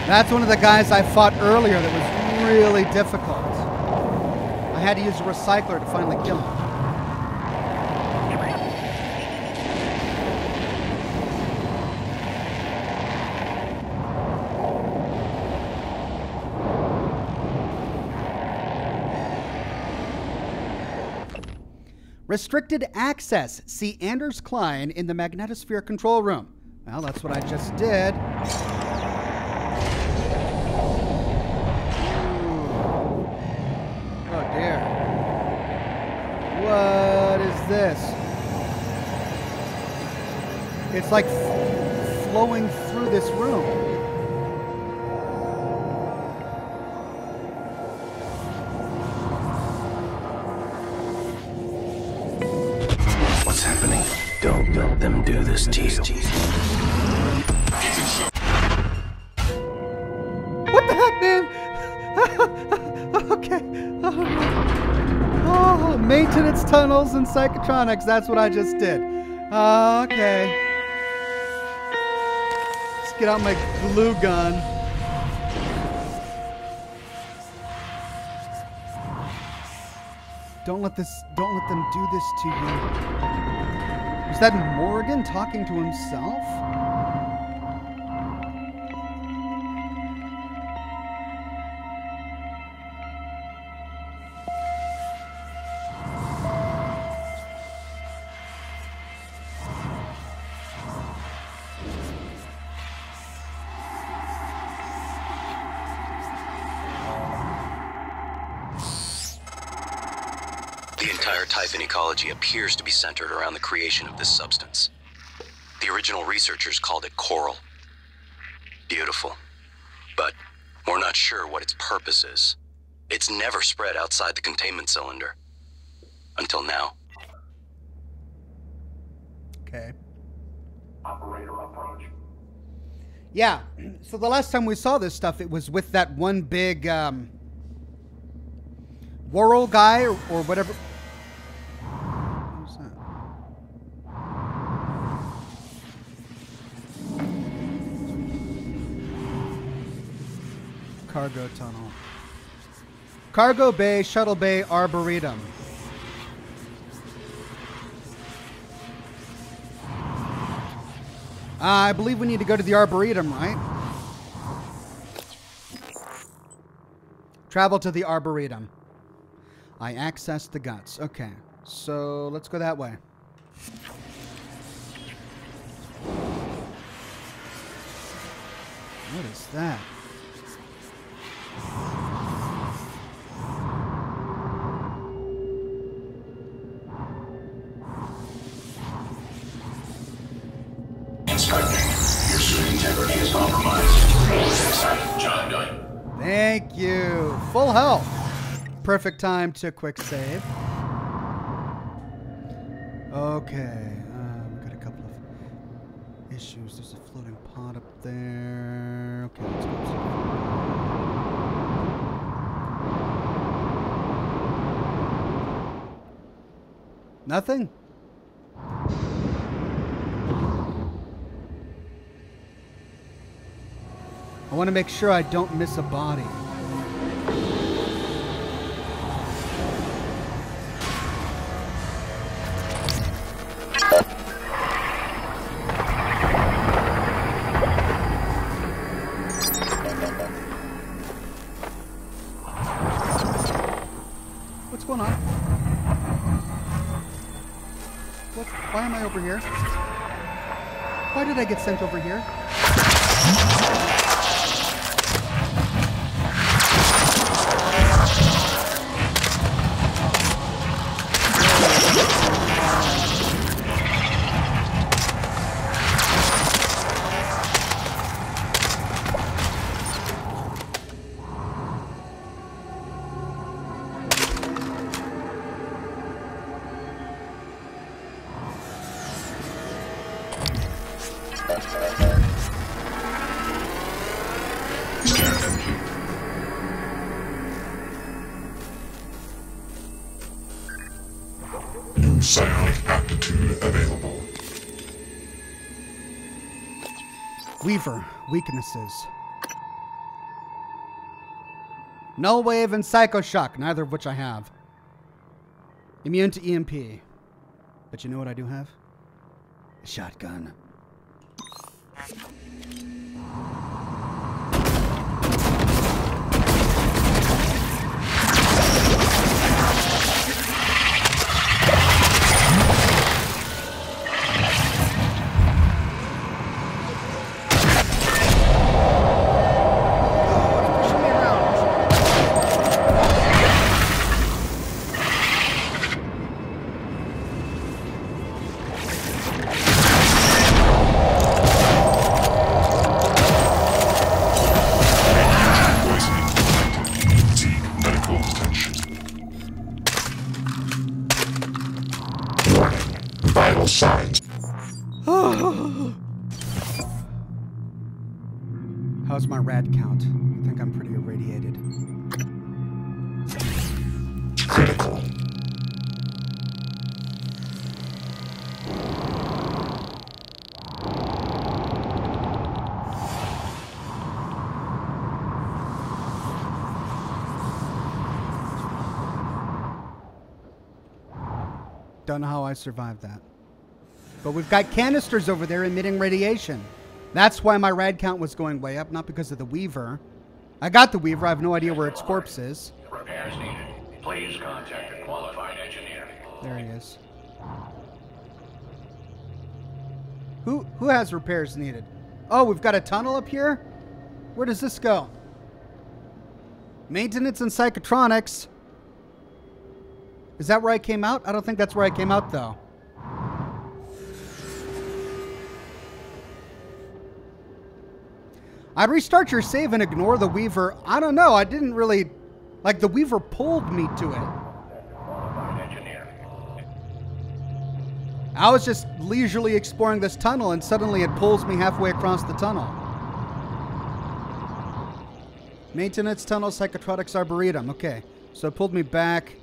That's one of the guys I fought earlier that was really difficult. I had to use a recycler to finally kill him. Restricted access. See Anders Klein in the Magnetosphere control room. Well, that's what I just did. What is this? It's like flowing through this room. What's happening? Don't let them do this to you. What the heck, man? Okay. Oh, maintenance tunnels and psychotronics. That's what I just did. Okay. Let's get out my glue gun. Don't let them do this to you. Is that Morgan talking to himself? The entire Typhon ecology appears to be centered around the creation of this substance. The original researchers called it coral. Beautiful. But we're not sure what its purpose is. It's never spread outside the containment cylinder. Until now. Okay. Operator approach. Yeah, so the last time we saw this stuff, it was with that one big Worrell guy or whatever. Who's that? Cargo tunnel. Cargo bay, shuttle bay, Arboretum. I believe we need to go to the Arboretum, right? Travel to the Arboretum. I accessed the guts. Okay, so let's go that way. What is that? Inspecting. Your suit integrity is compromised. Job done. Thank you. Full health. Perfect time to quick save. Okay. We've got a couple of issues. There's a floating pod up there. Okay, let's go. Nothing? I want to make sure I don't miss a body. What's going on? Why am I over here? Why did I get sent over here? New psionic aptitude available. Weaver, weaknesses. Null wave and psychoshock, neither of which I have. Immune to EMP. But you know what I do have? A shotgun. Vital signs. How's my rad count? I think I'm pretty irradiated. Critical. Don't know how I survived that. But we've got canisters over there emitting radiation. That's why my rad count was going way up, not because of the Weaver. I got the Weaver. I have no idea where its corpse is. Repairs needed. Please contact a qualified engineer. There he is. Who has repairs needed? Oh, we've got a tunnel up here? Where does this go? Maintenance and Psychotronics. Is that where I came out? I don't think that's where I came out, though. I'd restart your save and ignore the Weaver. I don't know. I didn't really... Like, the Weaver pulled me to it. I was just leisurely exploring this tunnel, and suddenly it pulls me halfway across the tunnel. Maintenance tunnel, Psychotronics, Arboretum. Okay. So it pulled me back...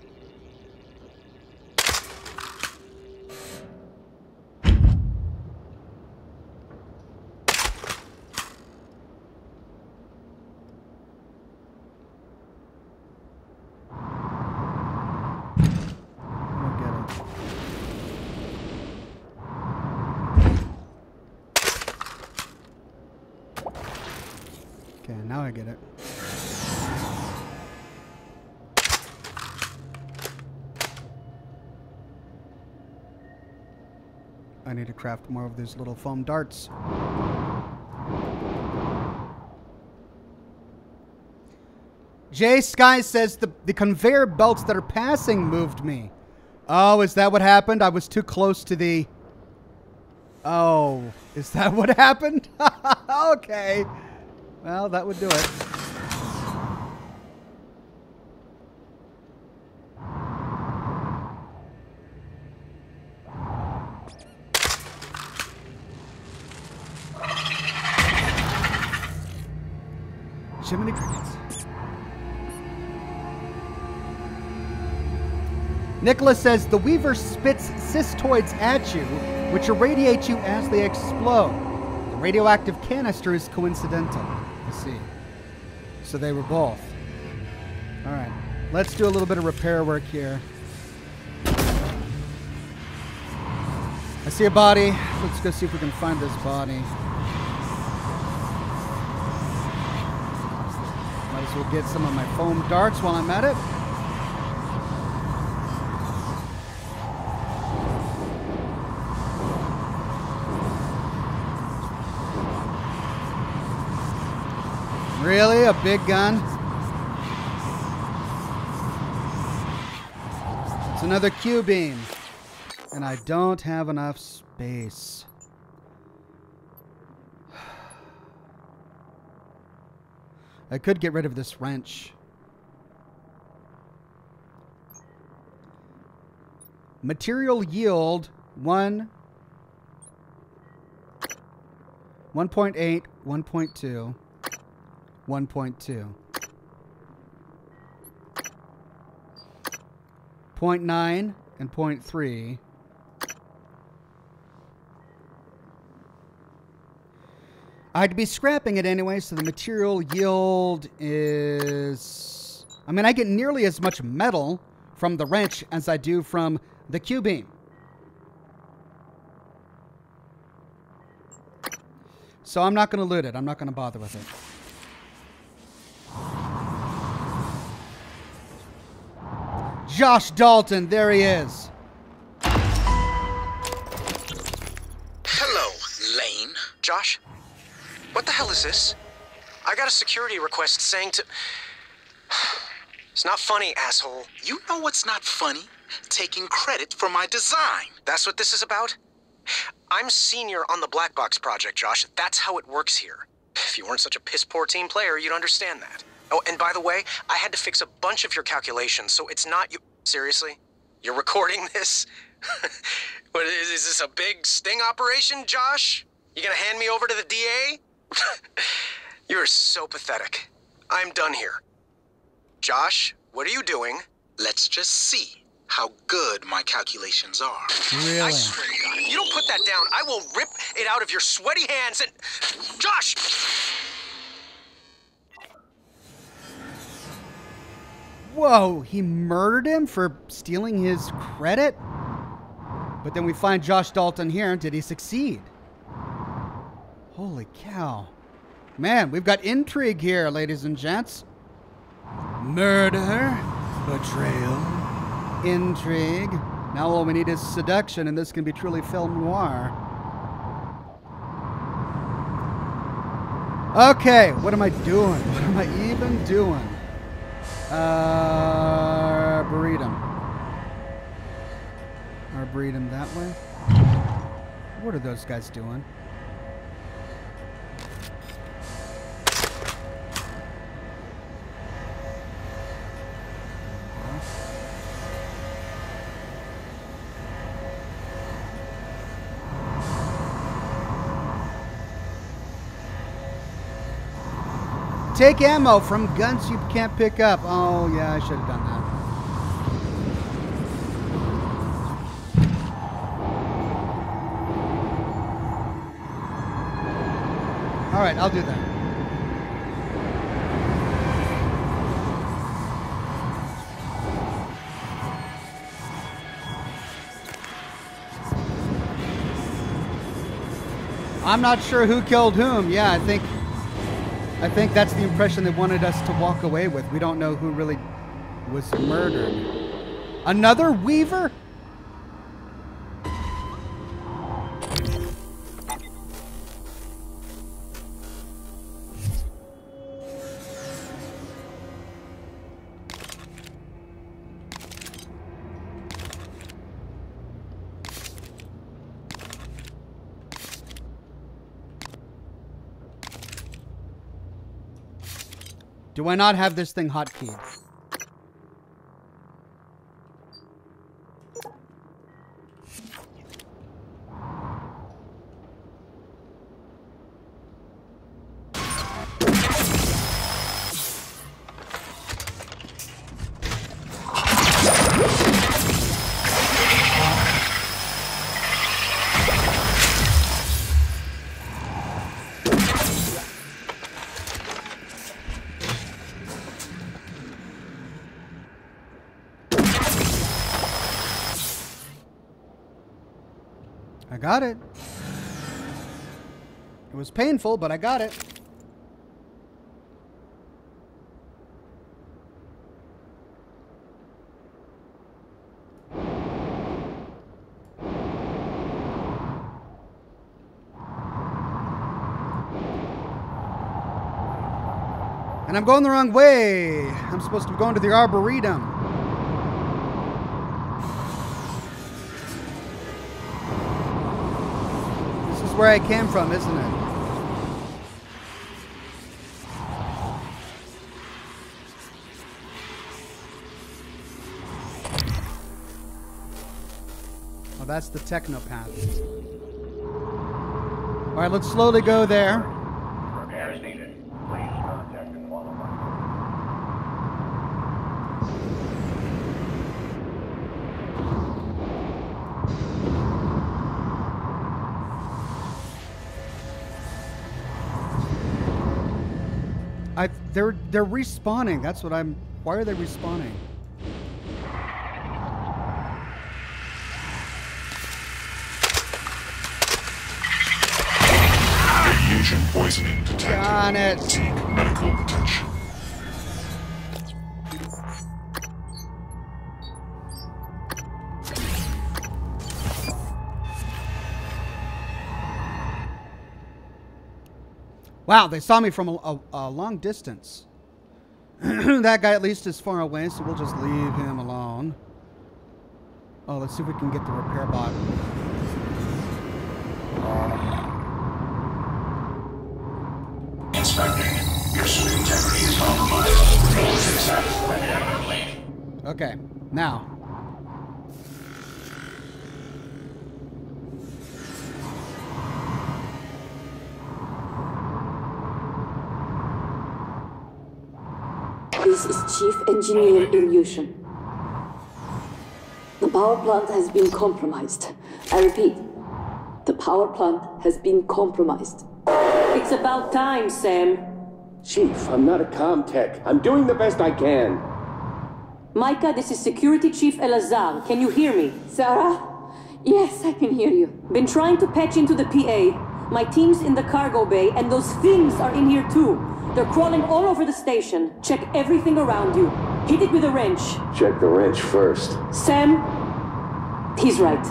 Now I get it. I need to craft more of these little foam darts. Jay Sky says the conveyor belts that are passing moved me. Oh, is that what happened? I was too close to the... Oh, is that what happened? Okay. Well, that would do it. Jiminy Crickets. Nicholas says the Weaver spits cystoids at you, which irradiate you as they explode. The radioactive canister is coincidental. I see. So they were both. All right. Let's do a little bit of repair work here. I see a body. Let's go see if we can find this body. Might as well get some of my foam darts while I'm at it. Really? A big gun? It's another Q-beam. And I don't have enough space. I could get rid of this wrench. Material yield 1.8, 1.2, 1.2. 0.9 and 0.3. I'd be scrapping it anyway, so the material yield is... I mean, I get nearly as much metal from the wrench as I do from the Q-beam. So I'm not going to loot it. I'm not going to bother with it. Josh Dalton, there he is. Hello, Lane. Josh? What the hell is this? I got a security request saying to... It's not funny, asshole. You know what's not funny? Taking credit for my design. That's what this is about? I'm senior on the Black Box project, Josh. That's how it works here. If you weren't such a piss-poor team player, you'd understand that. Oh, and by the way, I had to fix a bunch of your calculations, so it's not you... Seriously? You're recording this? What, is this a big sting operation, Josh? You gonna hand me over to the DA? You're so pathetic. I'm done here. Josh, what are you doing? Let's just see how good my calculations are. Really? I swear to God, if you don't put that down, I will rip it out of your sweaty hands and... Josh! Whoa, he murdered him for stealing his credit? But then we find Josh Dalton here. Did he succeed? Holy cow. Man, we've got intrigue here, ladies and gents. Murder, betrayal, intrigue. Now all we need is seduction, and this can be truly film noir. Okay, what am I doing? What am I even doing? Arboretum. Arboretum that way. What are those guys doing? Take ammo from guns you can't pick up. Oh, yeah, I should have done that. All right, I'll do that. I'm not sure who killed whom. Yeah, I think that's the impression they wanted us to walk away with. We don't know who really was murdered. Another Weaver? Do I not have this thing hotkeyed? I got it. It was painful, but I got it. And I'm going the wrong way. I'm supposed to be going to the Arboretum. This is where I came from, isn't it? Oh, that's the technopath. All right, let's slowly go there. Repairs needed. Please contact the qualified. They're respawning. That's what I'm. Why are they respawning? Radiation poisoning detected. Got it. Seek medical attention. Wow, they saw me from a long distance. That guy at least is far away, so we'll just leave him alone. Oh, let's see if we can get the repair bot. Inspecting. Your suit integrity is compromised. Success indefinitely. Okay, now. This is Chief Engineer Illusion. The power plant has been compromised. I repeat, the power plant has been compromised. It's about time, Sam. Chief, I'm not a comm-tech. I'm doing the best I can. Micah, this is Security Chief Elazar. Can you hear me? Sarah? Yes, I can hear you. Been trying to patch into the PA. My team's in the cargo bay, and those things are in here too. They're crawling all over the station. Check everything around you. Hit it with a wrench. Check the wrench first. Sam, he's right.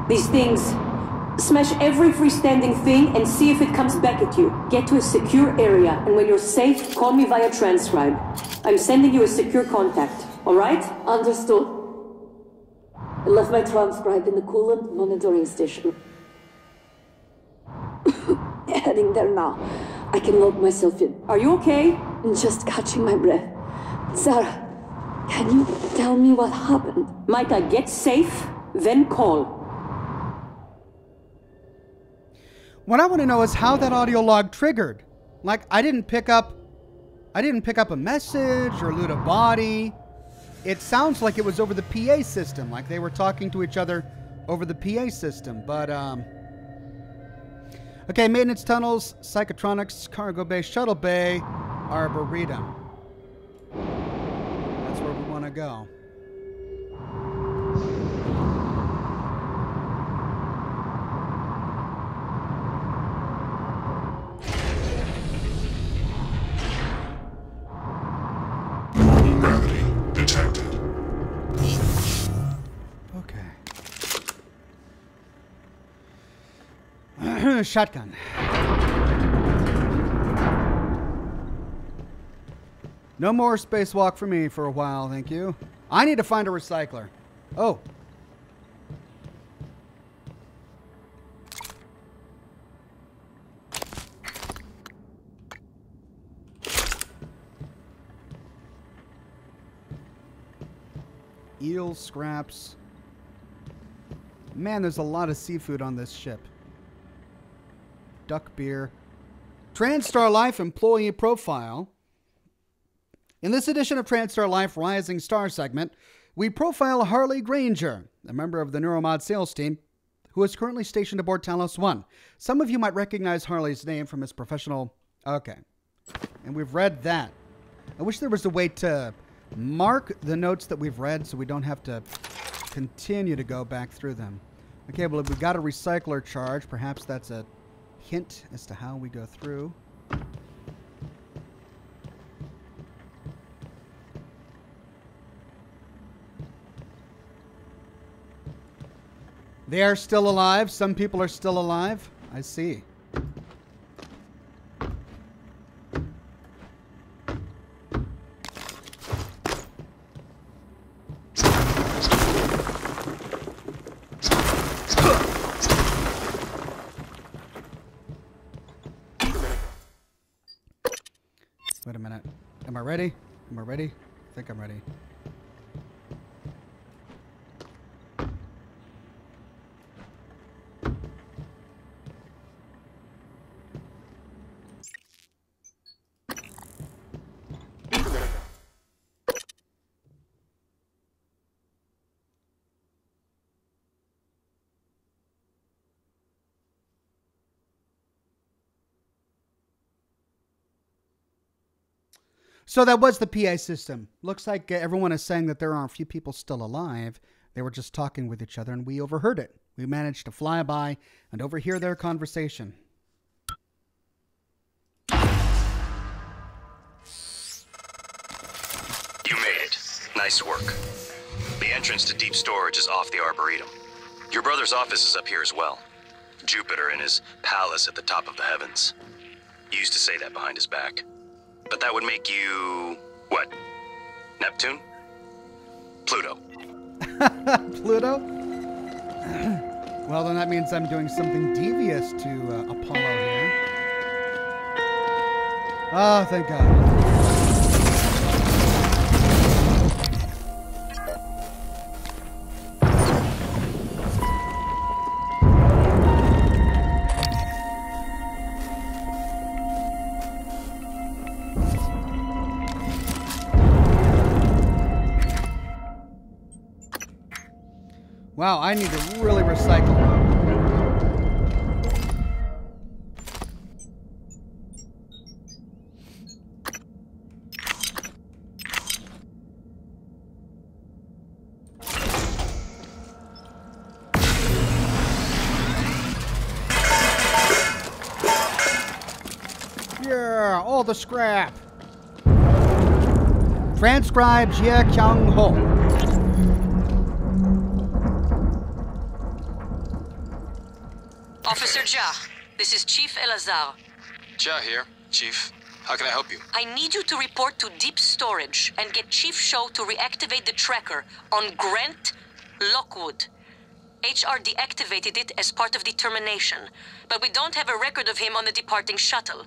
These things... Smash every freestanding thing and see if it comes back at you. Get to a secure area, and when you're safe, call me via transcribe. I'm sending you a secure contact, alright? Understood. I left my transcribe in the coolant monitoring station. Heading there now. I can log myself in. Are you okay? I'm just catching my breath. Sarah, can you tell me what happened? Micah, get safe, then call. What I want to know is how that audio log triggered. Like, I didn't pick up a message or loot a body. It sounds like it was over the PA system, like they were talking to each other over the PA system. But okay, maintenance tunnels, Psychotronics, cargo bay, shuttle bay, Arboretum. That's where we want to go. Gravity detected. Okay. Shotgun. No more spacewalk for me for a while, thank you. I need to find a recycler. Oh. eel scraps. Man, there's a lot of seafood on this ship. Duck beer. TranStar Life employee profile. In this edition of TranStar Life Rising Star segment, we profile Harley Granger, a member of the Neuromod sales team, who is currently stationed aboard Talos 1. Some of you might recognize Harley's name from his professional... Okay. And we've read that. I wish there was a way to mark the notes that we've read so we don't have to continue to go back through them. Okay, well, we got a recycler charge. Perhaps that's a hint as to how we go through. They are still alive. Some people are still alive. I see. Wait a minute. Am I ready? Am I ready? I think I'm ready. So that was the PA system. Looks like everyone is saying that there are a few people still alive. They were just talking with each other and we overheard it. We managed to fly by and overhear their conversation. You made it. Nice work. The entrance to deep storage is off the Arboretum. Your brother's office is up here as well. Jupiter in his palace at the top of the heavens. He used to say that behind his back. But that would make you... what? Neptune? Pluto. Pluto? Well, then that means I'm doing something devious to Apollo here. Oh, thank God. Wow, I need to really recycle. Yeah, all the scrap. Transcribe Jia-Kyung-Ho. Officer Jia, this is Chief Elazar. Jia here. Chief, how can I help you? I need you to report to deep storage and get Chief Show to reactivate the tracker on Grant Lockwood. HR deactivated it as part of the termination, but we don't have a record of him on the departing shuttle.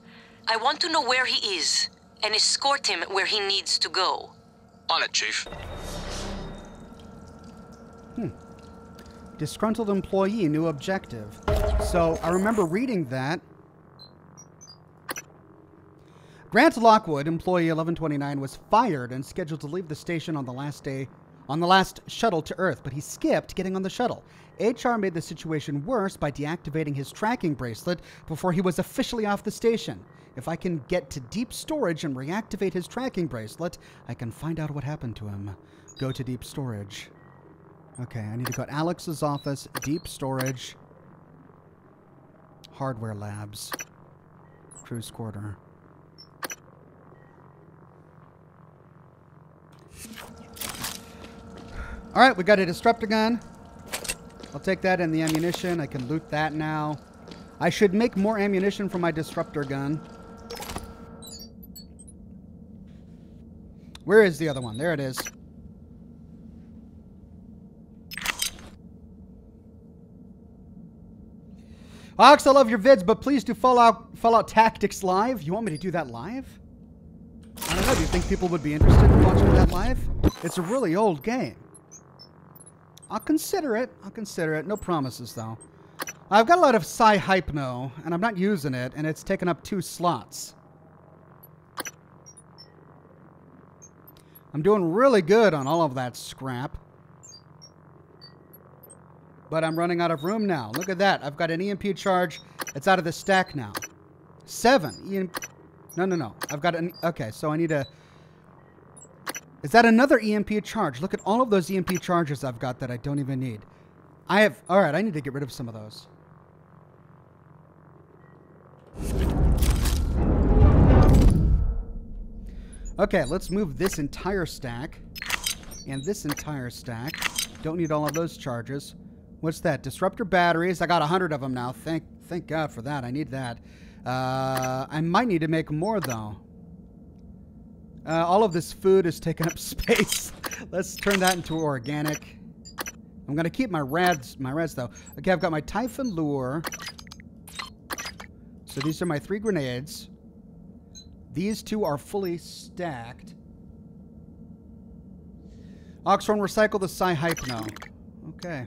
I want to know where he is and escort him where he needs to go. On it, Chief. Disgruntled employee, new objective. So I remember reading that. Grant Lockwood, employee 1129, was fired and scheduled to leave the station on the last shuttle to Earth, but he skipped getting on the shuttle. HR made the situation worse by deactivating his tracking bracelet before he was officially off the station. If I can get to deep storage and reactivate his tracking bracelet, I can find out what happened to him. Go to deep storage. Okay, I need to go to Alex's office, deep storage, hardware labs, crew's quarter. All right, we got a disruptor gun. I'll take that and the ammunition. I can loot that now. I should make more ammunition for my disruptor gun. Where is the other one? There it is. Ox, I love your vids, but please do Fallout Tactics live. You want me to do that live? I don't know. Do you think people would be interested in watching that live? It's a really old game. I'll consider it. I'll consider it. No promises, though. I've got a lot of Psy-Hypno, and I'm not using it, and it's taken up 2 slots. I'm doing really good on all of that scrap. But I'm running out of room now. Look at that. I've got an EMP charge. It's out of the stack now. 7. No. I've got an... Okay, so I need a... Is that another EMP charge? Look at all of those EMP charges I've got that I don't even need. I have... All right, I need to get rid of some of those. Okay, let's move this entire stack. And this entire stack. Don't need all of those charges. What's that? Disruptor batteries. I got 100 of them now. Thank God for that. I need that. I might need to make more, though. All of this food is taking up space. Let's turn that into organic. I'm going to keep my rads, though. Okay, I've got my Typhon Lure. So these are my 3 grenades. These 2 are fully stacked. Oxhorn, recycle the Psy-Hypno. Okay.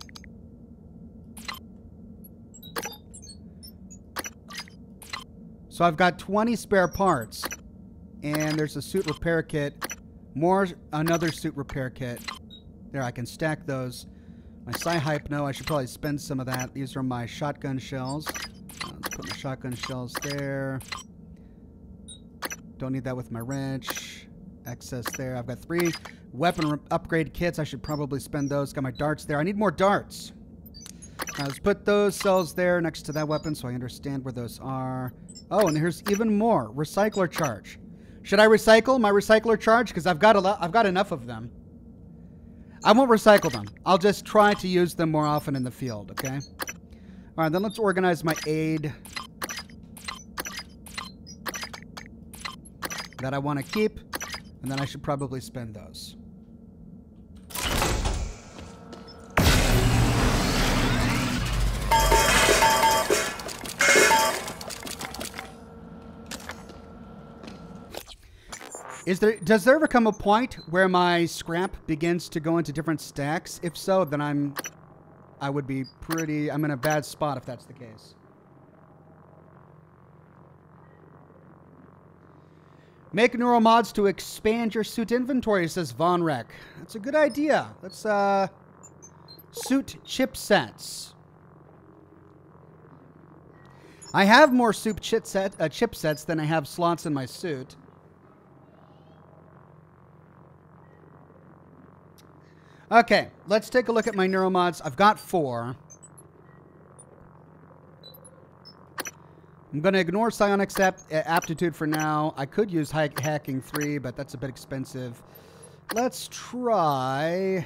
So I've got 20 spare parts. And there's a suit repair kit. Another suit repair kit. There, I can stack those. My Psy-Hypno, I should probably spend some of that. These are my shotgun shells. Let's put my shotgun shells there. Don't need that with my wrench. Excess there. I've got 3 weapon upgrade kits. I should probably spend those. Got my darts there. I need more darts. Now let's put those cells there next to that weapon so I understand where those are. Oh, and here's even more. Recycler charge. Should I recycle my recycler charge? Because I've got enough of them. I won't recycle them. I'll just try to use them more often in the field, okay? All right, then let's organize my aid that I want to keep, and then I should probably spend those. Does there ever come a point where my scrap begins to go into different stacks? If so, then I'm in a bad spot if that's the case. Make Neuromods to expand your suit inventory, says Von Rek. That's a good idea. Let's, suit chipsets. I have more suit chipsets than I have slots in my suit. Okay, let's take a look at my Neuromods. I've got 4. I'm going to ignore psionics aptitude for now. I could use hacking 3, but that's a bit expensive. Let's try...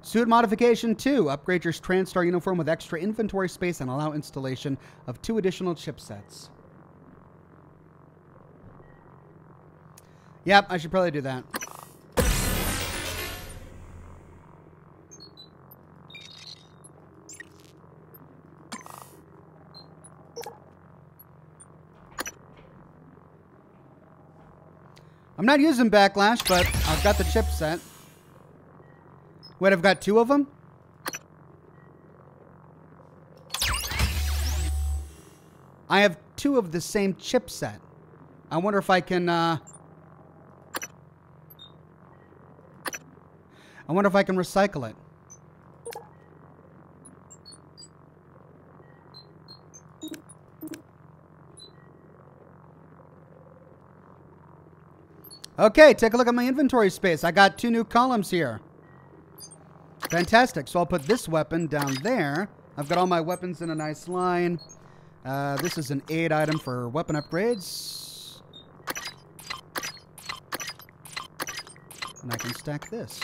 Suit Modification 2. Upgrade your Transstar uniform with extra inventory space and allow installation of 2 additional chipsets. Yep, I should probably do that. I'm not using Backlash, but I've got the chipset. Wait, I've got 2 of them? I have 2 of the same chipset. I wonder if I can, recycle it. Okay, take a look at my inventory space. I got 2 new columns here. Fantastic. So I'll put this weapon down there. I've got all my weapons in a nice line. This is an aid item for weapon upgrades. And I can stack this.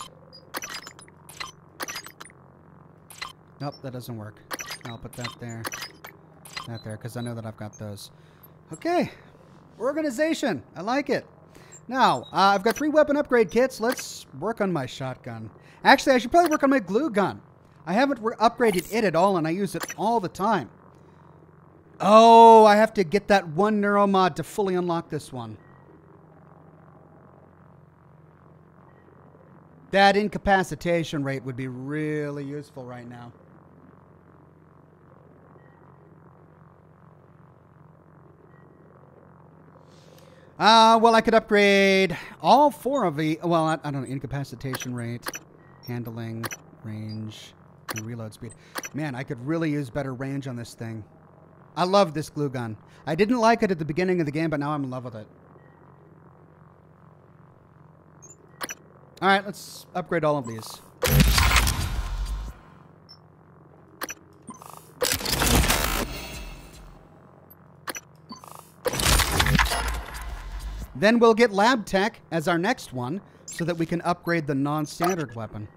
Nope, that doesn't work. I'll put that there. That there, because I know that I've got those. Okay. Organization. I like it. Now, I've got 3 weapon upgrade kits. Let's work on my shotgun. Actually, I should probably work on my glue gun. I haven't upgraded it at all, and I use it all the time. Oh, I have to get that one Neuromod to fully unlock this one. That incapacitation rate would be really useful right now. Well, I could upgrade all 4 of the... Well, I don't know. Incapacitation rate, handling, range, and reload speed. Man, I could really use better range on this thing. I love this glue gun. I didn't like it at the beginning of the game, but now I'm in love with it. All right, let's upgrade all of these. Then we'll get Lab Tech as our next one so that we can upgrade the non-standard weapon.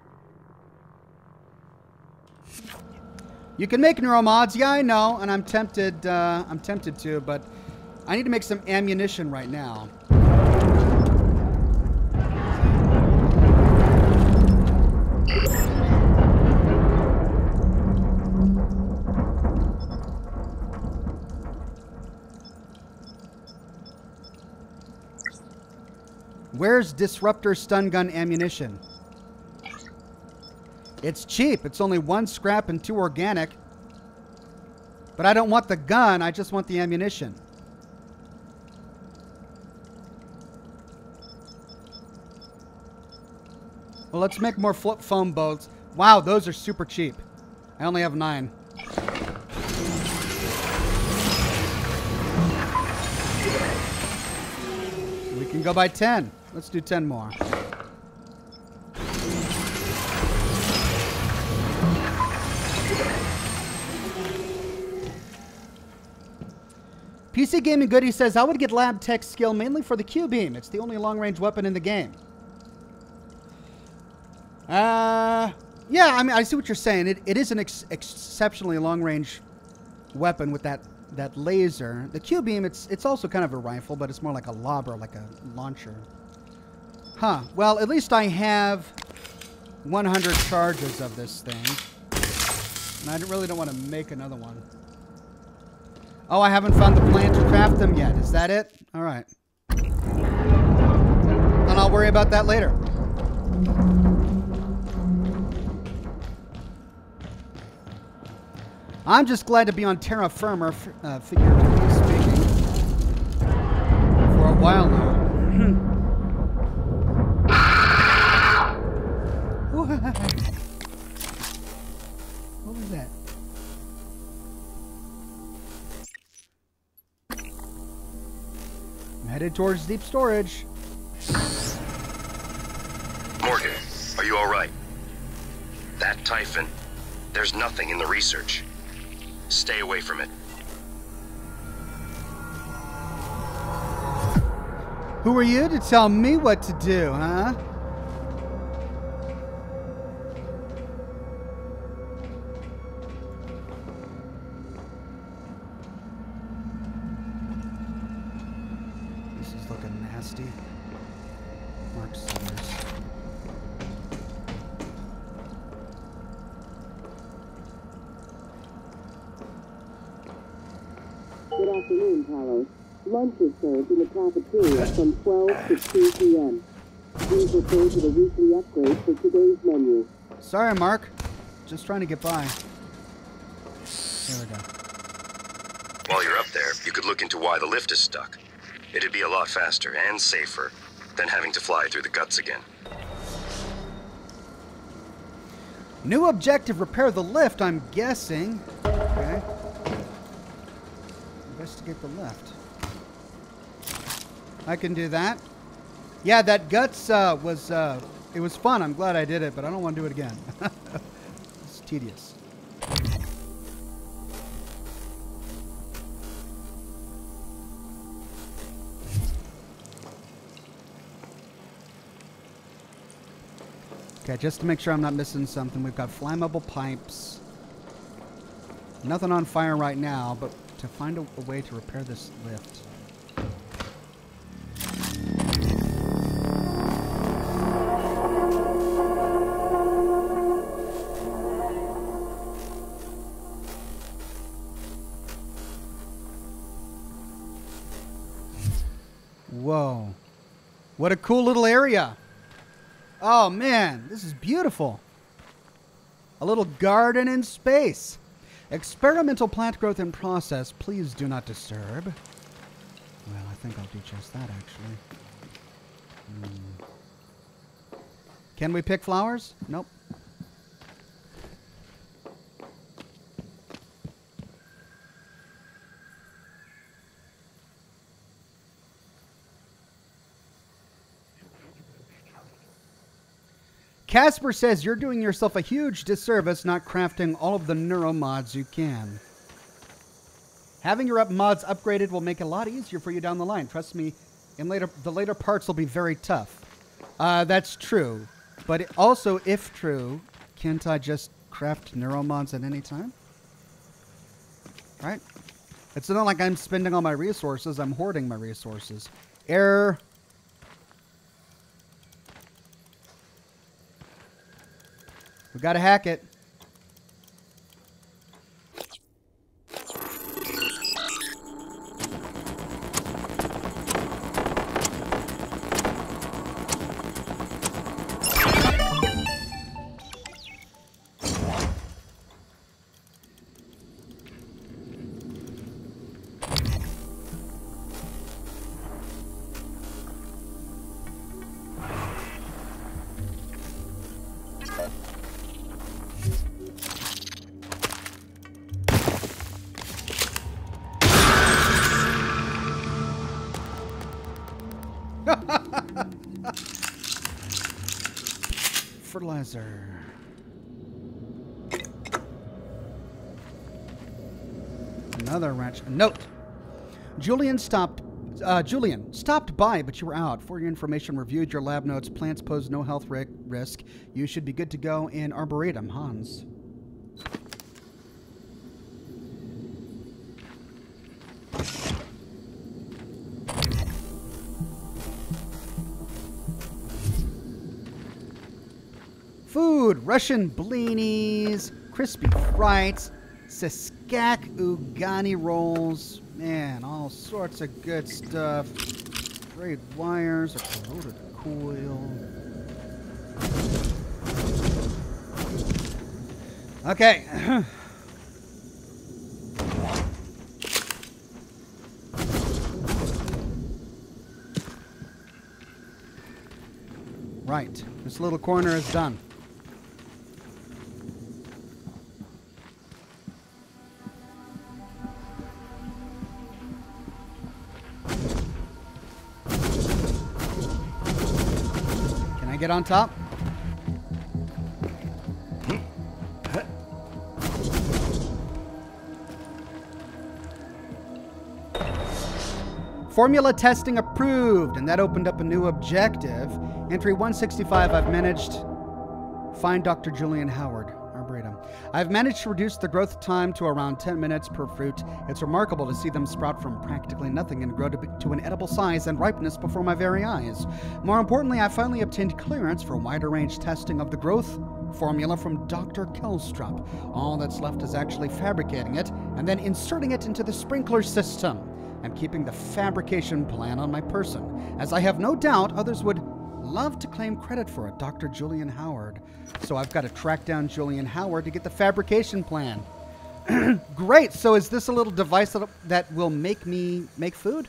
You can make Neuromods. Yeah, I know, and I'm tempted to, but I need to make some ammunition right now. Where's Disruptor stun gun ammunition? It's cheap. It's only 1 scrap and 2 organic. But I don't want the gun. I just want the ammunition. Well, let's make more flip foam boats. Wow, those are super cheap. I only have 9. We can go by 10. Let's do 10 more. PC Gaming Goody says, I would get Lab Tech skill mainly for the Q-Beam. It's the only long-range weapon in the game. Yeah, I mean, I see what you're saying. It is an exceptionally long-range weapon with that laser. The Q-Beam, it's also kind of a rifle, but it's more like a lobber, like a launcher. Huh. Well, at least I have 100 charges of this thing. And I really don't want to make another one. Oh, I haven't found the plan to craft them yet. Is that it? All right. And I'll worry about that later. I'm just glad to be on terra firma, figuratively speaking, for a while now. What was that? I'm headed towards deep storage. Morgan, are you all right? That Typhon, there's nothing in the research. Stay away from it. Who are you to tell me what to do, huh? This is looking nasty. Mark Summers. Good afternoon, Talos. Lunch is served in the cafeteria from 12 to 2 p.m. Please refer to the weekly upgrade for today's menu. Sorry, Mark. Just trying to get by. There we go. While you're up there, you could look into why the lift is stuck. It'd be a lot faster and safer than having to fly through the guts again. New objective, repair the lift, I'm guessing. Okay. Investigate the lift. I can do that. Yeah, that guts it was fun. I'm glad I did it, but I don't want to do it again. It's tedious. Okay, just to make sure I'm not missing something, we've got flammable pipes. Nothing on fire right now, but to find a way to repair this lift. Whoa. What a cool little area. Oh, man. This is beautiful. A little garden in space. Experimental plant growth in process. Please do not disturb. Well, I think I'll do just that, actually. Can we pick flowers? Nope. Casper says you're doing yourself a huge disservice not crafting all of the Neuromods you can. Having your mods upgraded will make it a lot easier for you down the line. Trust me, the later parts will be very tough. That's true. But also, if true, can't I just craft Neuromods at any time? Right? It's not like I'm spending all my resources. I'm hoarding my resources. Error. We gotta hack it. Fertilizer. Another wrench. Note. Julian stopped by, but you were out. For your information, reviewed your lab notes. Plants pose no health risk. You should be good to go in Arboretum, Hans. Food, Russian blinis, crispy frites, Saskatchewan rolls, man, all sorts of good stuff. Great wires, a corroded coil. Okay. Right, this little corner is done. Get on top. Formula testing approved, and that opened up a new objective. Entry 165, I've managed. Find Dr. Julian Howard, Arboretum. I've managed to reduce the growth time to around 10 minutes per fruit. It's remarkable to see them sprout from practically nothing and grow to an edible size and ripeness before my very eyes. More importantly, I finally obtained clearance for wider range testing of the growth formula from Dr. Kelstrup. All that's left is actually fabricating it and then inserting it into the sprinkler system. I'm keeping the fabrication plan on my person, as I have no doubt others would love to claim credit for it. Dr. Julian Howard. So I've got to track down Julian Howard to get the fabrication plan. Great. So is this a little device that will make me make food?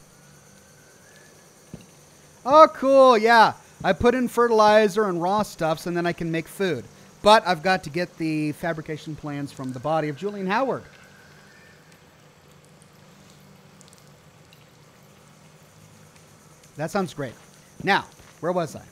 Oh, cool. Yeah. I put in fertilizer and raw stuffs, and then I can make food. But I've got to get the fabrication plans from the body of Julian Howard. That sounds great. Now, where was I?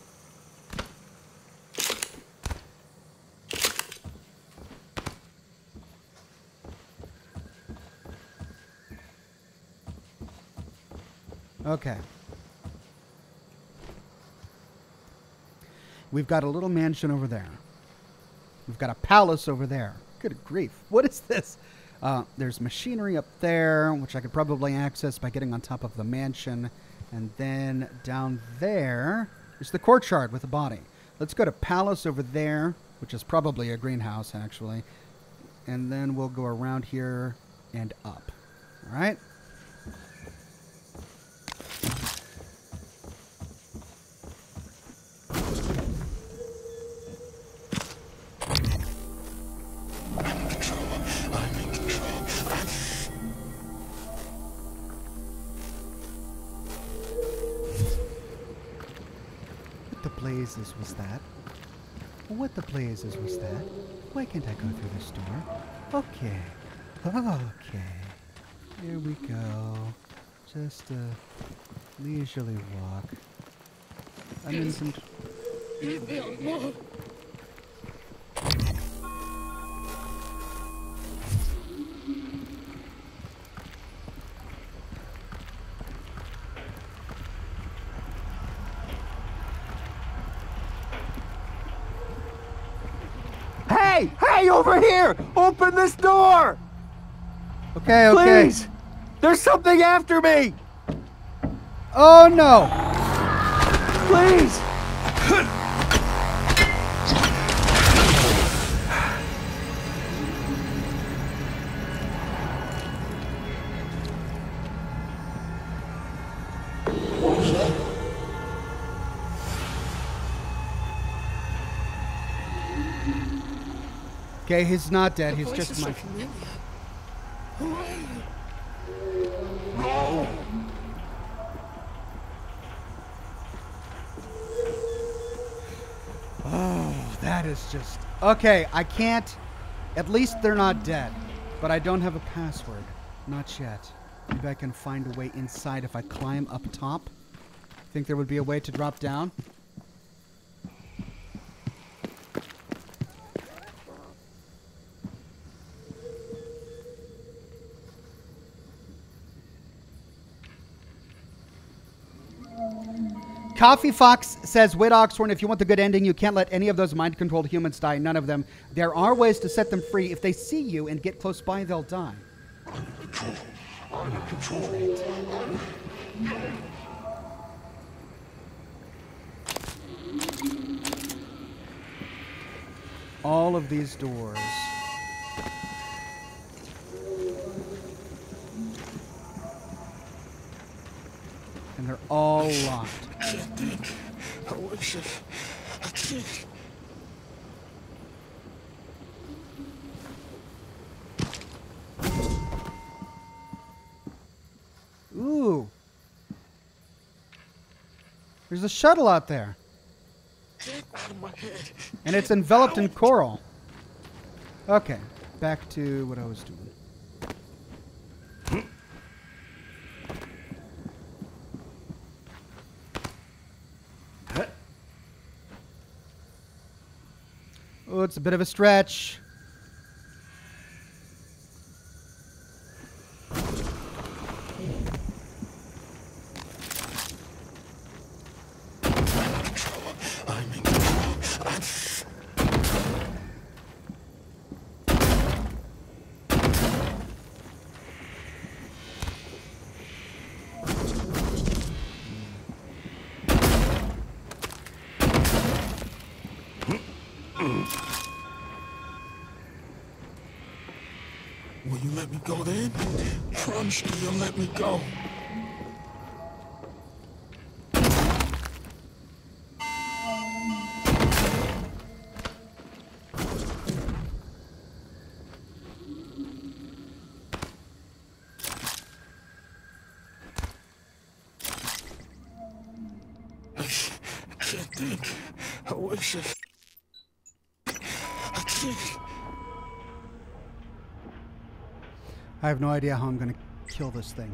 Okay. We've got a little mansion over there. We've got a palace over there. Good grief. What is this? There's machinery up there, which I could probably access by getting on top of the mansion. And then down there is the courtyard with the body. Let's go to palace over there, which is probably a greenhouse, actually. And then we'll go around here and up. All right? blazes was that? What the blazes was that? Why can't I go through this door? Okay. Okay. Here we go. Just a leisurely walk. I'm in some... Hey! Hey, over here! Open this door! Okay, okay. Please! There's something after me! Oh, no! Please! Okay, he's not dead. He's just my... Who are you? No! Oh, that is just... Okay, I can't... At least they're not dead. But I don't have a password. Not yet. Maybe I can find a way inside if I climb up top. Think there would be a way to drop down? Coffee Fox says, wait, Oxhorn, if you want the good ending, you can't let any of those mind-controlled humans die. None of them. There are ways to set them free. If they see you and get close by, they'll die. Under control. All of these doors. And they're all locked. I wish I can't. Ooh. There's a shuttle out there. Get out of my head. And it's enveloped in coral. Okay. Back to what I was doing. Oh, it's a bit of a stretch. Will you let me go then? Promise me you'll let me go. I can't think. I wish I can't. I have no idea how I'm going to kill this thing.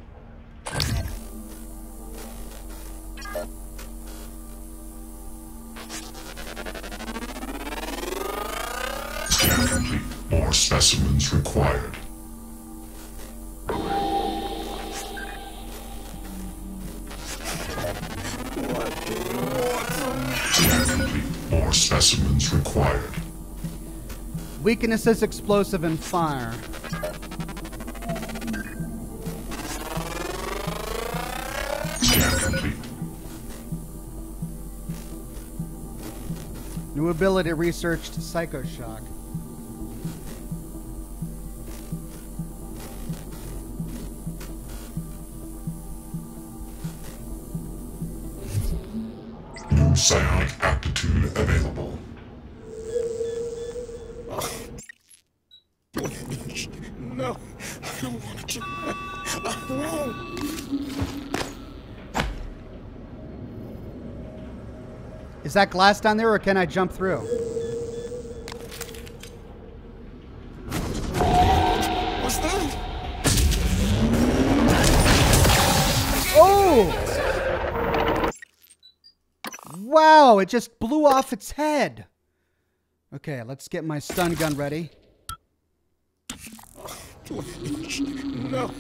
Scan complete. More specimens required. Scan complete. More specimens required. Weaknesses explosive and fire. New ability researched Psychoshock. New psionic aptitude available. No, I don't want to. I won't. Is that glass down there, or can I jump through? What's that? Oh! Wow, it just blew off its head. Okay, let's get my stun gun ready. No.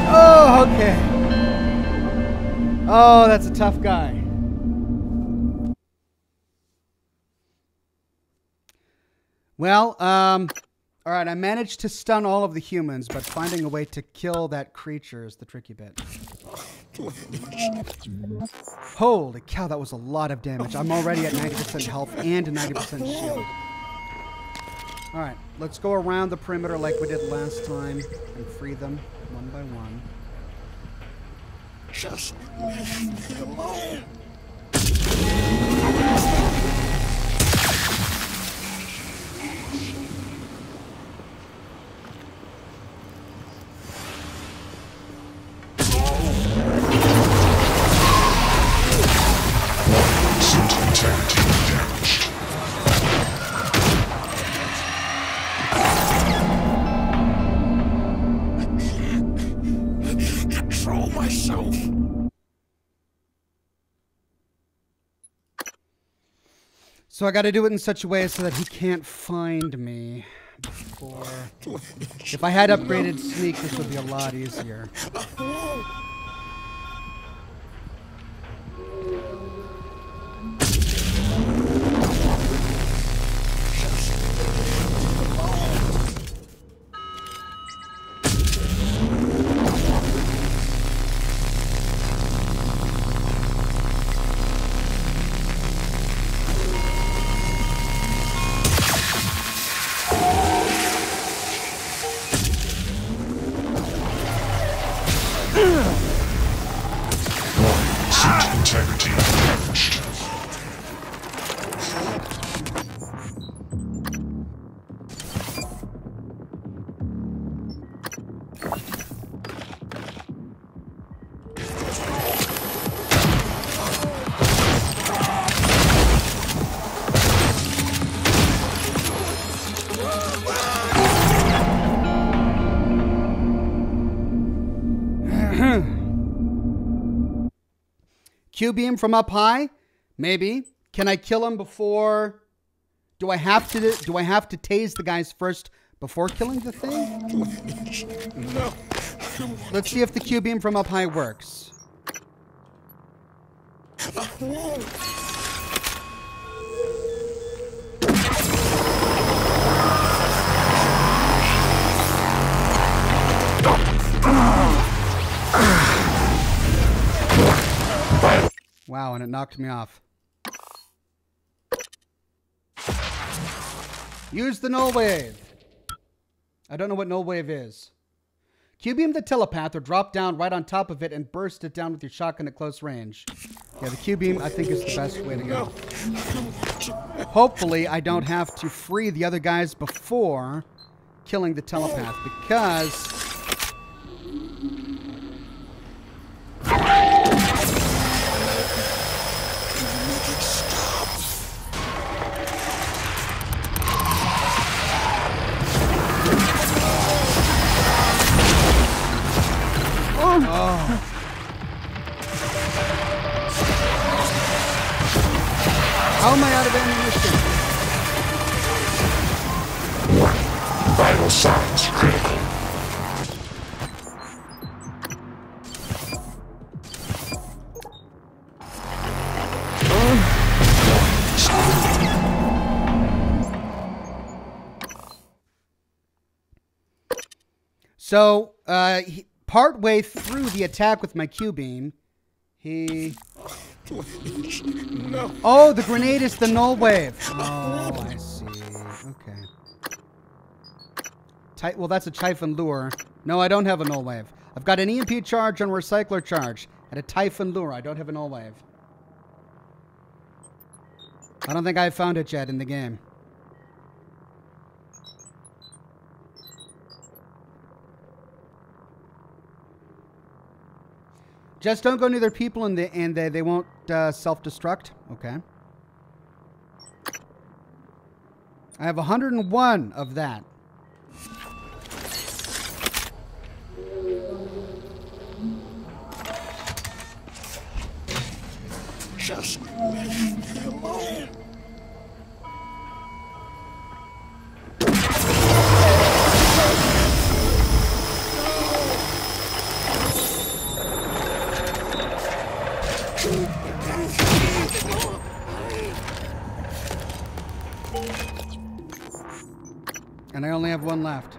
Oh, okay. Oh, that's a tough guy. Well, all right, I managed to stun all of the humans, but finding a way to kill that creature is the tricky bit. Holy cow, that was a lot of damage. I'm already at 90% health and 90% shield. All right, let's go around the perimeter like we did last time and free them one by one. Just leave me alone. So I got to do it in such a way so that he can't find me before. If I had upgraded sneak, this would be a lot easier. Q-beam from up high? Maybe. Can I kill him before? Do I have to tase the guys first before killing the thing? No. Let's see if the Q-beam from up high works. Wow, and it knocked me off. Use the null wave. I don't know what null wave is. Q-beam the telepath or drop down right on top of it and burst it down with your shotgun at close range. Yeah, the Q-beam I think is the best way to go. Hopefully I don't have to free the other guys before killing the telepath because... Oh. How am I out of ammunition? Vital signs critical. So, part way through the attack with my Q-beam, he... No. Oh, the grenade is the null wave. Oh, I see. Okay. Well, that's a Typhon lure. No, I don't have a null wave. I've got an EMP charge and a recycler charge. And a Typhon lure. I don't have a null wave. I don't think I've found it yet in the game. Just don't go near their people and they won't self-destruct. Okay. I have 101 of that. Just leave me alone. And I only have one left.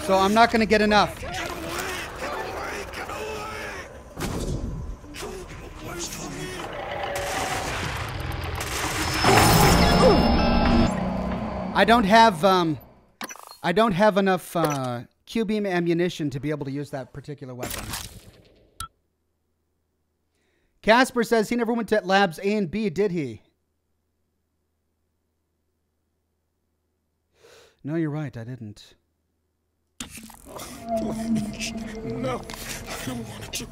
So I'm not going to get enough. I don't have enough Q-beam ammunition to be able to use that particular weapon. Casper says he never went to labs A and B, did he? No, you're right, I didn't. Please. No, I don't want to.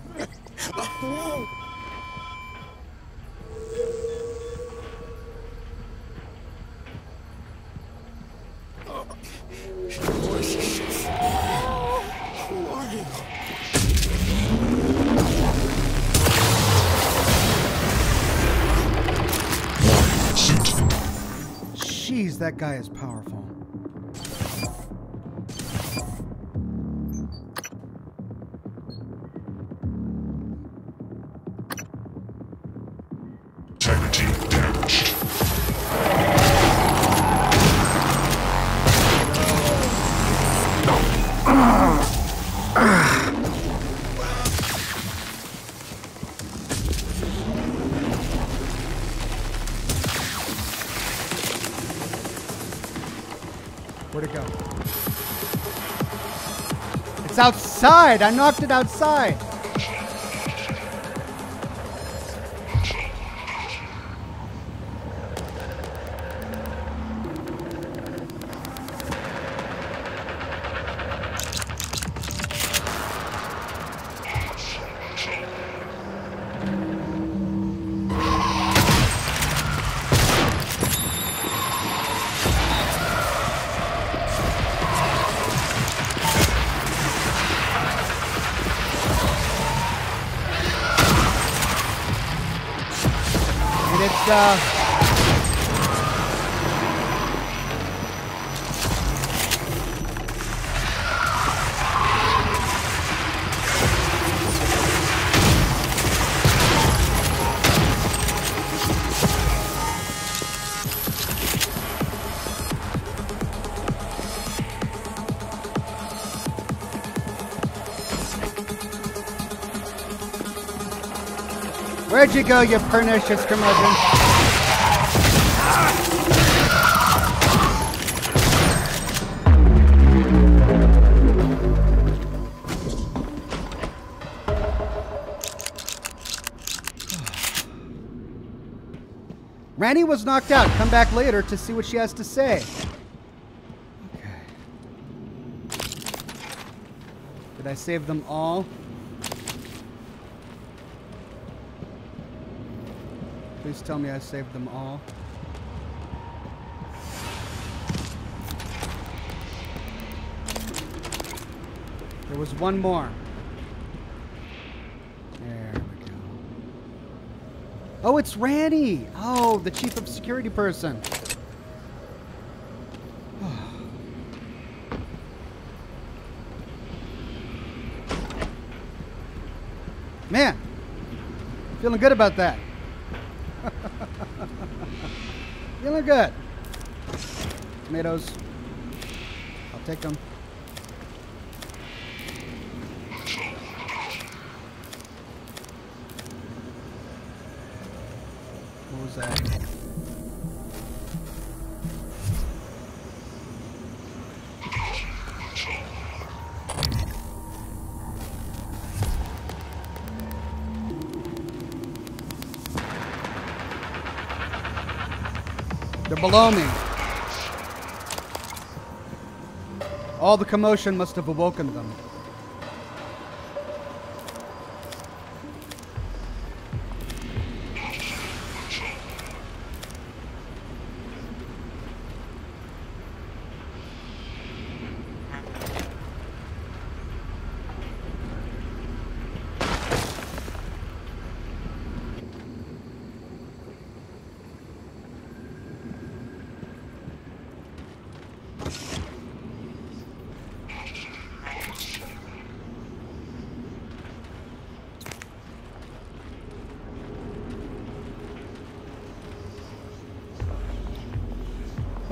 I won't. Your voice is so far. Who are you? Jeez, that guy is powerful. Integrity damaged. Where'd it go? It's outside! I knocked it outside! Where'd you go, you pernicious curmudgeon? Randy was knocked out. Come back later to see what she has to say. Okay. Did I save them all? Please tell me I saved them all. There was one more. There we go. Oh, it's Randy! Oh, the chief of security person. Feeling good about that. Feeling good. Tomatoes. I'll take them. What was that? They're below me. All the commotion must have awoken them.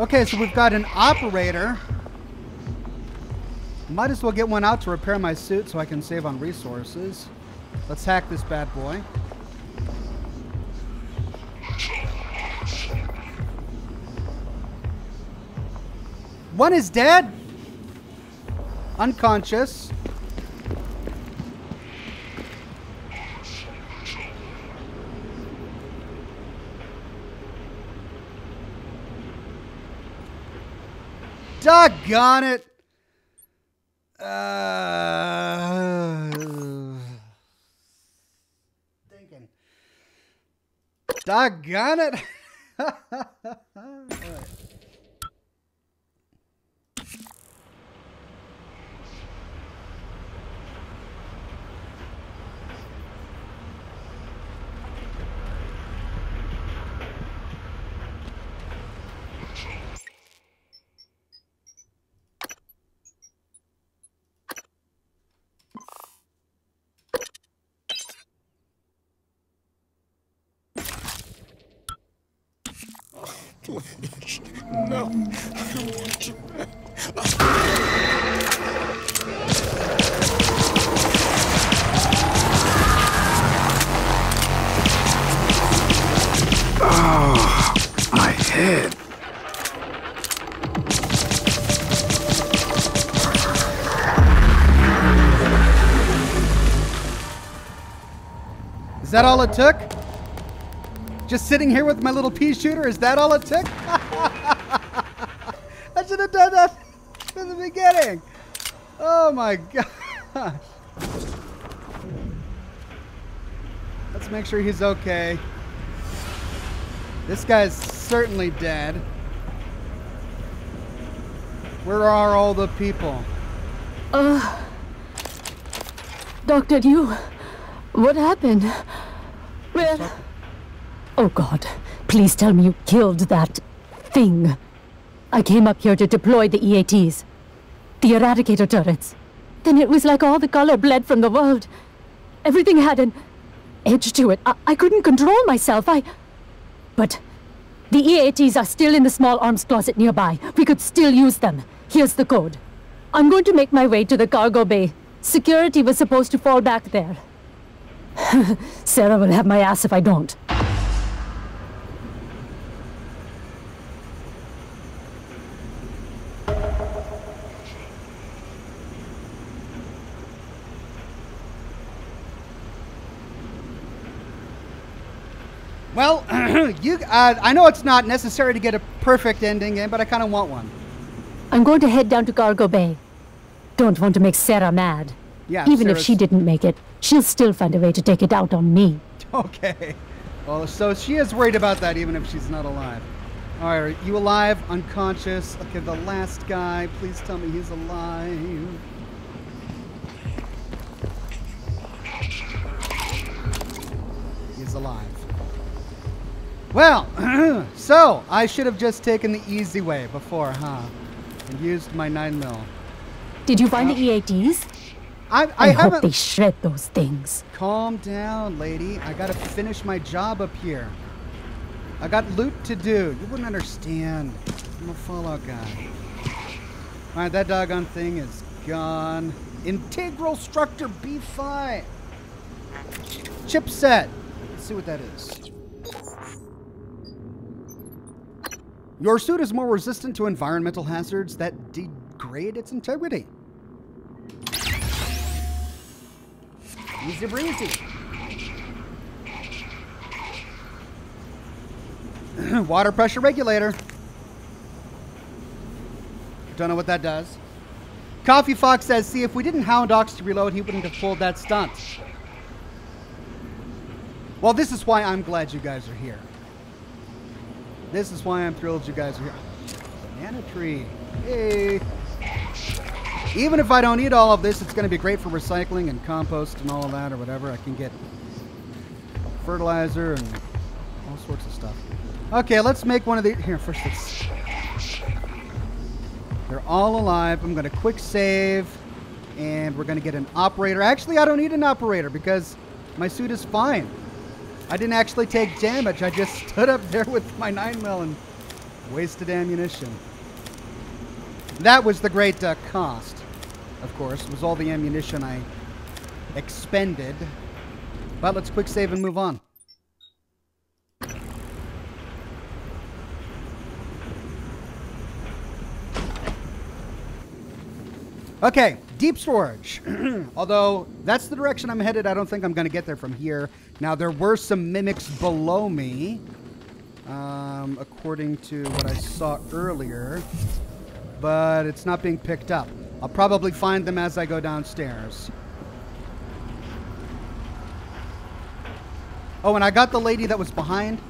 Okay, so we've got an operator. Might as well get one out to repair my suit so I can save on resources. Let's hack this bad boy. One is dead. Unconscious. Doggone it! Thinking. Doggone it! All right. Please, no, I want you back. Oh, my head. Is that all it took? Just sitting here with my little pea shooter, is that all it took? I should have done that from the beginning. Oh my gosh. Let's make sure he's okay. This guy's certainly dead. Where are all the people? Doctor, what happened? Where? Oh God, please tell me you killed that thing. I came up here to deploy the EATs. The Eradicator turrets. Then it was like all the color bled from the world. Everything had an edge to it. I couldn't control myself. But the EATs are still in the small arms closet nearby. We could still use them. Here's the code. I'm going to make my way to the cargo bay. Security was supposed to fall back there. Sarah will have my ass if I don't. Well, I know it's not necessary to get a perfect ending in, but I kind of want one. I'm going to head down to cargo bay. Don't want to make Sarah mad. Yeah, even if she didn't make it, she'll still find a way to take it out on me. Okay. Well, so she is worried about that even if she's not alive. All right, are you alive? Unconscious? Okay, the last guy. Please tell me he's alive. He's alive. Well, so I should have just taken the easy way before, huh? And used my 9mm. Did you find the EATs? I hope haven't... they shred those things. Calm down, lady. I gotta finish my job up here. I got loot to do. You wouldn't understand. I'm a Fallout guy. Alright, that doggone thing is gone. Integral structure B5. Chipset. Let's see what that is. Your suit is more resistant to environmental hazards that degrade its integrity. Easy breezy. Water pressure regulator. Don't know what that does. Coffee Fox says, see, if we didn't hound Ox to reload, he wouldn't have pulled that stunt. Well, this is why I'm glad you guys are here. This is why I'm thrilled you guys are here. Banana tree. Hey. Even if I don't eat all of this, it's going to be great for recycling and compost and all of that or whatever. I can get fertilizer and all sorts of stuff. Okay, let's make one of these. Here, first let's... They're all alive. I'm going to quick save, and we're going to get an operator. Actually, I don't need an operator because my suit is fine. I didn't actually take damage. I just stood up there with my 9mm and wasted ammunition. That was the great cost, of course. It was all the ammunition I expended. But let's quick save and move on. Okay, deep storage. Although that's the direction I'm headed, I don't think I'm going to get there from here. Now, there were some mimics below me, according to what I saw earlier, but it's not being picked up. I'll probably find them as I go downstairs. Oh, and I got the lady that was behind.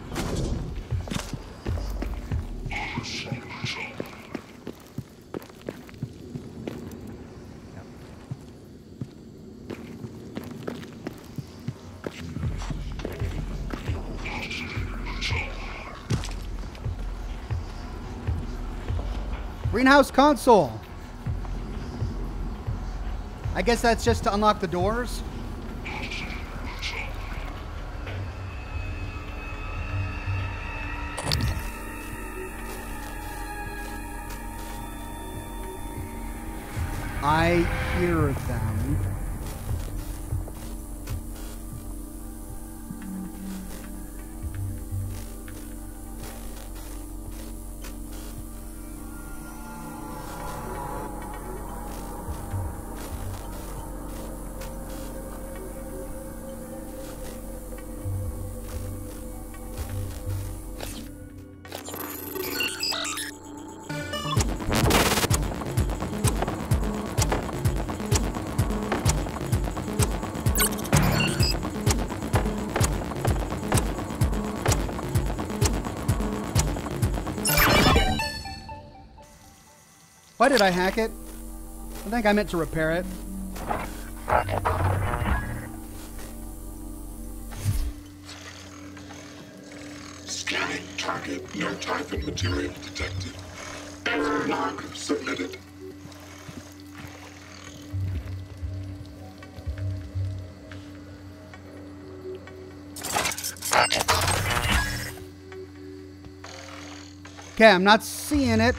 Greenhouse console. I guess that's just to unlock the doors. I hear them. Why did I hack it? I think I meant to repair it. Scanning target, no type and material detected. Error log submitted. Okay, I'm not seeing it.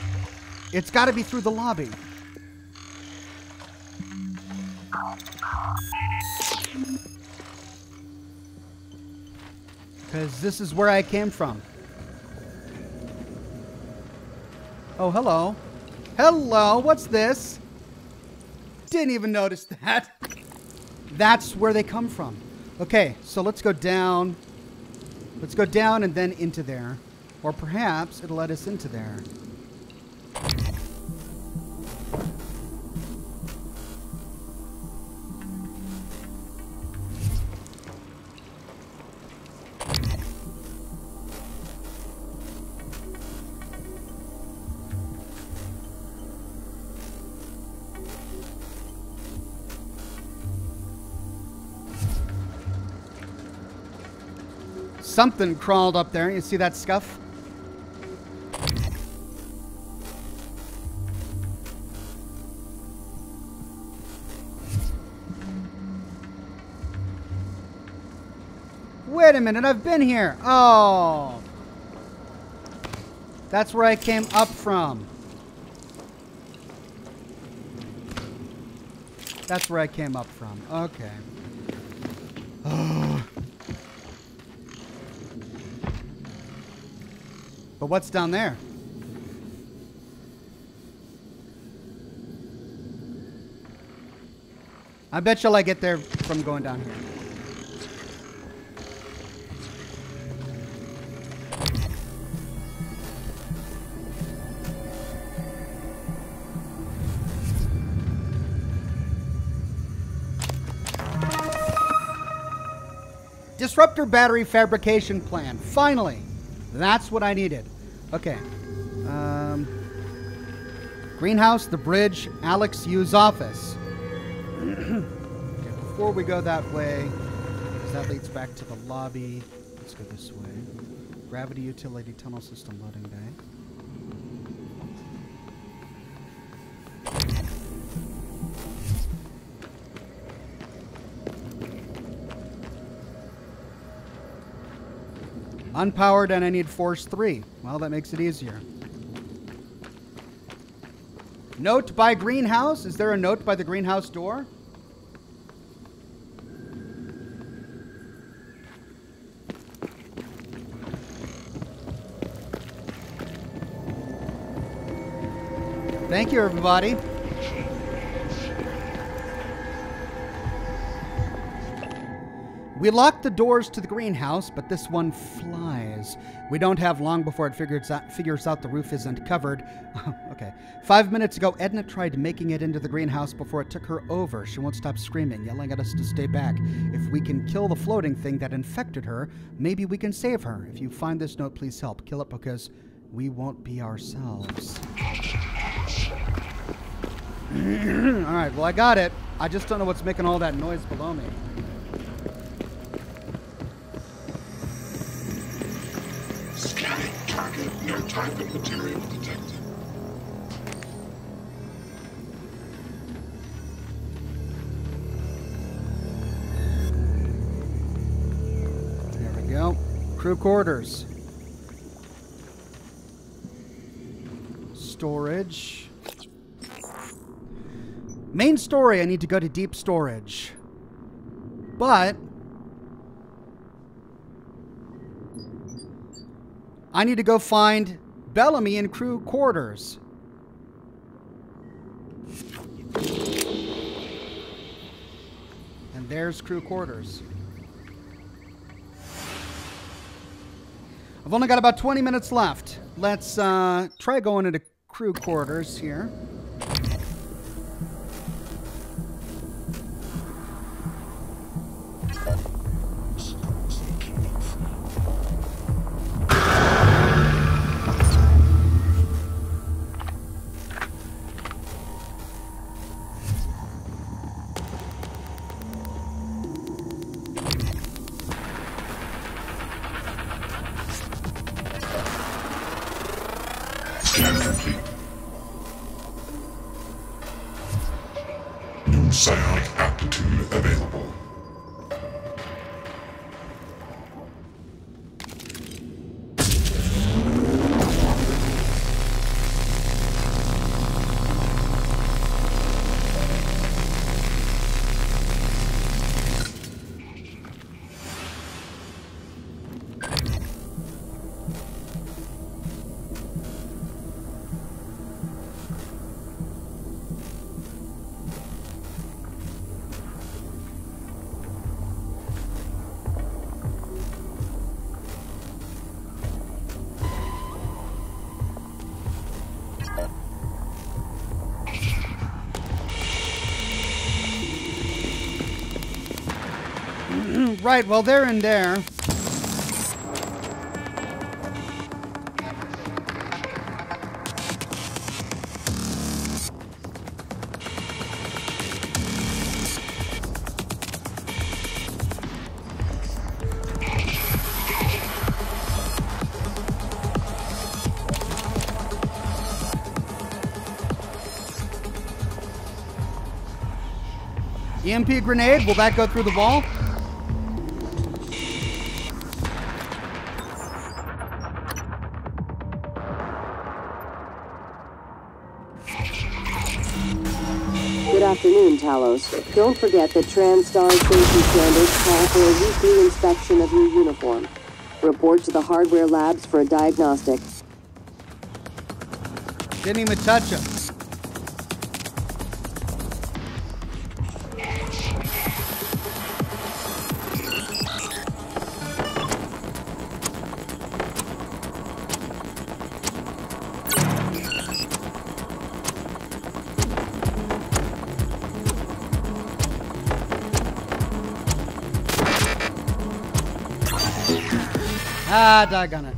It's got to be through the lobby. Because this is where I came from. Oh, hello. Hello, what's this? Didn't even notice that. That's where they come from. Okay, so let's go down. Let's go down and then into there. Or perhaps it'll let us into there. Something crawled up there. You see that scuff? wait a minute, I've been here. Oh. That's where I came up from. That's where I came up from. Okay. Oh. But what's down there? I bet you'll get there from going down here. Disruptor battery fabrication plan. Finally. That's what I needed. Okay. Greenhouse, the bridge, Alex Yu's office. Okay, before we go that way, because that leads back to the lobby. Let's go this way. Gravity utility tunnel system loading bay. Unpowered, and I need force 3. Well, that makes it easier. Note by greenhouse. Is there a note by the greenhouse door? Thank you, everybody. We locked the doors to the greenhouse, but this one flies. We don't have long before it figures out the roof isn't covered. Okay. 5 minutes ago, Edna tried making it into the greenhouse before it took her over. She won't stop screaming, yelling at us to stay back. If we can kill the floating thing that infected her, maybe we can save her. If you find this note, please help. Kill it because we won't be ourselves. Alright, well, I got it. I just don't know what's making all that noise below me. Scanning target, no type of material detected. There we go. Crew quarters. Storage. Main story, I need to go to deep storage. But I need to go find Bellamy in crew quarters. And there's crew quarters. I've only got about 20 minutes left. Let's try going into crew quarters here. Psionic aptitude available. Right, well, they're in there. EMP grenade, will that go through the wall? afternoon, Talos. Don't forget that TranStar safety standards call for a weekly inspection of your uniform. Report to the hardware labs for a diagnostic. Didn't even touch him. Ah, doggone it.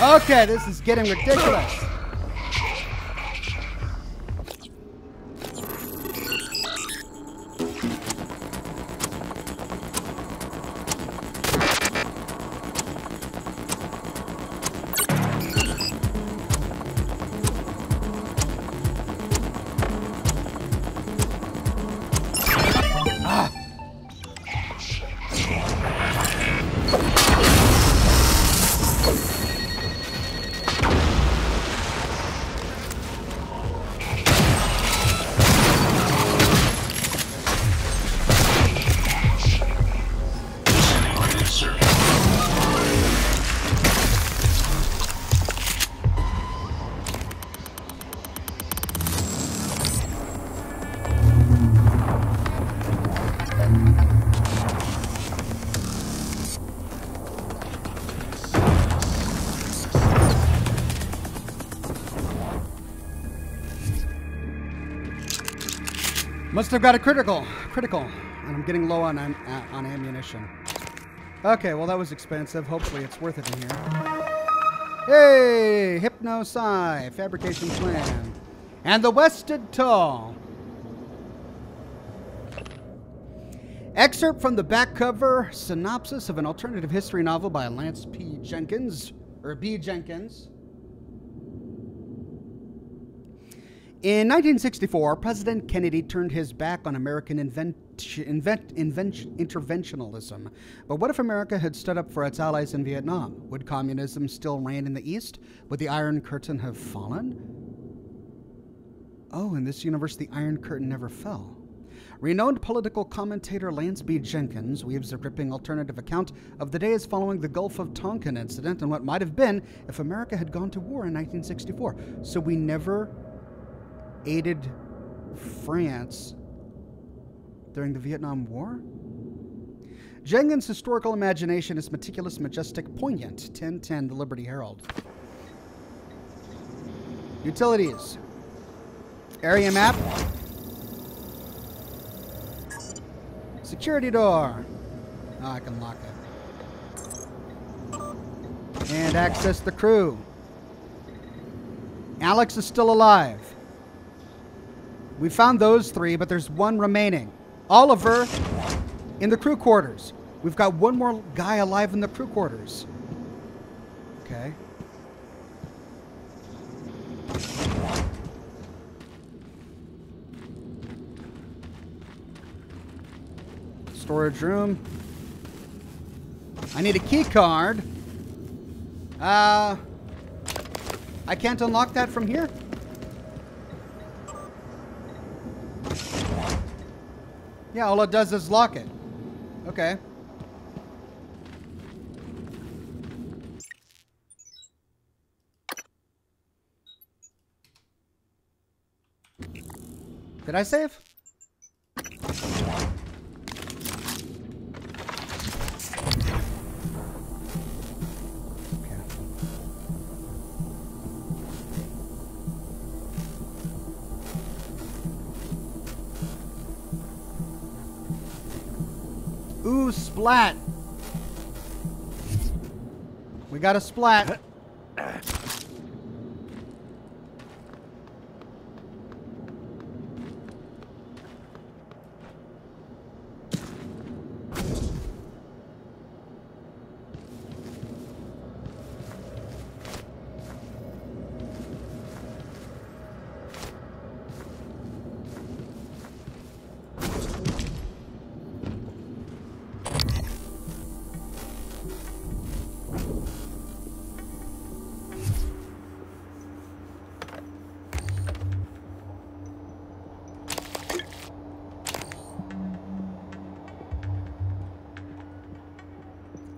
Okay, this is getting ridiculous. Must have got a critical, and I'm getting low on ammunition. Okay, well that was expensive. Hopefully it's worth it in here. Hey, Hypno-Psi, fabrication plan. And the Wested Tall. Excerpt from the back cover, synopsis of an alternative history novel by Lance P. Jenkins, or B. Jenkins. In 1964, President Kennedy turned his back on American interventionism. But what if America had stood up for its allies in Vietnam? Would communism still reign in the East? Would the Iron Curtain have fallen? Oh, in this universe, the Iron Curtain never fell. Renowned political commentator Lance B. Jenkins weaves a gripping alternative account of the days following the Gulf of Tonkin incident and what might have been if America had gone to war in 1964. So we never aided France during the Vietnam War? Jenkins' historical imagination is meticulous, majestic, poignant. 1010, the Liberty Herald. Utilities. Area map. Security door. Oh, I can lock it. And access the crew. Alex is still alive. We found those three, but there's one remaining. Oliver in the crew quarters. We've got one more guy alive in the crew quarters. Okay. Storage room. I need a key card. I can't unlock that from here? Yeah, all it does is lock it. Okay. Did I save? Ooh, splat. We got a splat.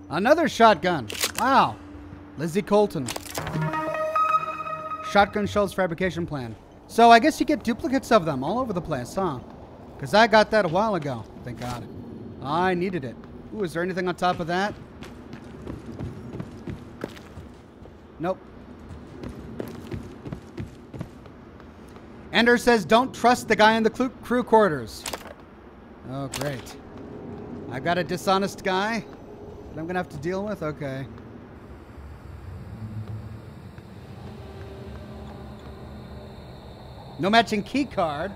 Another shotgun. Wow. Lizzie Colton. Shotgun shells fabrication plan. So I guess you get duplicates of them all over the place, huh? Because I got that a while ago. Thank God. I needed it. Ooh, is there anything on top of that? Nope. Ender says, don't trust the guy in the crew quarters. Oh, great. I've got a dishonest guy that I'm going to have to deal with? Okay. No matching key card.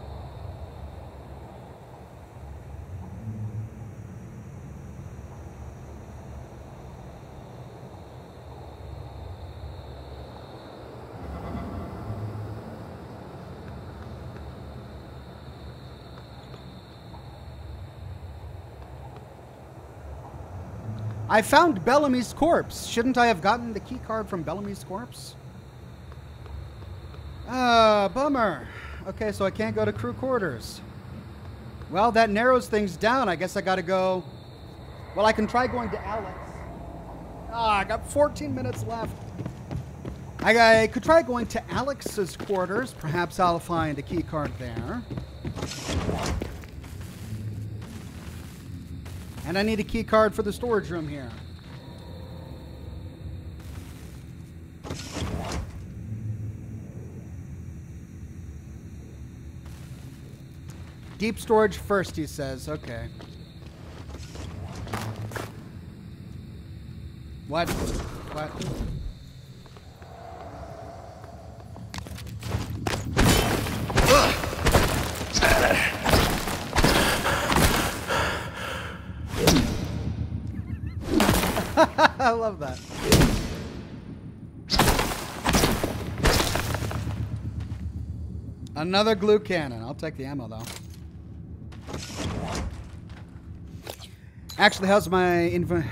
I found Bellamy's corpse. Shouldn't I have gotten the key card from Bellamy's corpse? Bummer. Okay, so I can't go to crew quarters. Well, that narrows things down. I guess I gotta go. Well, I can try going to Alex. I got 14 minutes left. I could try going to Alex's quarters. Perhaps I'll find a key card there. And I need a key card for the storage room here. Deep storage first, he says. Okay. What? What? I love that. Another glue cannon. I'll take the ammo, though. Actually, how's my info?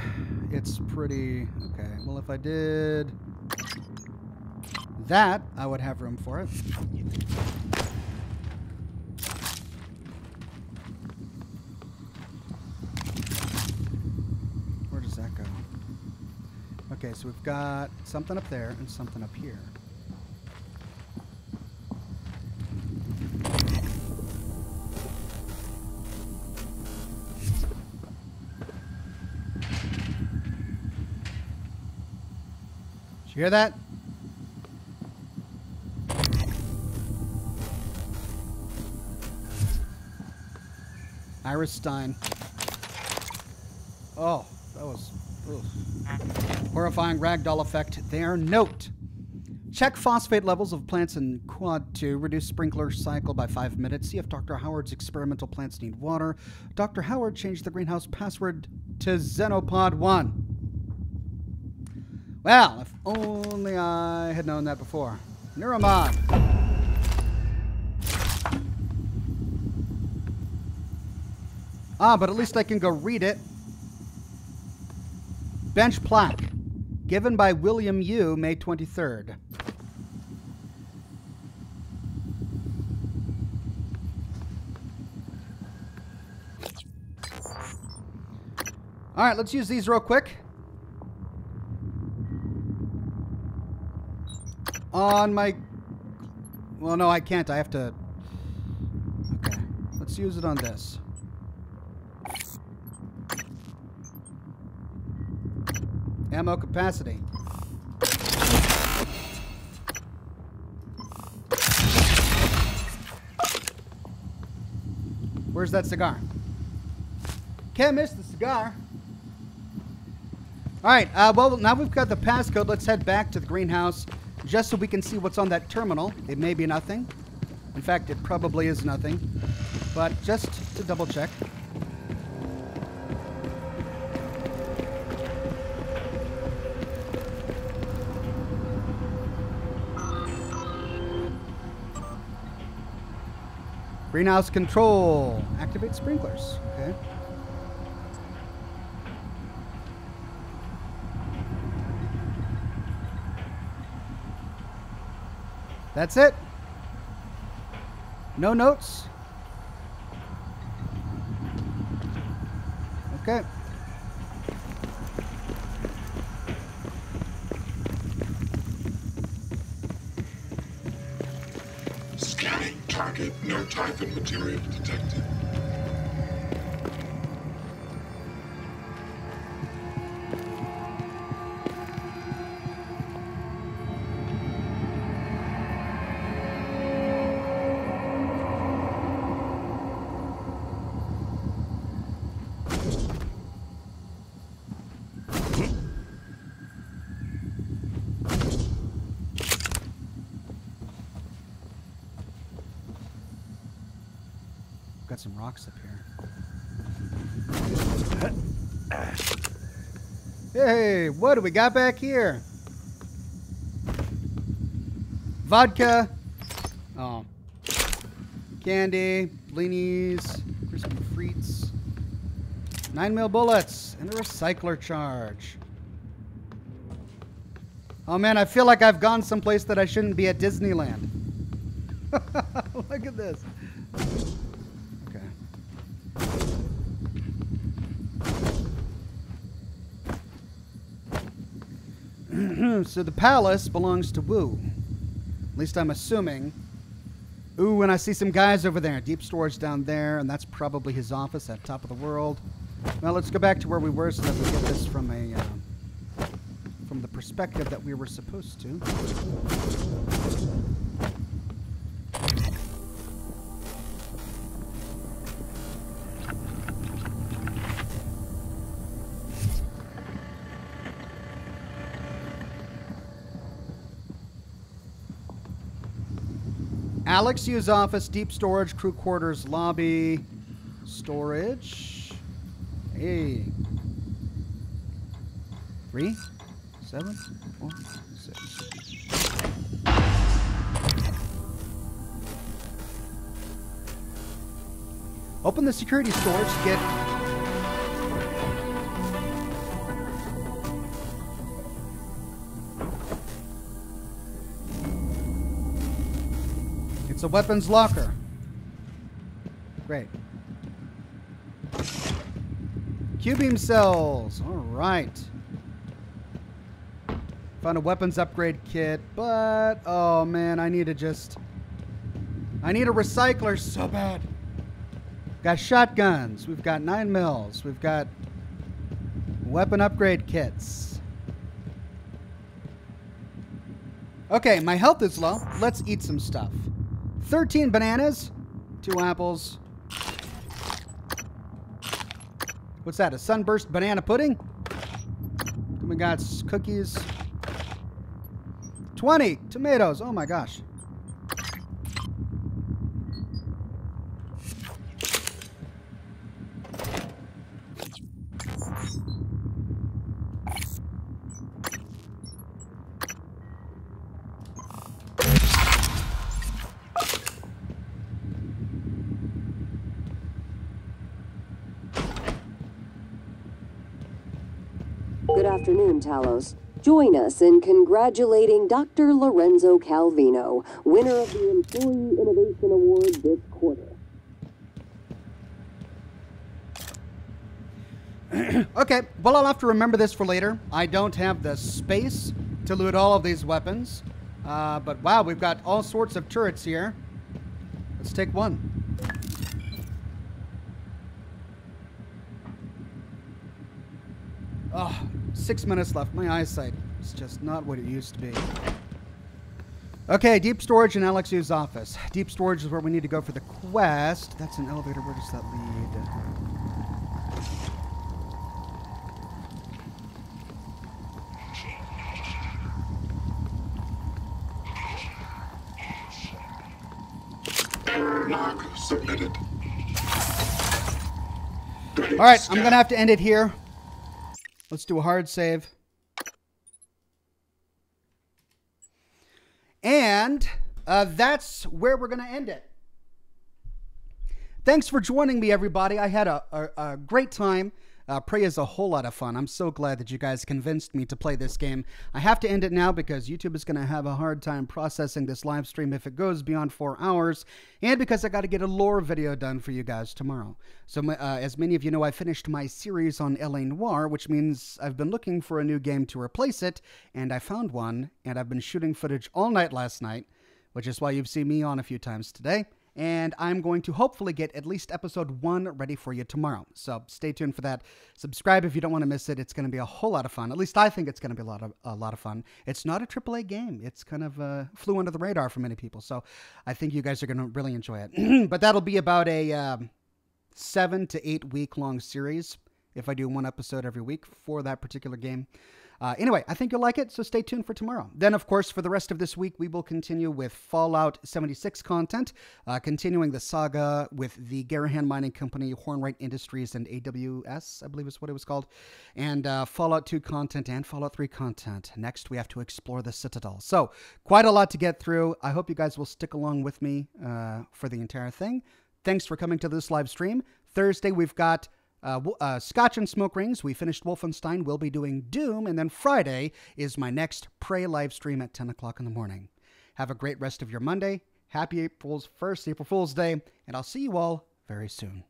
It's pretty... Okay, well, if I did that, I would have room for it. Where does that go? Okay, so we've got something up there and something up here. Did you hear that? Iris Stein. Oh, that was horrifying ragdoll effect there. Note. Check phosphate levels of plants in Quad 2. Reduce sprinkler cycle by 5 minutes. See if Dr. Howard's experimental plants need water. Dr. Howard changed the greenhouse password to Xenopod 1. Well, if only I had known that before. Neuromod. But at least I can go read it. Bench plaque. Given by William Yu, May 23rd. All right, let's use these real quick. On my... Well, no, I can't. I have to... Okay. Let's use it on this. Ammo capacity. Where's that cigar? Can't miss the cigar. All right, well, now we've got the passcode. Let's head back to the greenhouse just so we can see what's on that terminal. It may be nothing. In fact, it probably is nothing. But just to double check. Greenhouse control. Activate sprinklers. Okay. That's it. No notes. Okay. Scanning target. No Typhon material detected. Got some rocks up here. Hey, what do we got back here? Vodka. Oh. Candy. Blinis. Crispy frites. 9mm bullets. And a recycler charge. Oh man, I feel like I've gone someplace that I shouldn't be at Disneyland. Look at this. So the palace belongs to Wu. At least I'm assuming. Ooh, and I see some guys over there. Deep storage down there, and that's probably his office at top of the world. Well, let's go back to where we were so that we get this from the perspective that we were supposed to. Alex Yu's office, deep storage, crew quarters, lobby, storage. Hey. 3, 7, 4, 6. Open the security storage to get... It's a weapons locker. Great. Q-beam cells. All right. Found a weapons upgrade kit, but oh man, I need a recycler so bad. Got shotguns. We've got 9mm. We've got weapon upgrade kits. Okay, my health is low. Let's eat some stuff. 13 bananas, 2 apples. What's that? A sunburst banana pudding? Then we got cookies. 20 tomatoes. Oh my gosh. Good afternoon, Talos. Join us in congratulating Dr. Lorenzo Calvino, winner of the Employee Innovation Award this quarter. Okay, well, I'll have to remember this for later. I don't have the space to loot all of these weapons. But wow, we've got all sorts of turrets here. Let's take one. Oh, 6 minutes left. My eyesight is just not what it used to be. Okay, deep storage in Alex Yu's office. Deep storage is where we need to go for the quest. That's an elevator. Where does that lead? Error log submitted. All right, I'm going to have to end it here. Let's do a hard save. And that's where we're going to end it. Thanks for joining me, everybody. I had a great time. Prey is a whole lot of fun. I'm so glad that you guys convinced me to play this game. I have to end it now because YouTube is going to have a hard time processing this live stream if it goes beyond 4 hours, and because I got to get a lore video done for you guys tomorrow. So as many of you know, I finished my series on L.A. Noire, which means I've been looking for a new game to replace it, and I found one, and I've been shooting footage all night last night, which is why you've seen me on a few times today. And I'm going to hopefully get at least episode 1 ready for you tomorrow. So stay tuned for that. Subscribe if you don't want to miss it. It's going to be a whole lot of fun. At least I think it's going to be a lot of fun. It's not a AAA game. It's kind of flew under the radar for many people. So I think you guys are going to really enjoy it. But that'll be about a 7 to 8 week long series if I do 1 episode every week for that particular game. Anyway, I think you'll like it, so stay tuned for tomorrow. Then, of course, for the rest of this week, we will continue with Fallout 76 content, continuing the saga with the Garahan Mining Company, Hornwright Industries, and AWS, I believe is what it was called, and Fallout 2 content and Fallout 3 content. Next, we have to explore the Citadel. So, quite a lot to get through. I hope you guys will stick along with me for the entire thing. Thanks for coming to this live stream. Thursday, we've got Scotch and Smoke Rings. We finished Wolfenstein. We'll be doing Doom. And then Friday is my next Prey live stream at 10 o'clock in the morning. Have a great rest of your Monday. Happy April 1st, April Fool's Day. And I'll see you all very soon.